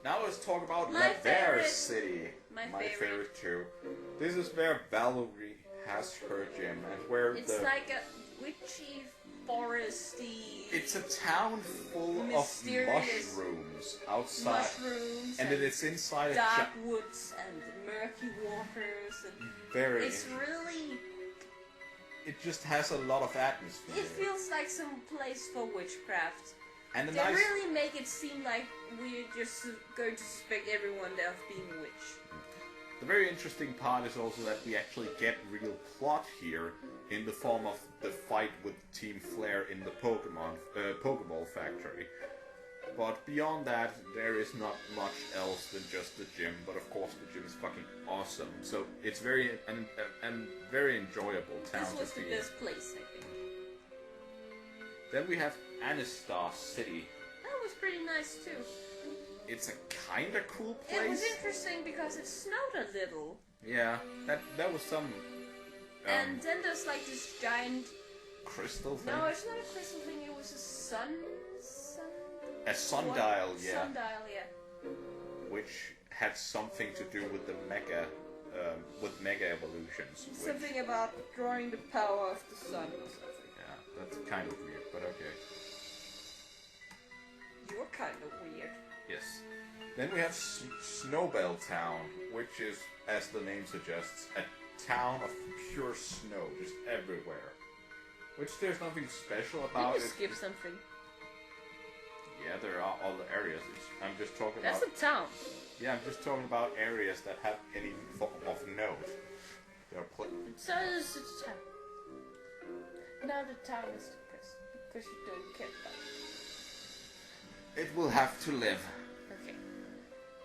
Now let's talk about My favorite. City. My favorite too. This is where Valerie has her gym and where it's like a witchy, foresty. It's a town full of mushrooms outside. Mushrooms and it is inside a dark woods and murky waters. And it's really. It just has a lot of atmosphere. It feels like some place for witchcraft. And they really make it seem like we're just going to suspect everyone there of being a witch. The very interesting part is also that we actually get real plot here in the form of the fight with Team Flare in the Pokeball factory. But beyond that, there is not much else than just the gym. But of course, the gym is fucking awesome. So it's very very enjoyable town to be in. This was the best place, I think. Then we have Anistar City. That was pretty nice too. It's a kinda cool place. It was interesting because it snowed a little. Yeah, that was some. And then there's like this giant crystal thing. No, it's not a crystal thing. It was a sun. A sundial, yeah. Sundial, yeah. Which had something to do with the mega evolutions. Something about drawing the power of the sun or something. Yeah, that's kind of weird, but okay. You're kind of weird. Yes. Then we have Snowbell Town, which is, as the name suggests, a town of pure snow, just everywhere. Which there's nothing special about Did it. you skip something? Yeah, there are all the areas. I'm just talking That's about... a town. Yeah, I'm just talking about areas that have any form of note. There are So it's a town. Now the town is depressed because you don't care about it. It will have to live. Okay.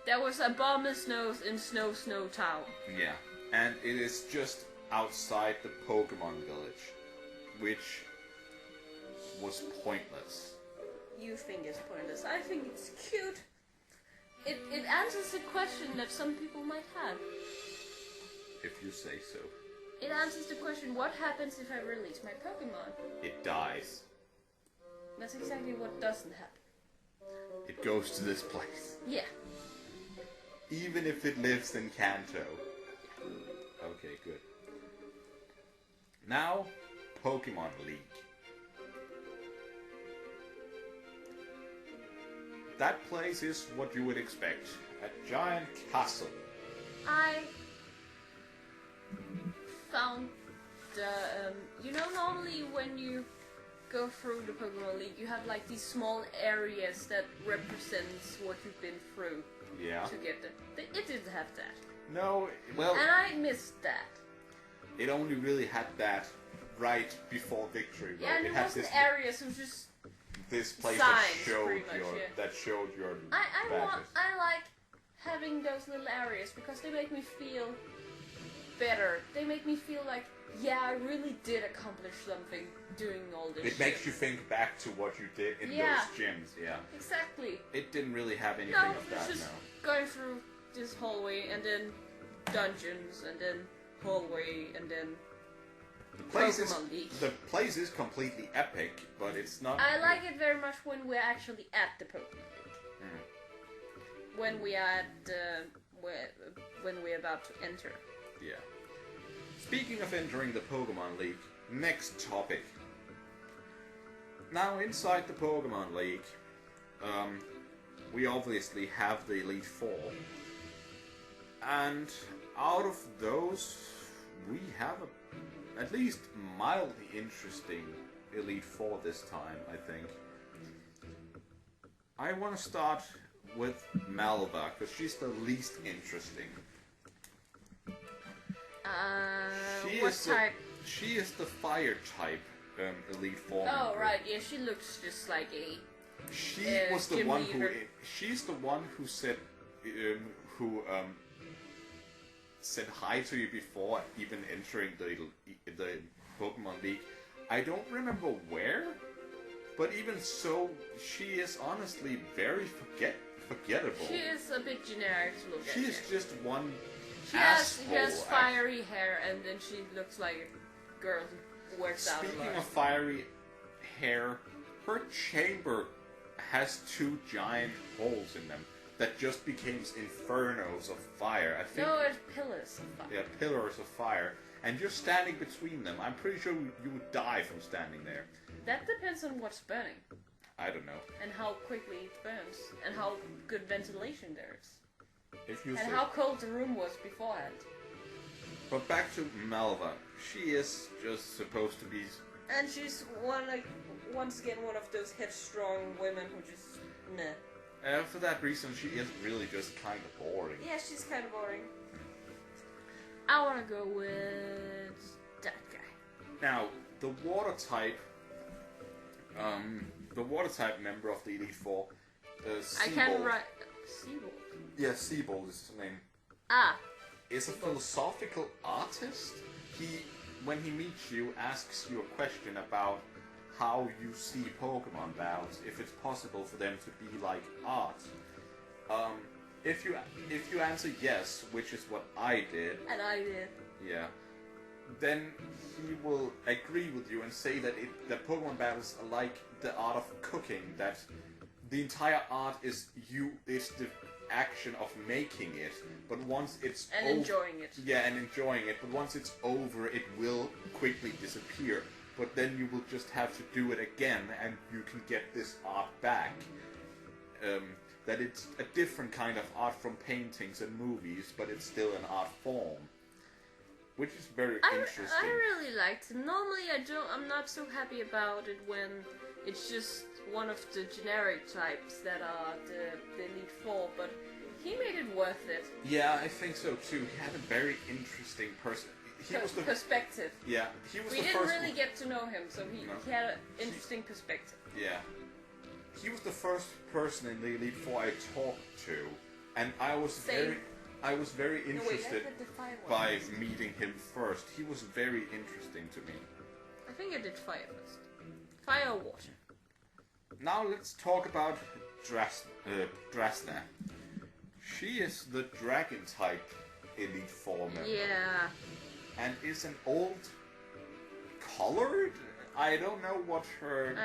There was a bomb in snows in Snow Town. Yeah, and it is just outside the Pokemon Village, which was pointless. You think it's pointless. I think it's cute. It answers a question that some people might have. If you say so. It answers the question, what happens if I release my Pokemon? It dies. That's exactly what doesn't happen. It goes to this place. Yeah. Even if it lives in Kanto. Okay, good. Now, Pokemon League. That place is what you would expect. A giant castle. I found the, you know, normally when you go through the Pokemon League, you have like these small areas that represents what you've been through. Yeah. To get there. It didn't have that. No, well... And I missed that. It only really had that right before victory. Yeah, and it it had wasn't this, areas, it was just this place signs, that showed pretty much, your yeah. badges. I like having those little areas because they make me feel better. They make me feel like, yeah, I really did accomplish something doing all this It makes you think back to what you did in those gyms, yeah. Exactly. It didn't really have anything No, of that, it's just no. going through this hallway and then dungeons and then hallway and then The place is completely epic, but it's not... I like it very much when we're actually at the Pokemon League. When we are at when we're about to enter. Yeah. Speaking of entering the Pokemon League, next topic. Now, inside the Pokemon League, we obviously have the Elite Four. And out of those, we have at least mildly interesting Elite Four this time, I think. I want to start with Malva, because she's the least interesting. What type? She is the fire type Elite Four. Oh, member. right, yeah, she looks just like a... She was the one who... She's the one who said... said hi to you before even entering the Pokemon League. I don't remember where, but even so, she is honestly very forgettable. She is a bit generic to look at. She is just one She asshole. has fiery hair, and then she looks like a girl who works out a lot. Speaking of fiery hair, her chamber has two giant holes in them that just became infernos of fire. I think. No, it's pillars of fire. Yeah, pillars of fire. And you're standing between them. I'm pretty sure you would die from standing there. That depends on what's burning. I don't know. And how quickly it burns. And how good ventilation there is. If you and how cold the room was beforehand. But back to Malva. She is just supposed to be... And she's once again one of those headstrong women who just... Nah. For that reason, she is really just kind of boring. Yeah, she's kind of boring. I want to go with that guy. Now, the water type member of the Elite Four, I can't write... Seabold? Yeah, Seabold is his name. Ah. Is a philosophical artist. When he meets you, asks you a question about how you see Pokemon battles, if it's possible for them to be like art. If you answer yes, which is what I did, and I did, yeah, then he will agree with you and say that that Pokemon battles are like the art of cooking. That the entire art is the action of making it, but once it's enjoying it. Yeah, and enjoying it. But once it's over, it will quickly disappear. But then you will just have to do it again, and you can get this art back. That it's a different kind of art from paintings and movies, but it's still an art form. which is very interesting. I really liked him. Normally, I'm not so happy about it when it's just one of the generic types that are the Elite Four, but he made it worth it. Yeah, I think so too. He had a very interesting perspective. Yeah, he was we the first. We didn't really get to know him, so he had an interesting perspective. Yeah, he was the first person in the Elite Four I talked to, and I was very interested by meeting him first. He was very interesting to me. I think I did fire first. Fire or water? Now let's talk about Drasna. She is the dragon type Elite Four member. Yeah. And is an old colored? I don't know what her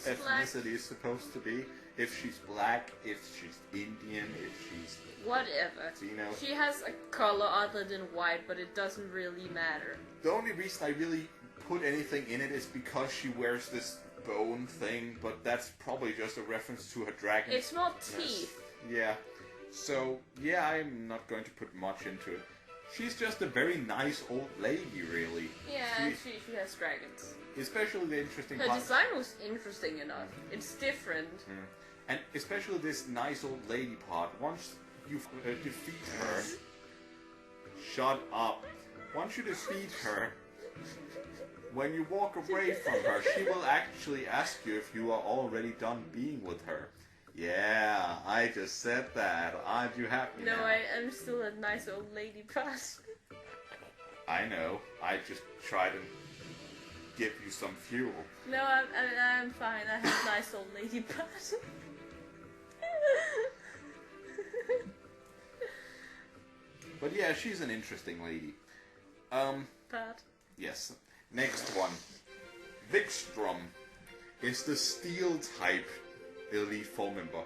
ethnicity is supposed to be. If she's black, if she's Indian, if she's... Whatever. Latino. She has a color other than white, but it doesn't really matter. The only reason I really put anything in it is because she wears this bone thing, but that's probably just a reference to her dragon. It's not teeth. Yeah. So, yeah, I'm not going to put much into it. She's just a very nice old lady, really. Yeah, she has dragons. Especially the interesting part. Her design was interesting enough. It's different. And especially this nice old lady part. Once you defeat her... Shut up. Once you defeat her, when you walk away from her, she will actually ask you if you are already done being with her. Yeah, I just said that. Aren't you happy now? No, I'm still a nice old lady person. I know. I just tried to give you some fuel. No, I'm fine. I have a nice old lady person. But yeah, she's an interesting lady. Pat. Yes. Next one. Vikstrom is the steel type Elite Four member.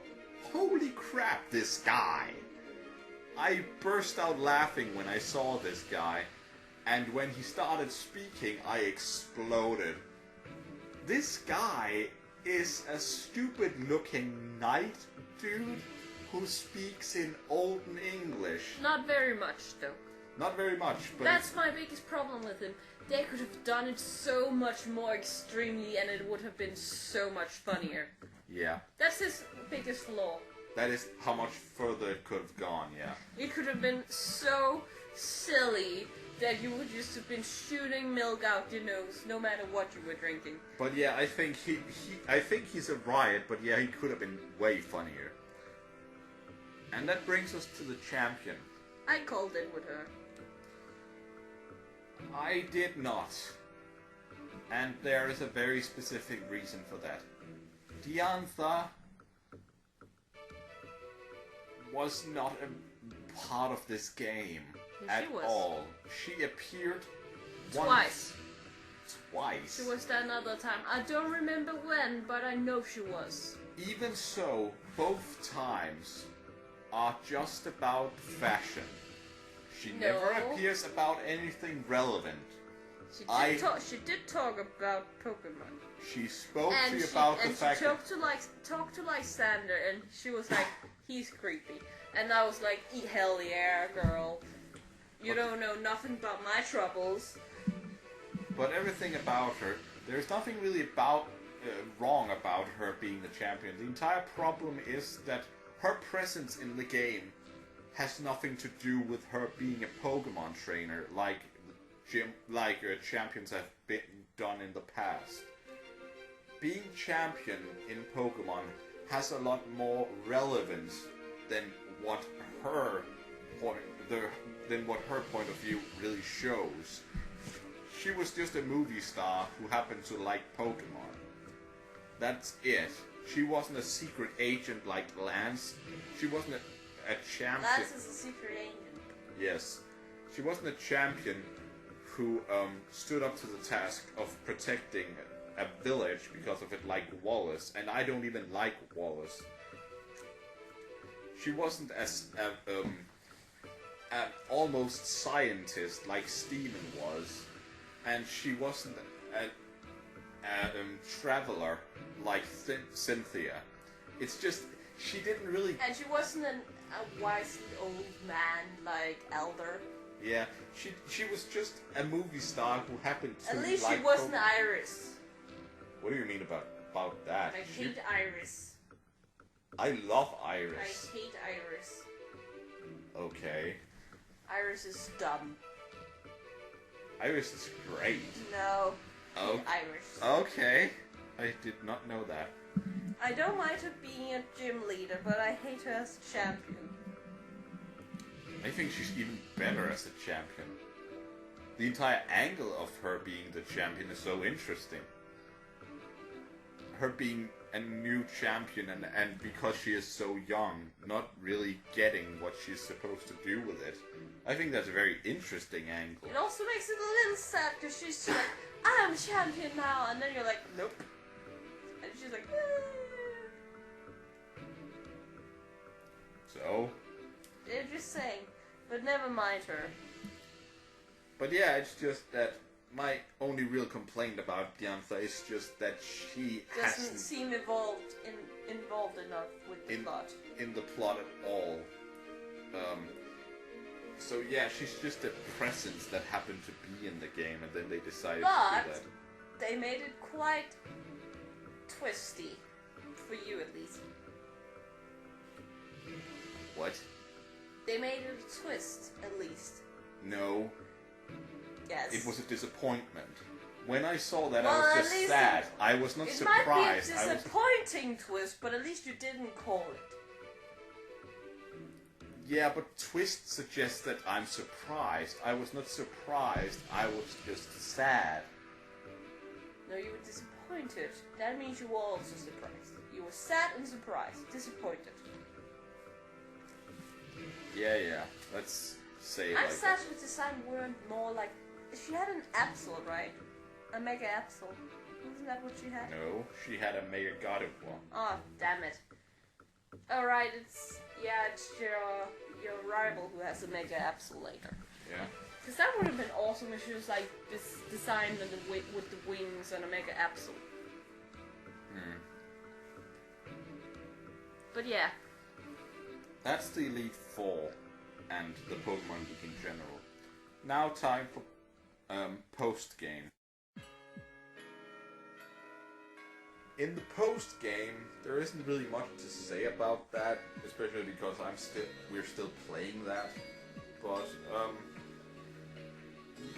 Holy crap, this guy! I burst out laughing when I saw this guy, and when he started speaking, I exploded. This guy is a stupid-looking knight dude who speaks in Olden English. Not very much, though. Not very much, but... That's my biggest problem with him. They could have done it so much more extremely, and it would have been so much funnier. Yeah. That's his biggest flaw. That is how much further it could have gone, yeah. It could have been so silly that you would just have been shooting milk out your nose, no matter what you were drinking. But yeah, I think he's a riot, but yeah, he could have been way funnier. And that brings us to the champion. I called it with her. I did not. And there is a very specific reason for that. Diantha was not a part of this game at all. She appeared twice. Twice. She was there another time. I don't remember when, but I know she was. Even so, both times are just about fashion. She never appears about anything relevant. She did talk about Pokemon. She spoke to you about the fact that... And she talked to Lysander, and she was like, he's creepy. And I was like, hell yeah, girl. You don't know nothing about my troubles. But everything about her, there's nothing really about wrong about her being the champion. The entire problem is that her presence in the game has nothing to do with her being a Pokemon trainer like champions have been done in the past. Being champion in Pokemon has a lot more relevance than what her point of view really shows. She was just a movie star who happened to like Pokemon. That's it. She wasn't a secret agent like Lance. She wasn't a champion. Lance is a secret agent. Yes. She wasn't a champion who stood up to the task of protecting a village because of it, like Wallace. And I don't even like Wallace. She wasn't as an almost scientist like Steven was. And she wasn't a traveler like Cynthia. It's just, she didn't really... And she wasn't a wise old man like Elder. Yeah, she was just a movie star who happened to At least like she wasn't Pokemon. Iris. What do you mean about that? I hate Iris. I love Iris. I hate Iris. Okay. Iris is dumb. Iris is great. No. Oh. Iris. Okay. I did not know that. I don't mind her being a gym leader, but I hate her as a champion. I think she's even better as a champion. The entire angle of her being the champion is so interesting. Her being a new champion and because she is so young, not really getting what she's supposed to do with it. I think that's a very interesting angle. It also makes it a little sad because she's just like, I'm champion now, and then you're like, nope. And she's like, So? They're just saying, but never mind her. But yeah, it's just that my only real complaint about Diantha is just that she Doesn't hasn't seem involved enough with the plot. in the plot at all. So yeah, she's just a presence that happened to be in the game, and then they decided to do that. They made it quite twisty, for you at least. What? They made it a twist, at least. No. Yes. It was a disappointment. When I saw that, Well, I at was just least sad. I was not surprised. It might be a disappointing twist, but at least you didn't call it. Yeah, but twist suggests that I'm surprised. I was not surprised. I was just sad. No, you were disappointed. That means you were also surprised. You were sad and surprised. Disappointed. Yeah. Let's say it I'm like sad that. with the design weren't more like... She had an Absol, right? A Mega Absol. Wasn't that what she had? No, she had a Mega Gardevoir. Oh, damn it. Alright, it's your rival who has a Mega Absol later. Yeah. Because that would have been awesome if she was like this designed with the wings and a Mega Absol. But yeah. That's the Elite Four and the Pokemon League in general. Now time for post-game. In the post-game, there isn't really much to say about that, especially because we're still playing that. But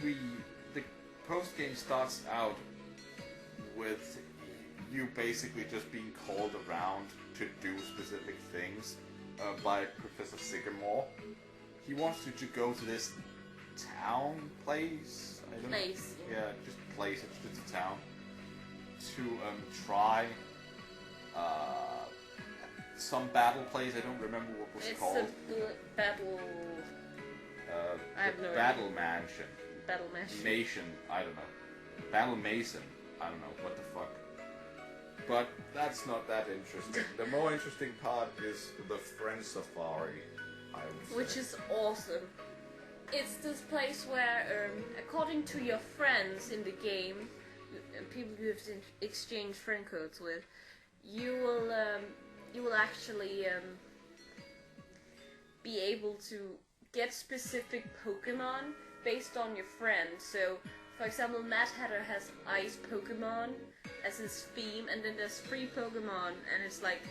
the post-game starts out with you basically just being called around to do specific things by Professor Sycamore. He wants you to go to this place. Place. Yeah, just place. It's just a town. To try some battle place. I don't remember what it was called. It's a battle. I have no idea. Battle Mansion. Battle Mansion. Nation. I don't know. Battle Mason. I don't know. What the fuck. But that's not that interesting. The more interesting part is the Friend Safari, I would say. Which is awesome. It's this place where, according to your friends in the game, people you have exchanged friend codes with, you will actually be able to get specific Pokemon based on your friends. So, for example, Madhatter has Ice Pokemon as his theme, and then there's 3 Pokemon, and it's like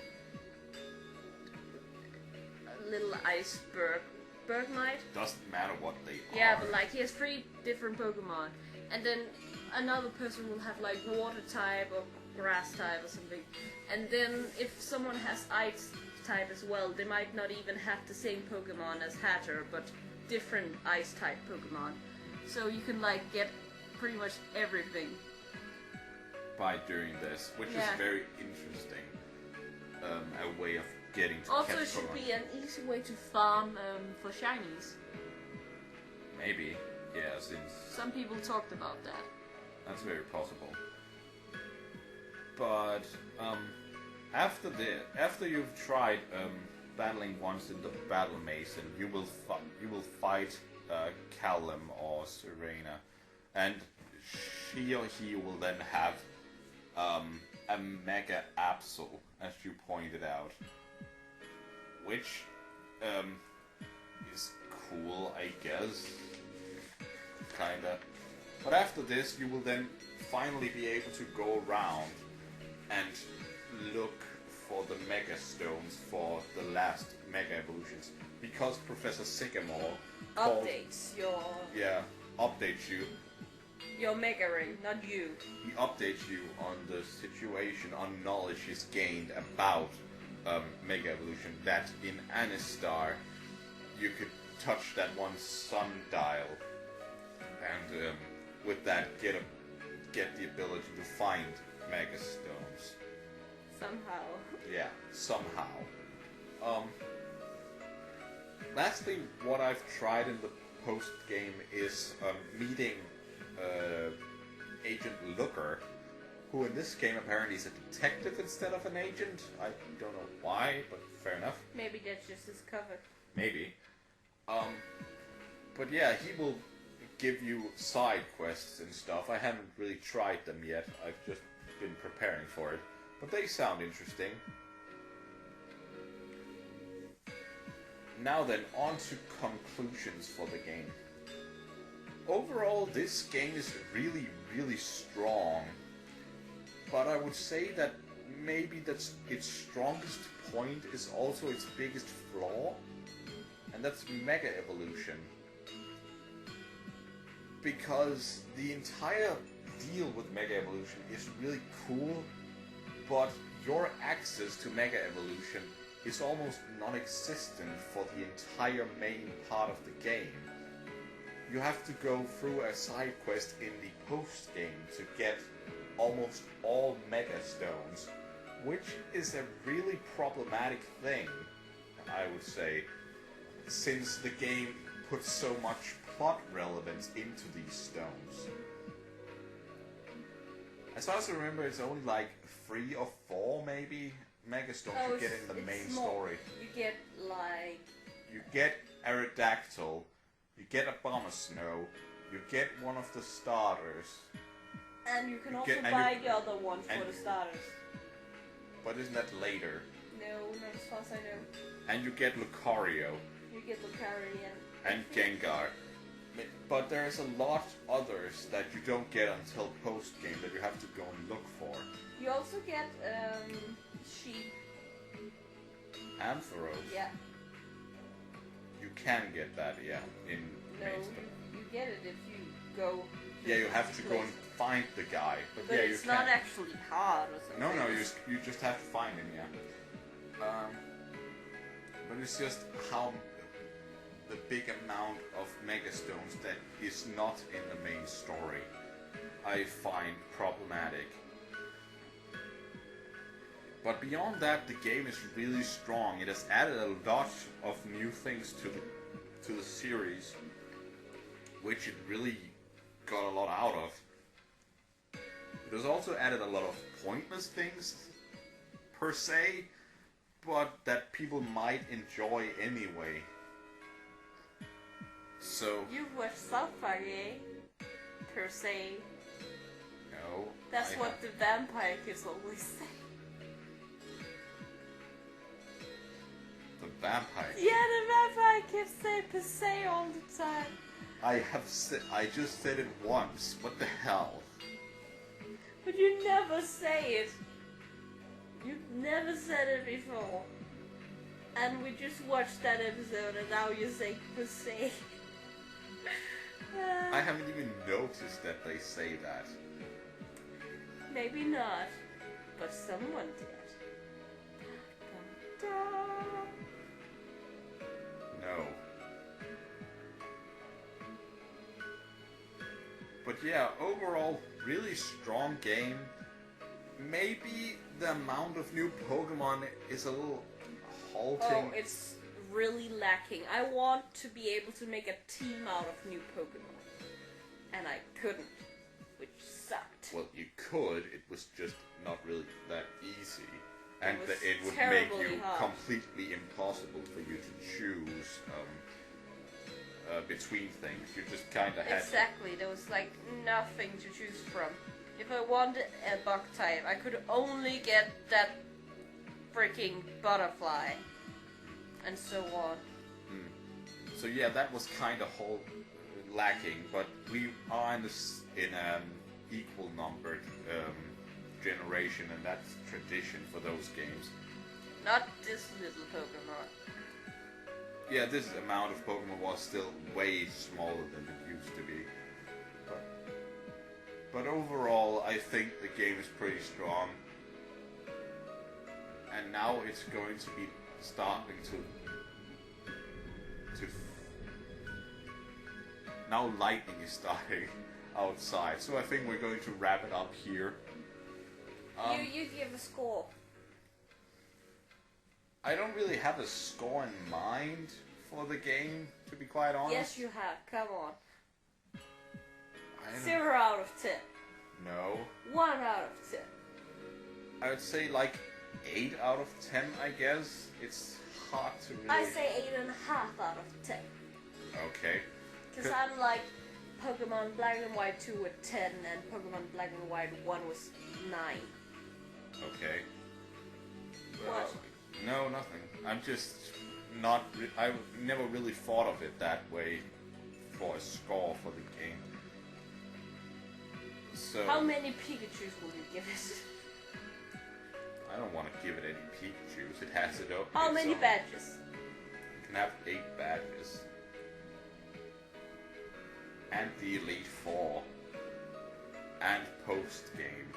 a little iceberg. Bergmite? Doesn't matter what they are. Yeah, but like he has 3 different Pokemon, and then another person will have like water type or grass type or something, and then if someone has ice type as well, they might not even have the same Pokemon as Hatter, but different ice type Pokemon. So you can like get pretty much everything by doing this, which is very interesting. A way of getting to also, catch it should Pokemon. be an easy way to farm for shinies. Maybe, yeah, since Some people talked about that. that's very possible. But after you've tried battling once in the Battle Mason, you will fight Callum or Serena, and she or he will then have a Mega Absol, as you pointed out, which is cool, I guess. kinda. But after this, you will then finally be able to go around and look for the Mega Stones for the last Mega Evolutions. Because Professor Sycamore updates updates you. Your Mega Ring, not you. He updates you on the situation, on knowledge he's gained about Mega Evolution. That in Anistar, you could touch that one sundial, and with that get the ability to find Mega Stones. Somehow. Yeah, somehow. Lastly, what I've tried in the post-game is meeting Agent Looker, who in this game apparently is a detective instead of an agent. I don't know why, but fair enough. Maybe that's just his cover. Maybe. But yeah, he will give you side quests and stuff. I haven't really tried them yet. I've just been preparing for it. But they sound interesting. Now then, on to conclusions for the game. Overall, this game is really, really strong. But I would say that maybe that's its strongest point is also its biggest flaw. And that's Mega Evolution. Because the entire deal with Mega Evolution is really cool, but your access to Mega Evolution is almost non-existent for the entire main part of the game. You have to go through a side quest in the post-game to get almost all Mega Stones, which is a really problematic thing, I would say, since the game puts so much plot relevance into these stones. As far as I remember, it's only like 3 or 4 maybe Mega Stones you get in the main story. You get like... You get Aerodactyl, you get a Bomber Snow, you get one of the starters. And you can also buy the other one for the starters. But isn't that later? No, not as far as I know. And you get Lucario. You get Lucario and Gengar. But there's a lot others that you don't get until post-game that you have to go and look for. You also get sheep. Ampharos. Yeah. You can get that, yeah, in main story. You get it if you go. Yeah, you have to go and find the guy. But yeah, it's not actually hard or something. No, you just have to find him, yeah. But it's just how the big amount of Mega Stones that is not in the main story I find problematic. But beyond that, the game is really strong. It has added a lot of new things to the series, which it really got a lot out of. It has also added a lot of pointless things, per se, but that people might enjoy anyway. So... You've watched South Park, eh? Per se. No. That's what the vampire kids always say. The vampire? Yeah, the vampire kids say per se all the time. I just said it once. What the hell? But you never say it. You've never said it before. And we just watched that episode and now you say per se. I haven't even noticed that they say that. Maybe not, but someone did. No. But yeah, overall, really strong game. Maybe the amount of new Pokemon is a little halting. Oh, it's really lacking. I want to be able to make a team out of new Pokemon. And I couldn't, which sucked. Well, you could, it was just not really that easy. And it would make you completely impossible for you to choose between things. You just kind of had... Exactly, there was like nothing to choose from. If I wanted a bug type, I could only get that freaking butterfly. And so on. So yeah, that was kind of lacking, but we are in an equal numbered generation, and that's tradition for those games. Not this little Pokemon. Yeah, this amount of Pokemon was still way smaller than it used to be. But overall, I think the game is pretty strong. And now it's going to be starting to now lightning is starting outside, so I think we're going to wrap it up here. You give a score. I don't really have a score in mind for the game, to be quite honest. Yes, you have. Come on. 0 out of 10. No. 1 out of 10. I would say like 8 out of 10, I guess. It's hard to really... I say 8.5 out of 10. Okay. Because I'm like Pokemon Black and White 2 with 10 and Pokemon Black and White 1 was 9. Okay. What? No, nothing. I'm just not... I've never really thought of it that way for a score for the game. So... How many Pikachus will you give it? I don't want to give it any Pikachus. It has it up. How many badges? You can have 8 badges. And the Elite Four. And post-game.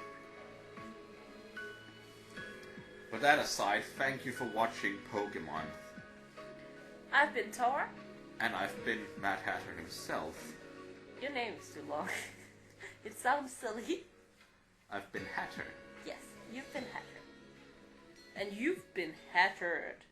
But that aside, thank you for watching Pokémonth. I've been Tora. And I've been Madhatter-Himself. Your name is too long. It sounds silly. I've been Hatter. Yes, you've been Hatter. And you've been Hattered.